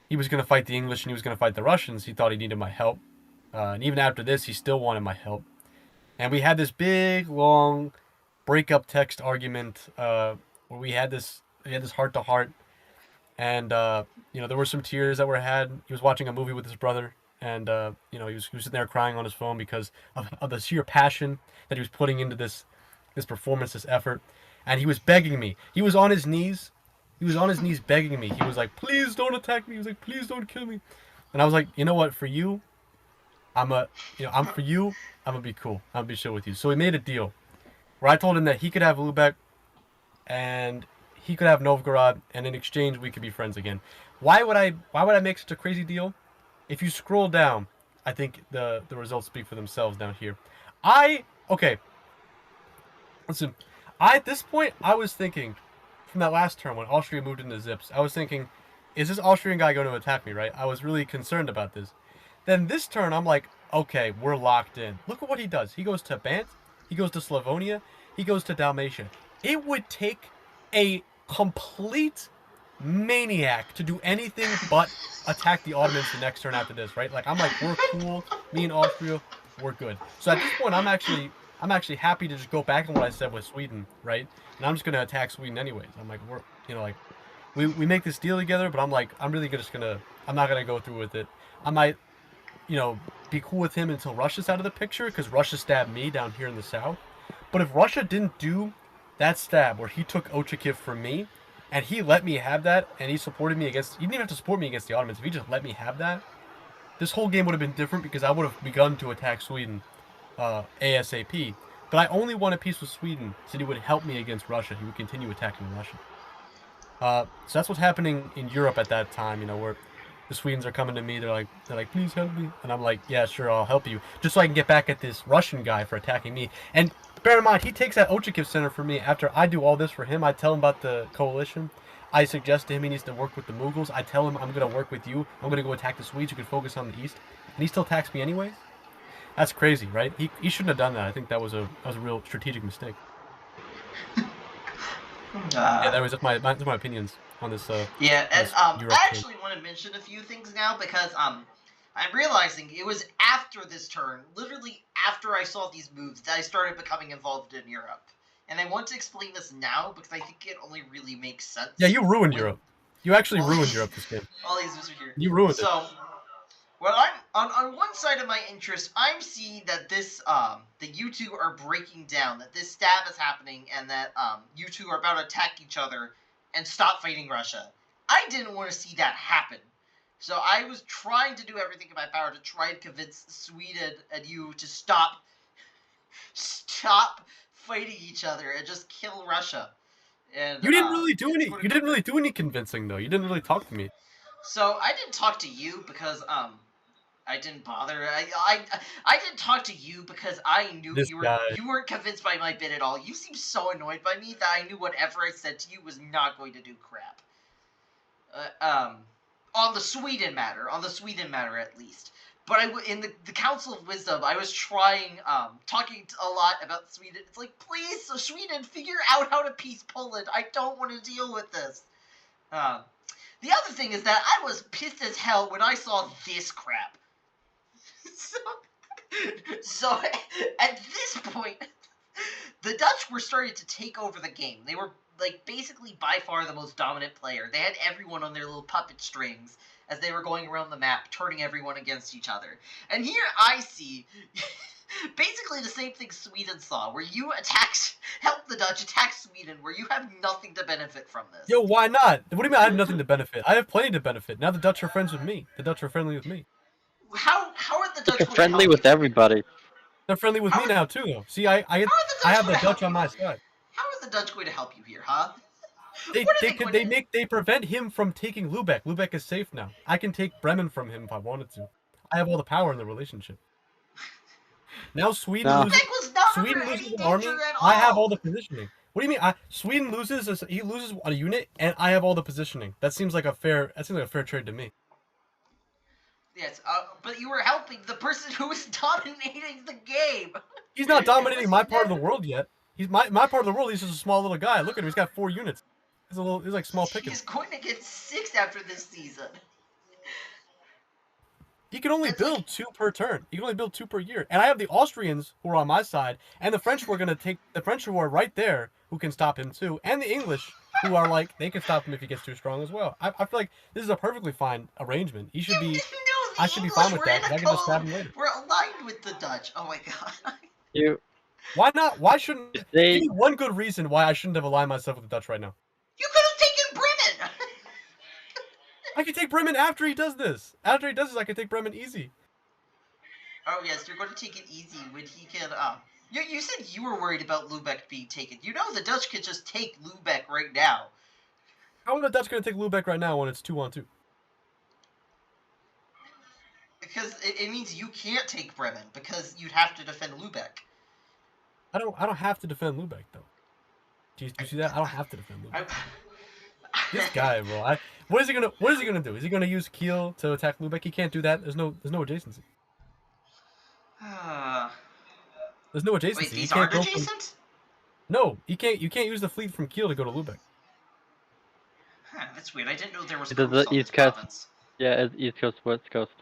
he was going to fight the English and he was going to fight the Russians. He thought he needed my help, and even after this, he still wanted my help. And we had this big, long, breakup text argument where we had this heart to heart, and you know, there were some tears that were had. He was watching a movie with his brother, and you know, he was sitting there crying on his phone because of the sheer passion that he was putting into this performance, this effort. And he was begging me. He was on his knees. He was on his knees begging me. He was like, "Please don't attack me." He was like, "Please don't kill me." And I was like, "You know what? For you, I'm for you. I'm gonna be cool. I'm gonna be chill with you." So we made a deal where I told him that he could have Lubeck and he could have Novgorod, and in exchange we could be friends again. Why would I make such a crazy deal? If you scroll down, I think the results speak for themselves down here. Okay. Listen, at this point, I was thinking, from that last term when Austria moved into Zips, I was thinking, is this Austrian guy going to attack me, right? I was really concerned about this. Then this turn, I'm like, okay, we're locked in. Look at what he does. He goes to Bant, he goes to Slavonia, he goes to Dalmatia. It would take a complete maniac to do anything but attack the Ottomans the next turn after this, right? Like, I'm like, we're cool. Me and Austria, we're good. So at this point, I'm actually happy to just go back on what I said with Sweden, right? And I'm just gonna attack Sweden anyways. I'm like, we make this deal together, but I'm not gonna go through with it. I might, you know, be cool with him until Russia's out of the picture because Russia stabbed me down here in the south. But if Russia didn't do that stab where he took Ochakiv from me, and he let me have that, and he supported me against. He didn't even have to support me against the Ottomans. If he just let me have that, this whole game would have been different because I would have begun to attack Sweden ASAP. But I only wanted peace with Sweden, so he would help me against Russia. He would continue attacking Russia. So that's what's happening in Europe at that time. You know, where the Swedes are coming to me. They're like, please help me, and I'm like, yeah, sure, I'll help you, just so I can get back at this Russian guy for attacking me. And bear in mind, he takes that Ochakiv center from me after I do all this for him. I tell him about the coalition. I suggest to him he needs to work with the Mughals. I tell him I'm going to work with you. I'm going to go attack the Swedes. You can focus on the east. And he still attacks me anyways? That's crazy, right? He shouldn't have done that. I think that was a real strategic mistake. Yeah, that's my opinions on this. Yeah, and this I Europe actually want to mention a few things now because I'm realizing it was after this turn, literally after I saw these moves, that I started becoming involved in Europe. And I want to explain this now because I think it only really makes sense. Yeah, you ruined Europe. You actually ruined Europe this game. All these moves are here. You ruined it. So, well, I'm on one side of my interest, I'm seeing that this that you two are breaking down, that this stab is happening, and that you two are about to attack each other and stop fighting Russia. I didn't want to see that happen. So I was trying to do everything in my power to try and convince Sweden and you to stop fighting each other and just kill Russia. And you didn't really do any. You didn't really do any convincing though. You didn't really talk to me. So I didn't talk to you because I didn't bother. I didn't talk to you because I knew This guy. you weren't convinced by my bid at all. You seemed so annoyed by me that I knew whatever I said to you was not going to do crap. On the Sweden matter, at least. But in the Council of Wisdom, I was trying, talking a lot about Sweden. It's like, please, so Sweden, figure out how to peace Poland. I don't want to deal with this. The other thing is that I was pissed as hell when I saw this crap. so at this point, the Dutch were starting to take over the game. They were like basically by far the most dominant player. They had everyone on their little puppet strings as they were going around the map, turning everyone against each other. And here I see basically the same thing Sweden saw, where you help the Dutch attack Sweden, where you have nothing to benefit from this. Yo, why not? What do you mean I have nothing to benefit? I have plenty to benefit. Now the Dutch are friends with me. The Dutch are friendly with me. How are the Dutch They're going to friendly help with you? everybody. They're friendly with How me are- now too, though. See, I How are the Dutch have the gonna Dutch help on you my here? side. How are the Dutch going to help you here, huh? They What are they going to... they prevent him from taking Lubeck. Lubeck is safe now. I can take Bremen from him if I wanted to. I have all the power in the relationship. Now Sweden No. loses. Lubeck was not Sweden under loses any an army. danger at I have all all. the positioning. What do you mean? Sweden loses. He loses a unit, and I have all the positioning. That seems like a fair. That seems like a fair trade to me. Yes, but you were helping the person who was dominating the game. He's not dominating was my part of the never- world yet. He's my part of the world. He's just a small little guy. Look at him. He's got 4 units. He's like small pickings. He's going to get 6 after this season. He can only It's build like- 2 per turn. He can only build 2 per year. And I have the Austrians who are on my side, and the French who are going to take the French who are right there who can stop him too, and the English who are like they can stop him if he gets too strong as well. I feel like this is a perfectly fine arrangement. He should be. No, I should be fine with that. We're I in can a just stab him code. later. We're aligned with the Dutch. Oh my god. You Why not? Why shouldn't? they Give me one good reason why I shouldn't have aligned myself with the Dutch right now. You could have taken Bremen. I can take Bremen after he does this. After he does this, I can take Bremen easy. Oh yes, you're going to take it easy when he can. You said you were worried about Lubeck being taken. You know the Dutch could just take Lubeck right now. How are the Dutch going to take Lubeck right now when it's 2-on-2? Because it means you can't take Bremen because you'd have to defend Lubeck. I don't have to defend Lubeck though. Do you see that? I don't have to defend Lubeck. This guy, bro. What is he gonna do? Is he gonna use Kiel to attack Lubeck? He can't do that. There's no adjacency. There's no adjacency. Wait, He these can't aren't go from- adjacent? No, you can't use the fleet from Kiel to go to Lubeck. Huh, that's weird. I didn't know there was It is coast the on East this Coast. province. yeah, it's East Coast, West Coast.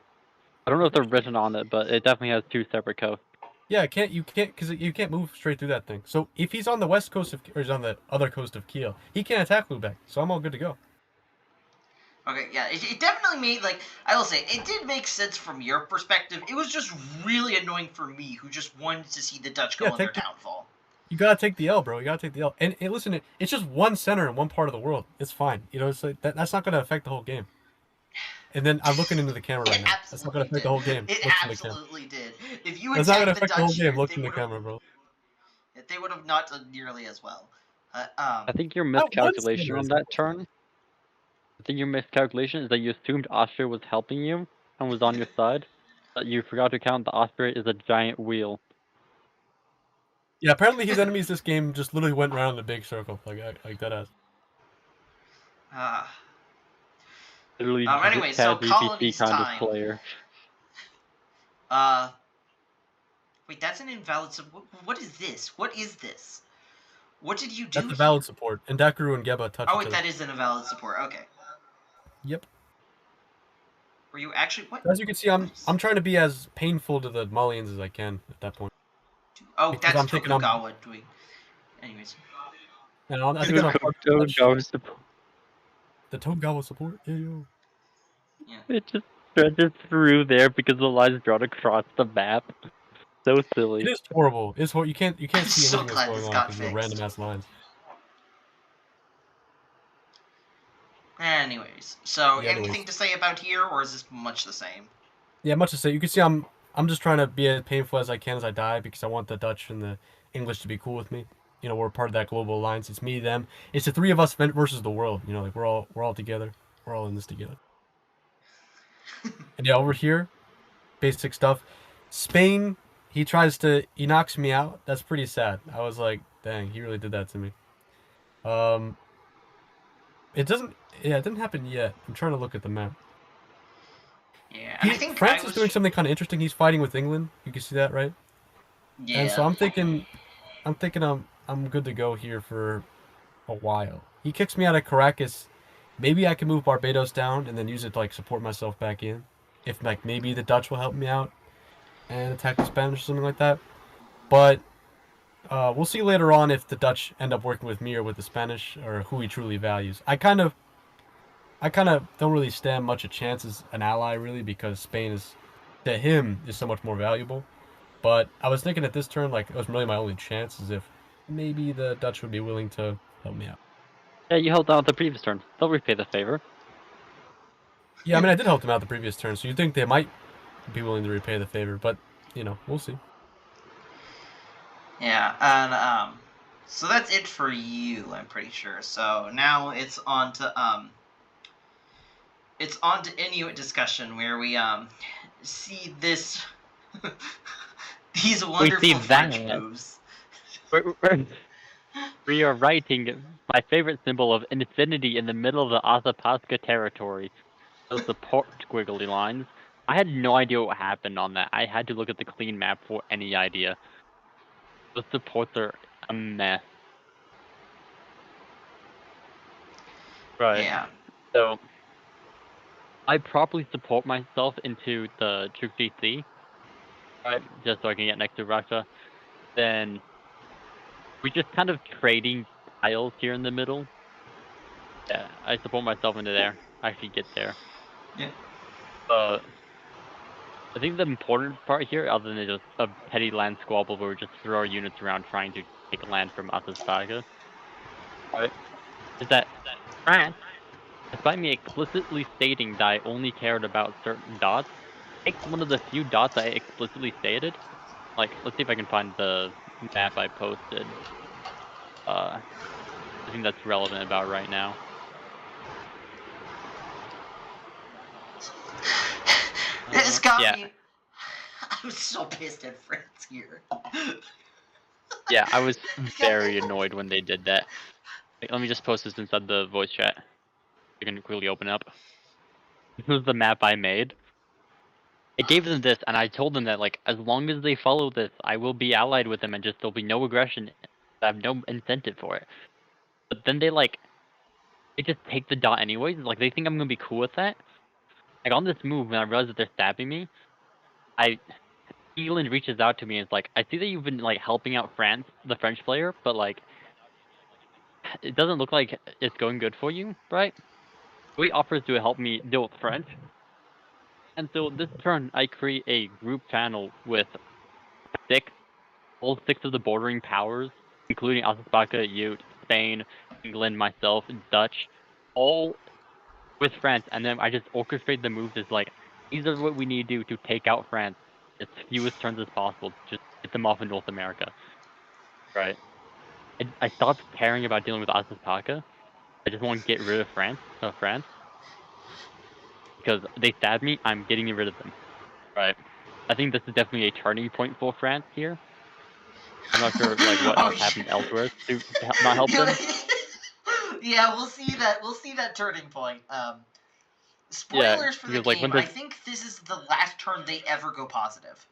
I don't know if they're written on it, but it definitely has 2 separate coasts. Yeah, you can't because you can't move straight through that thing. So if he's on the west coast or he's on the other coast of Kiel, he can't attack Lubeck. So I'm all good to go. Okay, yeah, it definitely made, like, I will say, it did make sense from your perspective. It was just really annoying for me, who just wanted to see the Dutch go Yeah, on their take the- downfall. You gotta take the L, bro. You gotta take the L. And listen, it's just one center in one part of the world. It's fine. You know, it's like that's not gonna affect the whole game. And then I'm looking into the camera right It now. That's not gonna affect the whole game. It Look in the camera. absolutely did. If you That's not gonna attacked the affect the whole Dutch game. here, Look they in the would've- camera, bro. They would have not done nearly as well. I think your That one miscalculation center on is- that turn. I think your miscalculation is that you assumed Austria was helping you and was on your side, but you forgot to count that Austria is a giant wheel. Yeah, apparently his enemies this game just literally went around in a big circle, like that ass. Literally, Anyway, so ChatGPT colonies kind time. of player. Wait, that's an invalid what is this? What is this? What did you do That's here? the valid support. And Dakaru and Geba touch Oh each wait, other. that is an invalid support. Okay. Yep. Were you actually what? As you can see, I'm trying to be as painful to the Malians as I can at that point. Oh, because that's I'm thinking I'm- Tokugawa doing. Anyways. And I think I'm part Don't of go support. the Tokugawa support. Yeah, yo. It just stretches through there because the line's drawn across the map. So silly. It is horrible. It's horrible. You can't I'm see so anything glad that's this going on got because of the fixed. random ass lines. Anyways, so Yeah, anything anyways. to say about here, or is this much the same? Yeah, much to say. You can see I'm just trying to be as painful as I can as I die because I want the Dutch and the English to be cool with me. You know, we're part of that global alliance. It's me, them. It's the 3 of us versus the world. You know, like we're all together. We're all in this together. And yeah, over here, basic stuff. Spain, he knocks me out. That's pretty sad. I was like, dang, he really did that to me. Um, it doesn't, yeah, it didn't happen yet. I'm trying to look at the map. Yeah, and I think I France is doing was. something kind of interesting. He's fighting with England. You can see that, right? And so Yeah. I'm thinking I'm good to go here for a while. He kicks me out of Caracas. Maybe I can move Barbados down and then use it to like support myself back in. If like maybe the Dutch will help me out and attack the Spanish or something like that. But we'll see later on if the Dutch end up working with me or with the Spanish or who he truly values. I kind of don't really stand much a chance as an ally really because Spain is to him is so much more valuable. But I was thinking at this turn like it was really my only chance is if maybe the Dutch would be willing to help me out. Yeah, you held out the previous turn. They'll repay the favor. Yeah, I mean I did help them out the previous turn, so you think they might be willing to repay the favor, but we'll see. Yeah, and so that's it for you, I'm pretty sure. So now it's on to Inuit discussion where we see this these wonderful French that. moves. We are writing my favorite symbol of infinity in the middle of the Athabasca territory. Those support squiggly lines. I had no idea what happened on that. I had to look at the clean map for any idea. The supports are a mess. Right. Yeah. So I properly support myself into the Chukchi Sea, right? Just so I can get next to Russia. Then we just kind of trading tiles here in the middle. Yeah, I support myself into there. I actually get there. Yeah. Uh, I think the important part here, other than just a petty land squabble where we just throw our units around trying to take land from Athabasca, right, is that France, despite me explicitly stating that I only cared about certain dots, takes one of the few dots I explicitly stated. Like, let's see if I can find the map I posted. I think that's relevant about right now. It's got Yeah, me. I'm so pissed at France here. yeah, I was very annoyed when they did that. Wait, let me just post this inside the voice chat. I can quickly open up. This was the map I made. I gave them this, and I told them that, like, as long as they follow this, I will be allied with them, and just there'll be no aggression. I have no incentive for it. But then they just take the dot anyways. Like, they think I'm gonna be cool with that. Like, on this move, when I realize that they're stabbing me, England reaches out to me and is like, I see that you've been, like, helping out France, the French player, but, like, it doesn't look like it's going good for you, right? So he offers to help me deal with French. And so this turn, I create a group channel with six, all six of the bordering powers, including Athabasca, Ute, Spain, England, myself, Dutch, all with France. And then I just orchestrate the moves as like, these are what we need to do to take out France as fewest turns as possible, just get them off in North America, right? I stopped caring about dealing with Athabasca. I just want to get rid of France, because they stabbed me. I'm getting rid of them, right? I think this is definitely a turning point for France here. I'm not sure like what Oh else yeah. happened elsewhere to not help them. Yeah, we'll see that. We'll see that turning point. Yeah, Spoilers for the because like game. when I the think this is the last turn they ever go positive.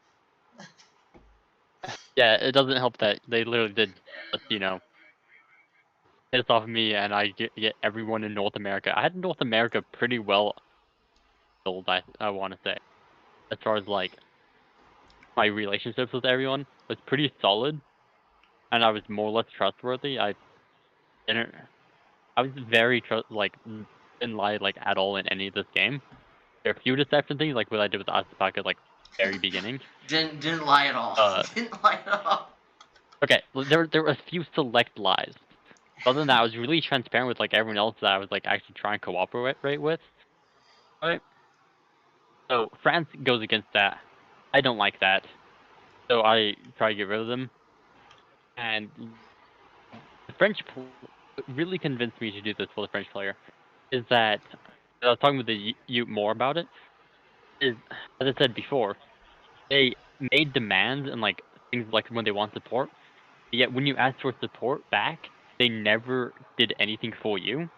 yeah, it doesn't help that they literally did just, piss off me and I get everyone in North America. I had North America pretty well built, I want to say, as far as like my relationships with everyone was pretty solid, and I was more or less trustworthy. Didn't I was very didn't lie like at all in any of this game. There are a few deception things like what I did with Asapaka like very beginning. Didn't lie at all. Uh, Didn't lie at all. okay, there were a few select lies. Other than that, I was really transparent with like everyone else that I was like actually trying to cooperate with. Right. So France goes against that. I don't like that. So I try to get rid of them. And the really convinced me to do this for the French player is that I was talking with the Ute more about it. is, as I said before, they made demands and like things like when they want support. Yet when you ask for support back, they never did anything for you.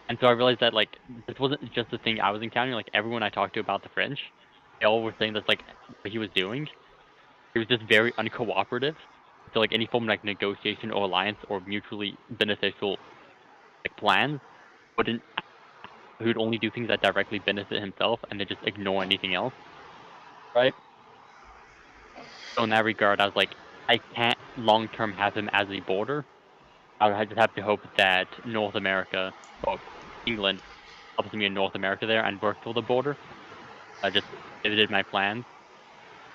And so I realized that like this wasn't just the thing I was encountering. Like everyone I talked to about the French, they all were saying that's like what he was doing. He was just very uncooperative. So like any form of like negotiation or alliance or mutually beneficial like plans wouldn't. He would only do things that directly benefit himself and then just ignore anything else. Right. So in that regard, I was like, I can't long term have him as a border. I would just have to hope that North America or England helps me in North America there and work for the border. I just pivoted my plans.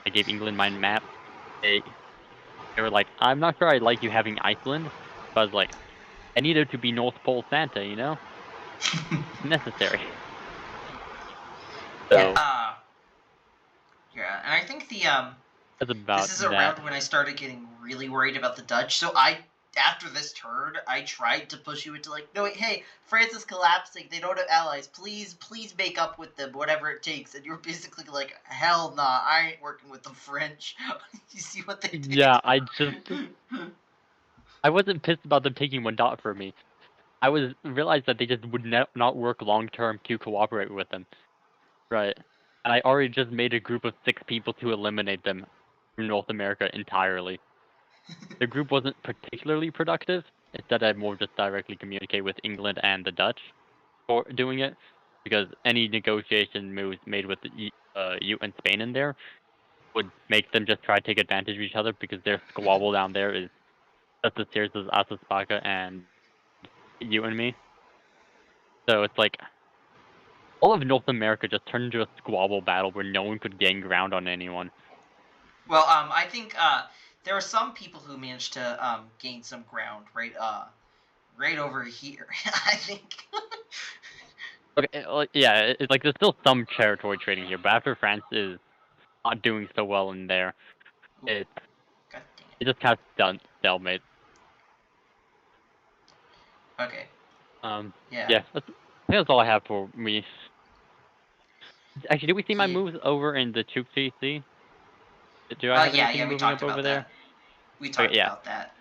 I gave England my map. They were like, I'm not sure I like you having Iceland. But I was like, I need it to be North Pole Santa, you know? It's necessary. Yeah. So Yeah, and I think that's this about is that. around when I started getting really worried about the Dutch. So after this turn, I tried to push you into like, no, wait, hey, France is collapsing. They don't have allies. Please make up with them, whatever it takes. And you were basically like, hell nah, I ain't working with the French. You see what they did? Yeah, I wasn't pissed about them taking one dot for me. I was realized that they just would not work long term to cooperate with them. Right. And I already just made a group of 6 people to eliminate them from North America entirely. The group wasn't particularly productive. Instead, I more just directly communicate with England and the Dutch for doing it, because any negotiation moves made with the you and Spain in there would make them just try to take advantage of each other, because their squabble down there is just as serious as Asaspaka and you and me. So it's like all of North America just turned into a squabble battle where no one could gain ground on anyone. Well, I think there are some people who managed to gain some ground, right? Right over here, I think. Okay, yeah, it's like there's still some territory trading here, but after France is not doing so well in there, Ooh, it God dang it just kind of done stalemate. it. Okay. Yeah. Yeah, I think that's all I have for me. Actually, did we see my Yeah. moves over in the Chukchi Sea? Do I have Yeah. anything We moving talked up over about there? that. We Okay, talked yeah. about that.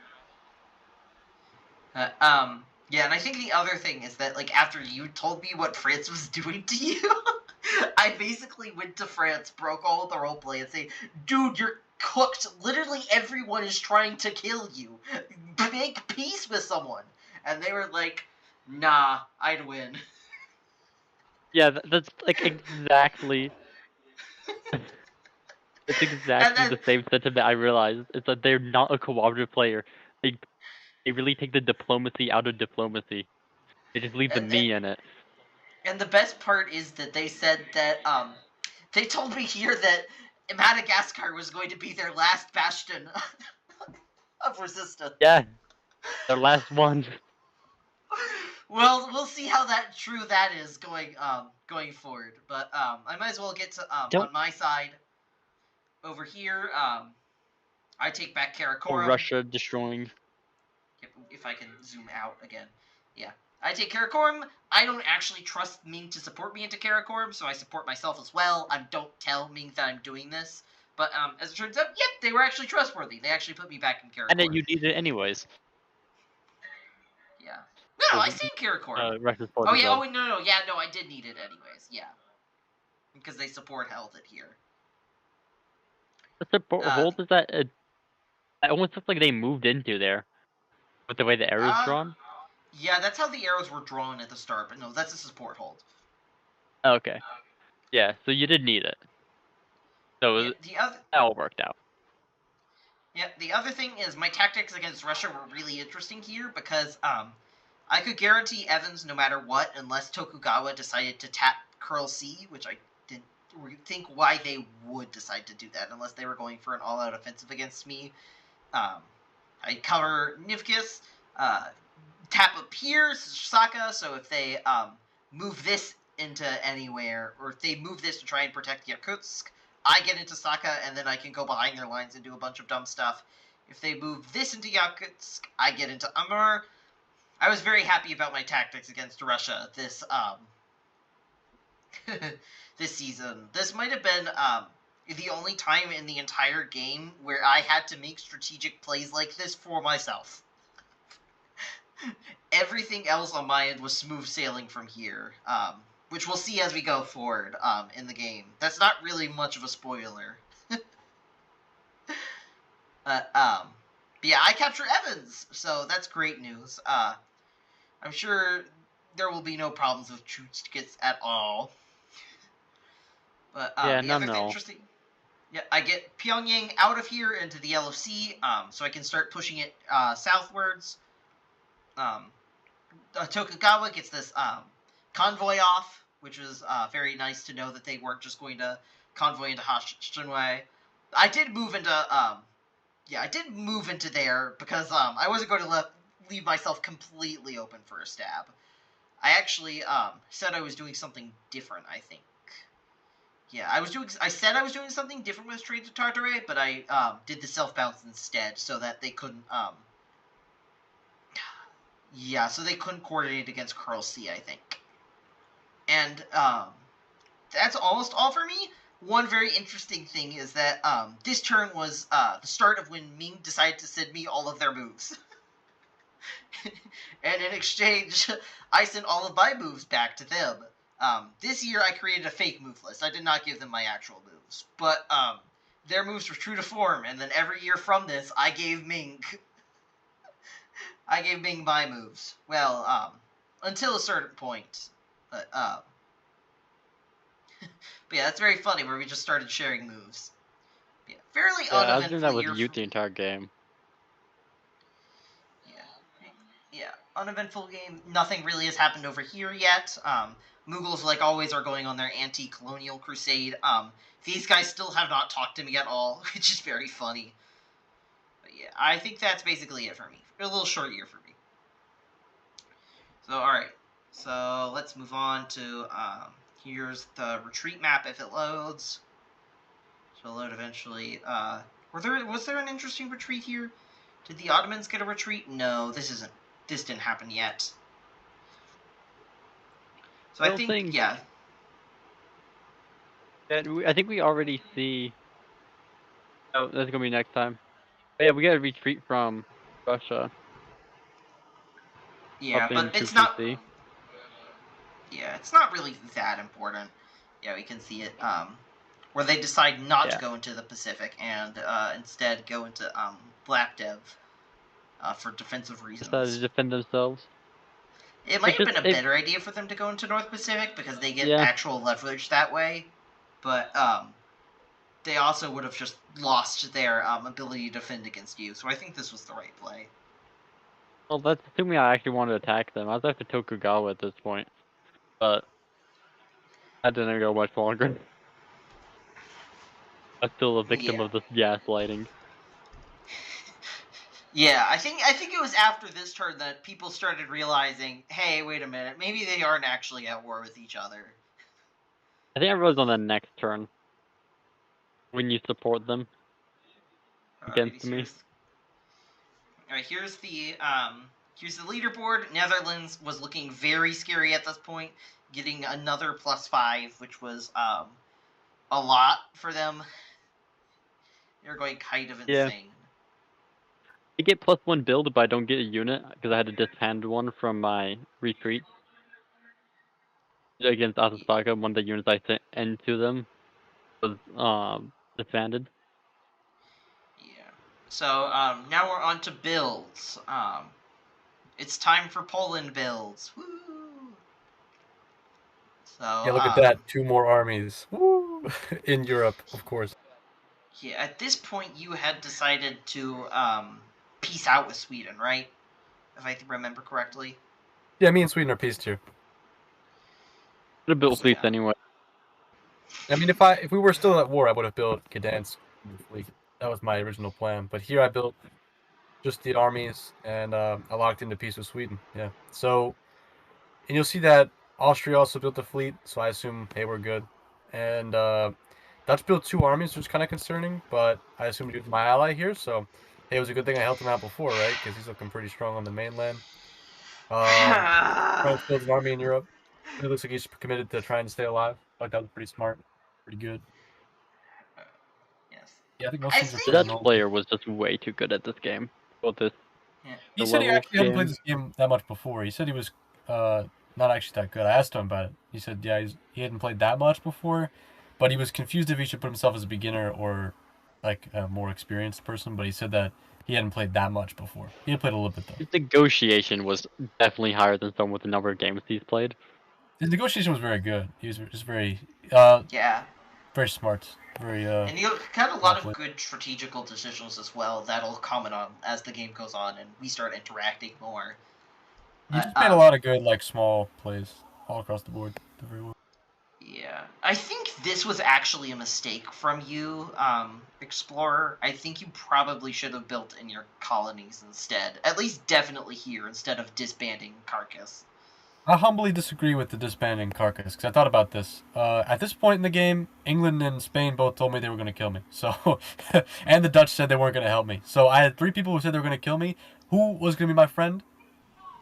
Yeah, and I think the other thing is that, like, after you told me what France was doing to you, I basically went to France, broke all of the roleplay, and say, dude, you're cooked. Literally everyone is trying to kill you. Make peace with someone. And they were like, nah, I'd win. Yeah, that's like exactly. It's And exactly then, the same sentiment I realized. It's that they're not a cooperative player. They really take the diplomacy out of diplomacy. They just leave the and, me in it. and the best part is that they said that, they told me here that Madagascar was going to be their last bastion of resistance. Yeah, their last one. Well, we'll see how true that is going forward. But I might as well get to Don't on my side over here. I take back or Karakorum. Russia destroying. If I can zoom out again, yeah. I take Karakorum. I don't actually trust Ming to support me into Karakorum, so I support myself as well. I don't tell Ming that I'm doing this. But as it turns out, yep, they were actually trustworthy. They actually put me back in And that Karakorum. you need it anyways. Yeah. No, I stayed in Karakorum. Russia's part Oh of yeah. them. Oh no. Yeah, no, I did need it anyways. Yeah. Because they support held it here. The support hold is that it almost looks like they moved into there with the way the arrow's drawn. Yeah, that's how the arrows were drawn at the start, but no, that's a support hold. Okay. Yeah, so you did need it. So Yeah, that all worked out. the other thing is my tactics against Russia were really interesting here because I could guarantee Evans no matter what unless Tokugawa decided to tap Curl C, which I didn't think why they would decide to do that unless they were going for an all-out offensive against me. I cover Nivkis, tap up here, Saka, so if they move this into anywhere, or if they move this to try and protect Yakutsk, I get into Saka, and then I can go behind their lines and do a bunch of dumb stuff. If they move this into Yakutsk, I get into Amur. I was very happy about my tactics against Russia this season. This might have been the only time in the entire game where I had to make strategic plays like this for myself. Everything else on my end was smooth sailing from here, which we'll see as we go forward in the game. That's not really much of a spoiler. But yeah, I capture Evans, so that's great news. I'm sure there will be no problems with troop tickets at all. But Yeah, the no, other thing no. interesting, yeah, I get Pyongyang out of here into the Yellow Sea, so I can start pushing it southwards. Tokugawa gets this convoy off, which was very nice to know that they weren't just going to convoy into Shinwei. I did move into there because I wasn't going to leave myself completely open for a stab. I actually said I was doing something different, I think. Yeah, I said I was doing something different with Trade to Tartare, but I did the self-bounce instead so that they couldn't so they couldn't coordinate against Curl C, I think. And that's almost all for me. One very interesting thing is that this turn was the start of when Ming decided to send me all of their moves. And in exchange, I sent all of my moves back to them. This year, I created a fake move list. I did not give them my actual moves. But their moves were true to form, and then every year from this, I gave Ming my moves. Well, until a certain point. But yeah, that's very funny where we just started sharing moves. Yeah, fairly Yeah, I was doing that uneventful with year. youth the entire game. Yeah, uneventful game. Nothing really has happened over here yet. Mughals, like always, are going on their anti-colonial crusade. These guys still have not talked to me at all, which is very funny. But yeah, I think that's basically it for me. A little short year for me. So, alright. So, let's move on to, here's the retreat map if it loads. So, it'll load eventually. Was there an interesting retreat here? Did the Ottomans get a retreat? No, this didn't happen yet. So I think, yeah. I think we already see. Oh, that's gonna be next time. But yeah, we gotta retreat from Russia. Yeah, Up but into it's not. PC. Yeah, it's not really that important. Yeah, we can see it. Where they decide not to go into the Pacific and instead go into Black Dev for defensive reasons. Decided to defend themselves. It might have been a better idea for them to go into North Pacific because they get actual leverage that way, but they also would have just lost their ability to defend against you. So I think this was the right play. Well, that's assuming I actually wanted to attack them. I was after Tokugawa at this point, but that didn't go much longer. I'm still a victim of this gaslighting. Yeah, I think it was after this turn that people started realizing, hey, wait a minute, maybe they aren't actually at war with each other. I think I realized on the next turn when you support them against me. Alright, here's the leaderboard. Netherlands was looking very scary at this point, getting another +5, which was a lot for them. They're going kind of insane. I get +1 build, but I don't get a unit because I had to disband one from my retreat against Asasaka. One of the units I sent into them was disbanded. Yeah. So now we're on to builds. It's time for Poland builds. Woo! So yeah, look at that. 2 more armies. Woo! In Europe, of course. Yeah, at this point you had decided to peace out with Sweden, right? If I remember correctly. Yeah, me and Sweden are peace too. Could have built fleets anyway. I mean, if we were still at war, I would have built Gdansk fleet. That was my original plan. But here I built just the armies, and I locked into peace with Sweden. Yeah. So, and you'll see that Austria also built a fleet, so I assume they were good. And Dutch built 2 armies, which is kind of concerning, but I assume he was my ally here, so hey, it was a good thing I helped him out before, right? Because he's looking pretty strong on the mainland. France builds an army in Europe. It looks like he's committed to trying to stay alive. Like that was pretty smart, pretty good. Yes. Yeah, I think most I things are think- The pretty Dutch normal. player was just way too good at this game. Well, this Yeah. He the said he level actually hadn't played game. this game that much before. He said he was not actually that good. I asked him about it. He said, yeah, he hadn't played that much before, but he was confused if he should put himself as a beginner or like a more experienced person. But he said that he hadn't played that much before. He had played a little bit though. His negotiation was definitely higher than someone with the number of games he's played. His negotiation was very good. He was just very Yeah. very smart. Very And you had a lot of Lovely. good strategical decisions as well that'll comment on as the game goes on and we start interacting more. He just made a lot of good like small plays all across the board. Did very well. Yeah. I think this was actually a mistake from you, Explorer. I think you probably should have built in your colonies instead. At least definitely here, instead of disbanding Carcass. I humbly disagree with the disbanding Carcass because I thought about this. At this point in the game, England and Spain both told me they were going to kill me. So, and the Dutch said they weren't going to help me. So I had 3 people who said they were going to kill me. Who was going to be my friend?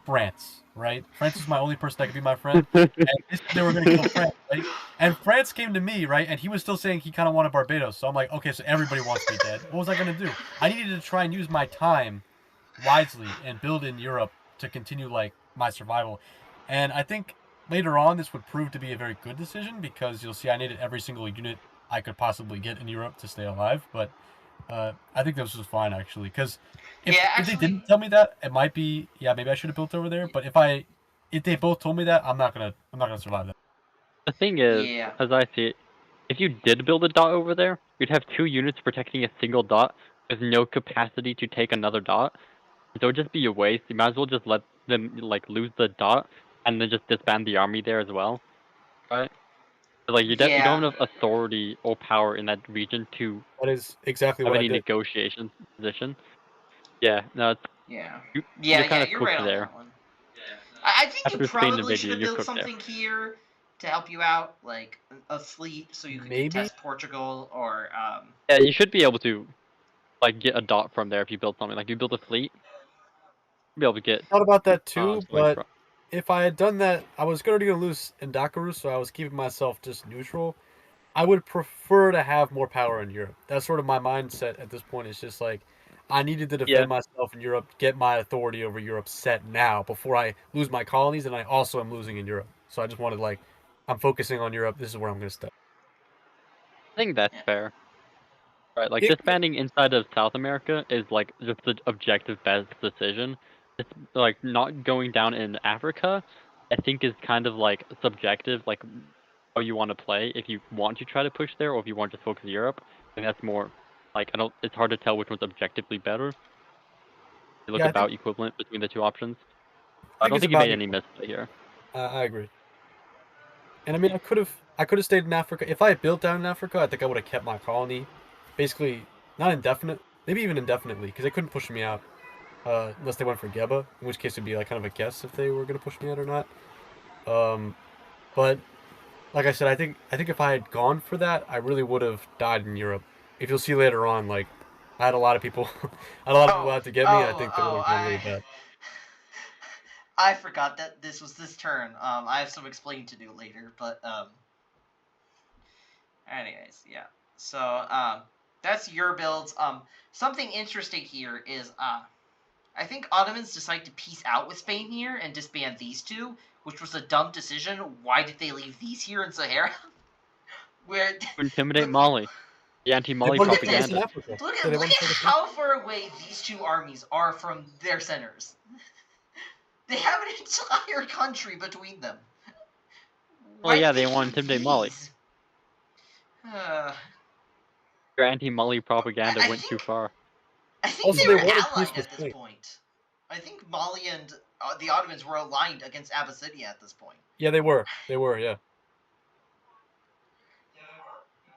France, right? France was my only person that could be my friend. And they said they were going to kill France, right? And France came to me, right? And he was still saying he kind of wanted Barbados. So I'm like, okay, so everybody wants me dead. What was I going to do? I needed to try and use my time wisely and build in Europe to continue like my survival. And I think later on this would prove to be a very good decision because you'll see I needed every single unit I could possibly get in Europe to stay alive. But I think this was fine actually because if they didn't tell me that, it might be maybe I should have built over there. But if they both told me that, I'm not gonna survive that. The thing is, Yeah. as I see it, if you did build a dot over there, you'd have 2 units protecting a single dot with no capacity to take another dot. So it'd just be a waste. You might as well just let them like lose the dot and then just disband the army there as well, right? So, like you don't have enough authority or power in that region to That is exactly have what I any did. negotiation position. Yeah, no, Yeah. you're kind of You're cooked right on there. that one. I think After you Spain probably invaded should you, have you're built cooked there. something here to help you out, like a fleet, so you could Maybe. contest Portugal or Yeah, you should be able to like get a dot from there if you build something. Like you build a fleet, you'll be able to get Thought about that too, something but from. if I had done that, I was already gonna lose in Dakaru, so I was keeping myself just neutral. I would prefer to have more power in Europe. That's sort of my mindset at this point. It's just like I needed to defend myself in Europe, get my authority over Europe set now before I lose my colonies, and I also am losing in Europe. So I just wanted like I'm focusing on Europe. This is where I'm going to stay. I think that's fair. Right, like It- disbanding inside of South America is like just the objective best decision. It's like not going down in Africa, I think is kind of like subjective, like how you want to play. If you want to try to push there, or if you want to focus Europe, I think that's more like I don't. It's hard to tell which one's objectively better. You look Yeah, I think about equivalent between the 2 options. I I think don't it's think you about made any equal. misplay here. I agree. And I mean, I could have stayed in Africa if I had built down in Africa. I think I would have kept my colony, basically not indefinite, maybe even indefinitely, because they couldn't push me out unless they went for Geba, in which case it'd be like kind of a guess if they were going to push me out or not. But like I said, I think if I had gone for that, I really would have died in Europe. If you'll see later on, like I had a lot of people, I had a lot of people out to get me. I think they would have gone really bad. I forgot that this was this turn. I have some explaining to do later, but anyways, yeah. So that's your builds. Something interesting here is I think Ottomans decide to peace out with Spain here and disband these 2, which was a dumb decision. Why did they leave these here in Sahara? Where To intimidate Mali. The anti-Mali Look at propaganda. Africa. look at how far away these 2 armies are from their centers. They have an entire country between them. Oh yeah, they want to intimidate Mali. Your anti-Mali propaganda went too far. I think Also, they they were wanted allied peace with at this Spain. point. I think Mali and the Ottomans were aligned against Abyssinia at this point. Yeah, they were. They were. Yeah.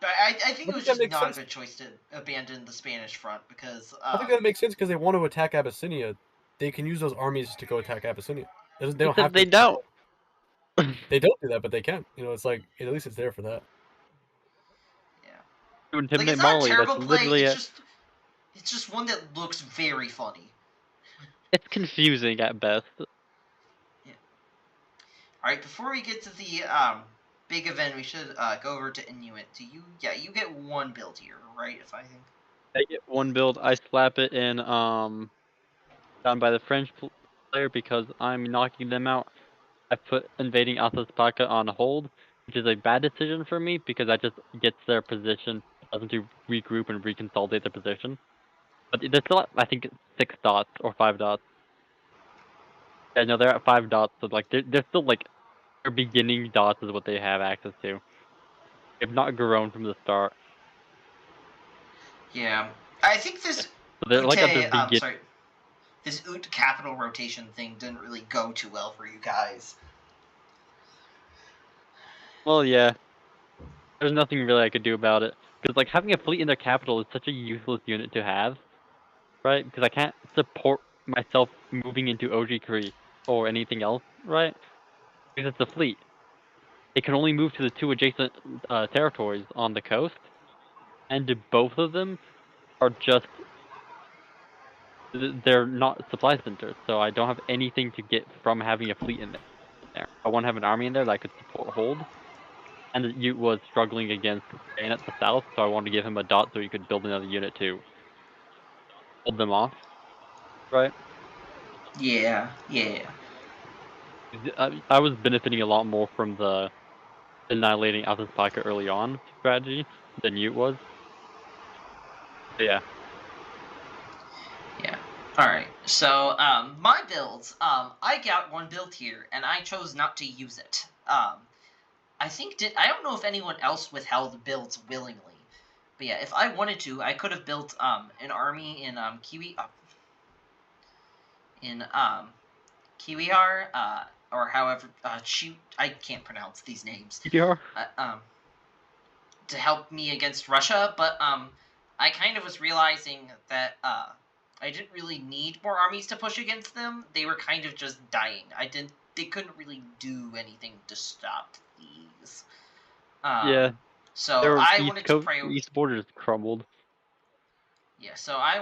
But I think it was that just makes not sense. a good choice to abandon the Spanish front because I think that makes sense because they want to attack Abyssinia. They can use those armies to go attack Abyssinia. They don't have to. They don't. They don't do that, but they can. It's like at least it's there for that. yeah, To like intimidate it's not a Mali, terrible that's play. literally It's just one that looks very funny. It's confusing at best. Yeah. All right, before we get to the big event, we should go over to Inuit. Do you? Yeah, you get one build here, right? If I think. I get one build. I slap it in down by the French player because I'm knocking them out. I put invading Athos-Paca on hold, which is a bad decision for me because that just gets their position, allows them to regroup and reconsolidate their position. But they're still at, I think, 6 dots or 5 dots. Yeah, no, they're at 5 dots, so like they're still like their beginning dots is what they have access to. They've not grown from the start. Yeah, I think this So they're like at their Ute, begin. sorry, this Ute capital rotation thing didn't really go too well for you guys. Well, yeah, there's nothing really I could do about it because like having a fleet in their capital is such a useless unit to have, right? Because I can't support myself moving into OG Cree or anything else, right? Because it's a fleet. It can only move to the 2 adjacent territories on the coast, and both of them are just they're not supply centers, so I don't have anything to get from having a fleet in there. I want to have an army in there that I could support hold, and the Ute was struggling against Spain at the south, so I wanted to give him a dot so he could build another unit to hold them off, right? Yeah, yeah. I was benefiting a lot more from the annihilating Alpha's Pocket early on strategy than Ute was. But yeah. Yeah. Alright, so, my builds, I got one build here, and I chose not to use it. I don't know if anyone else withheld builds willingly. But yeah, if I wanted to, I could have built, an army in, Kiwihar, or however, shoot, I can't pronounce these names. PPR? To help me against Russia, but I kind of was realizing that I didn't really need more armies to push against them. They were kind of just dying. They couldn't really do anything to stop these. Yeah. So Their I wanted to east borders crumbled. Yeah, so I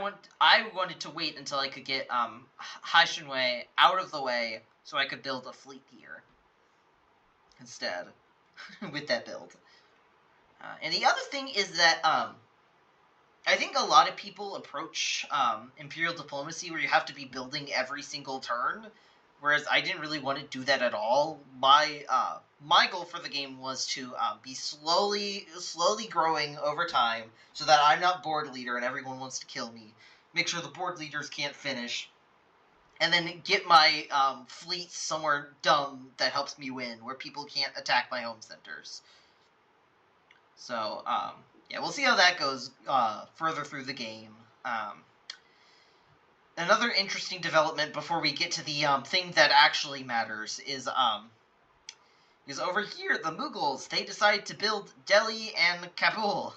wanted to wait until I could get Haishinwei out of the way so I could build a fleet here instead with that build. And the other thing is that I think a lot of people approach Imperial diplomacy where you have to be building every single turn, whereas I didn't really want to do that at all. My goal for the game was to be slowly growing over time, so that I'm not board leader and everyone wants to kill me. Make sure the board leaders can't finish, and then get my fleet somewhere dumb that helps me win, where people can't attack my home centers. So, yeah, we'll see how that goes further through the game. Another interesting development before we get to the thing that actually matters is over here, the Mughals, they decide to build Delhi and Kabul.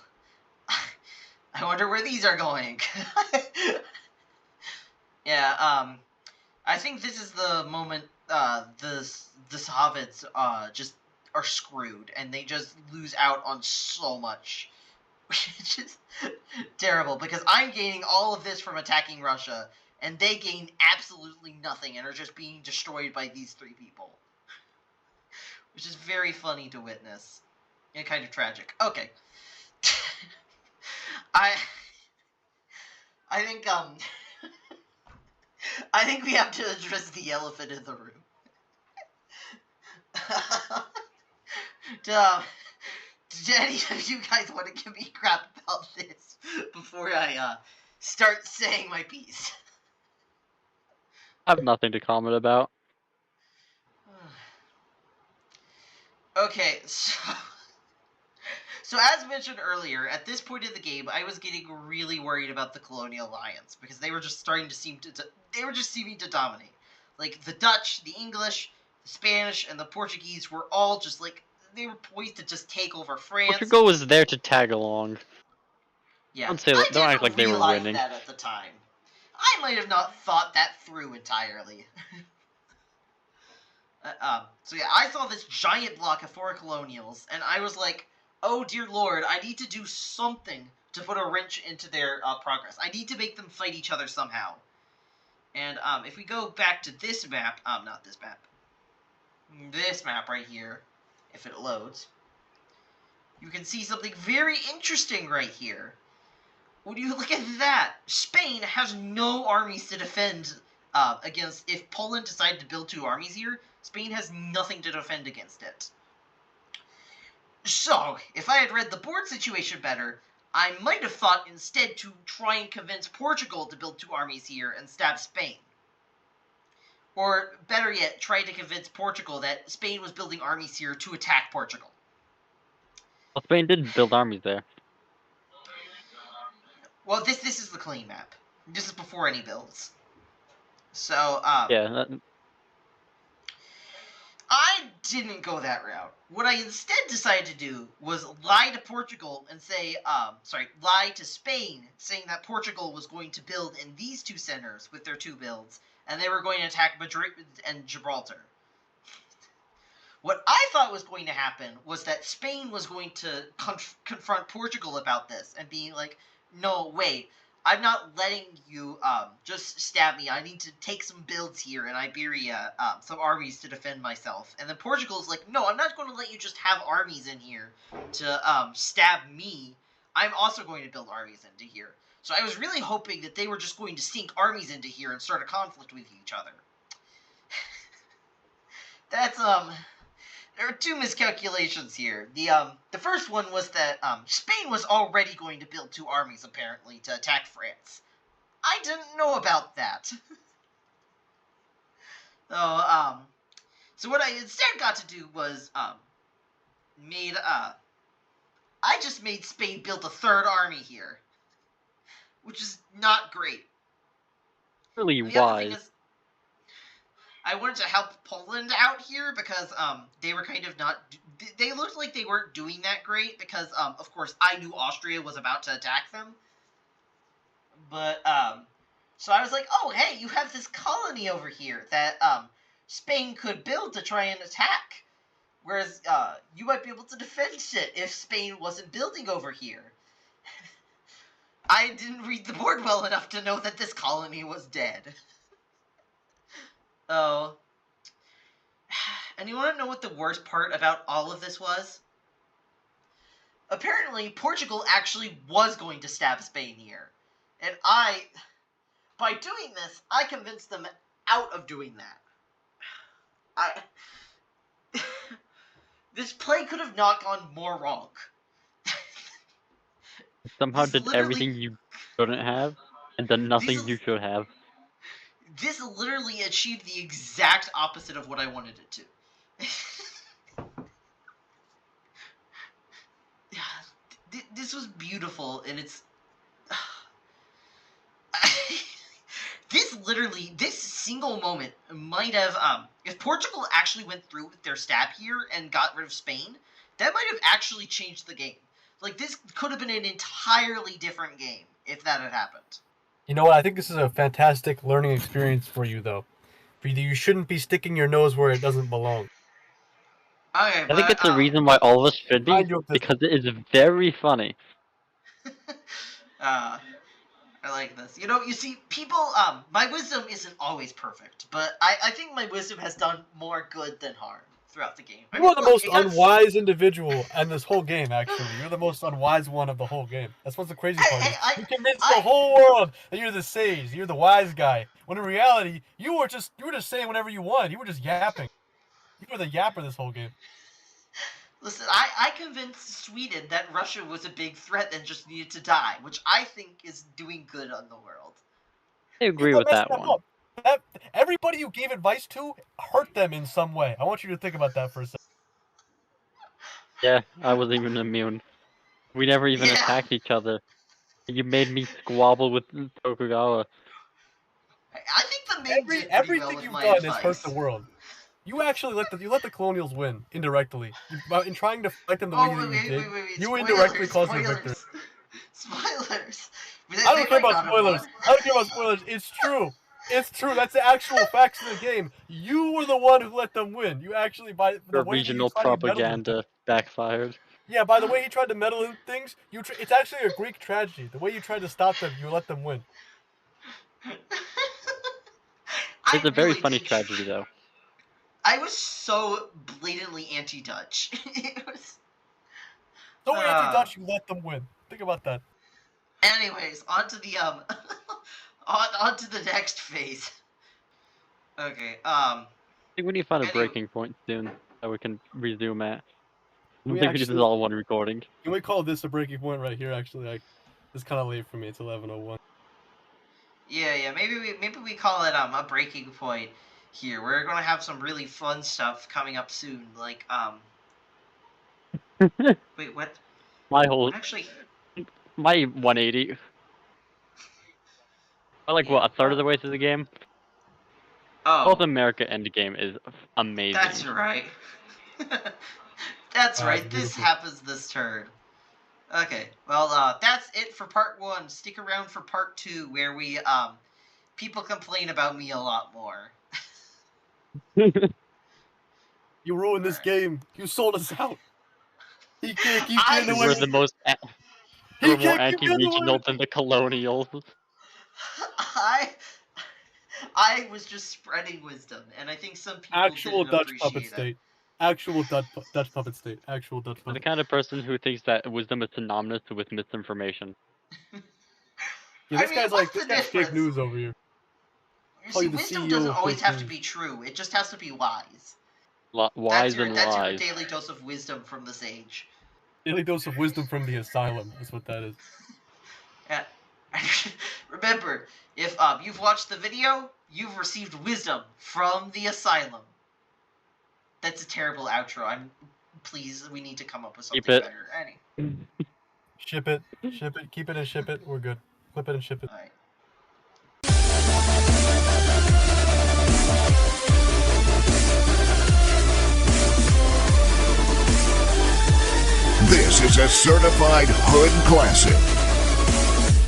I wonder where these are going. Yeah, I think this is the moment the Sahavids just are screwed, and they just lose out on so much. Which is terrible, because I'm gaining all of this from attacking Russia, and they gain absolutely nothing and are just being destroyed by these 3 people. Which is very funny to witness. And kind of tragic. Okay. I think, I think we have to address the elephant in the room. Did any of you guys want to give me crap about this before I start saying my piece? I have nothing to comment about. Okay, so as mentioned earlier, at this point in the game, I was getting really worried about the Colonial Alliance because they were just seeming to dominate. Like the Dutch, the English, the Spanish, and the Portuguese were all just like they were poised to just take over France. Portugal was there to tag along. Yeah, Don't act like they were winning. that at the time. I might have not thought that through entirely. So yeah, I saw this giant block of 4 colonials, and I was like, oh dear lord, I need to do something to put a wrench into their progress. I need to make them fight each other somehow. And if we go back to this map, not this map, this map right here, if it loads. you can see something very interesting right here. Would you look at that? Spain has no armies to defend against. If Poland decided to build 2 armies here, Spain has nothing to defend against it. So, if I had read the board situation better, I might have thought instead to try and convince Portugal to build 2 armies here and stab Spain. Or, better yet, try to convince Portugal that Spain was building armies here to attack Portugal. Well, Spain did build armies there. Well, this is the clean map. This is before any builds. So, Yeah, I didn't go that route. What I instead decided to do was lie to Portugal and say, lie to Spain, saying that Portugal was going to build in these 2 centers with their 2 builds, and they were going to attack Madrid and Gibraltar. What I thought was going to happen was that Spain was going to confront Portugal about this and being like, no, wait, I'm not letting you just stab me. I need to take some builds here in Iberia, some armies to defend myself. And then Portugal's like, no, I'm not going to let you just have armies in here to stab me. I'm also going to build armies into here. So I was really hoping that they were just going to sink armies into here and start a conflict with each other. That's, there are 2 miscalculations here. The first one was that Spain was already going to build 2 armies, apparently, to attack France. I didn't know about that. So what I instead got to do was I just made Spain build a 3rd army here, which is not great. really The other thing wise. is, I wanted to help Poland out here because they were kind of not. They looked like they weren't doing that great because of course I knew Austria was about to attack them. But so I was like, oh hey, you have this colony over here that Spain could build to try and attack, whereas you might be able to defend it if Spain wasn't building over here. I didn't read the board well enough to know that this colony was dead. Oh. And you want to know what the worst part about all of this was? Apparently, Portugal actually was going to stab Spain here. And by doing this, I convinced them out of doing that. This play could have not gone more wrong. Somehow This did literally- everything you shouldn't have, and done nothing you should have. This literally achieved the exact opposite of what I wanted it to. This was beautiful, and it's... this single moment might have, if Portugal actually went through with their stab here and got rid of Spain, that might have actually changed the game. Like, this could have been an entirely different game if that had happened. You know what? I think this is a fantastic learning experience for you, though. You shouldn't be sticking your nose where it doesn't belong. Okay, I think it's the reason why all of us should be, Mind your business. because it is very funny. I like this. You know, you see, people, my wisdom isn't always perfect, but I think my wisdom has done more good than harm throughout the game. You are the most unwise individual in this whole game, actually. You're the most unwise one of the whole game. That's what's the crazy part. You convinced the whole world that you're the sage, you're the wise guy. When in reality, you were just saying whatever you wanted. You were just yapping. You were the yapper this whole game. Listen, I convinced Sweden that Russia was a big threat and just needed to die, which I think is doing good on the world. I agree with that one. Everybody you gave advice to hurt them in some way. I want you to think about that for a second. Yeah, I wasn't even immune. We never even attacked each other. You made me squabble with Tokugawa. I think the main everything you've done is hurt the world. You actually let the colonials win indirectly. In trying to fight them the way that you did, you indirectly caused their victory. Spoilers. I don't care about spoilers. I don't care about spoilers. It's true. It's true. That's the actual facts of the game. You were the one who let them win. You actually, by the way regional propaganda backfired. Yeah, by the way he tried to meddle in things, it's actually a Greek tragedy. The way you tried to stop them, you let them win. It's a very funny tragedy, though. I was so blatantly anti-Dutch. It was... So anti-Dutch, you let them win. Think about that. Anyways, on to the on to the next phase. Okay. I think we need to find a Anyway. breaking point soon that we can resume at. I don't We think we did this actually- all in one recording. Can we call this a breaking point right here? Actually, like, it's kind of late for me. It's 11:01. Yeah. Maybe we call it a breaking point here. We're gonna have some really fun stuff coming up soon. Like wait, what? My whole Actually, my 180. I like what, a third of the way through the game? North oh, America Endgame is amazing. that's right. That's right. This beautiful. happens this turn. Okay. Well, that's it for part 1. Stick around for part 2, where we people complain about me a lot more. You ruined this Alright. game. You sold us out. He can't keep I- getting We're away. the most He we're more can't keep getting away. anti-regional than the colonials. I was just spreading wisdom, and I think some people Actual didn't Dutch appreciate puppet it. state. Actual Dutch puppet state. Actual Dutch I'm the puppet. kind of person who thinks that wisdom is synonymous with misinformation. Yeah, I this mean, guy's what's like, this the guy's fake difference? news over here. You Oh, see, you're the wisdom CEO doesn't of always fake have to news. be true. It just has to be wise. Wise and That's your lies. daily dose of wisdom from the sage. Daily dose of wisdom from the asylum. That's what that is. Yeah. Remember, if you've watched the video, you've received wisdom from the asylum. That's a terrible outro. Please, we need to come up with something Keep it. better. Ship it. Keep it and ship it. We're good. Clip it and ship it. Alright. This is a certified hood classic.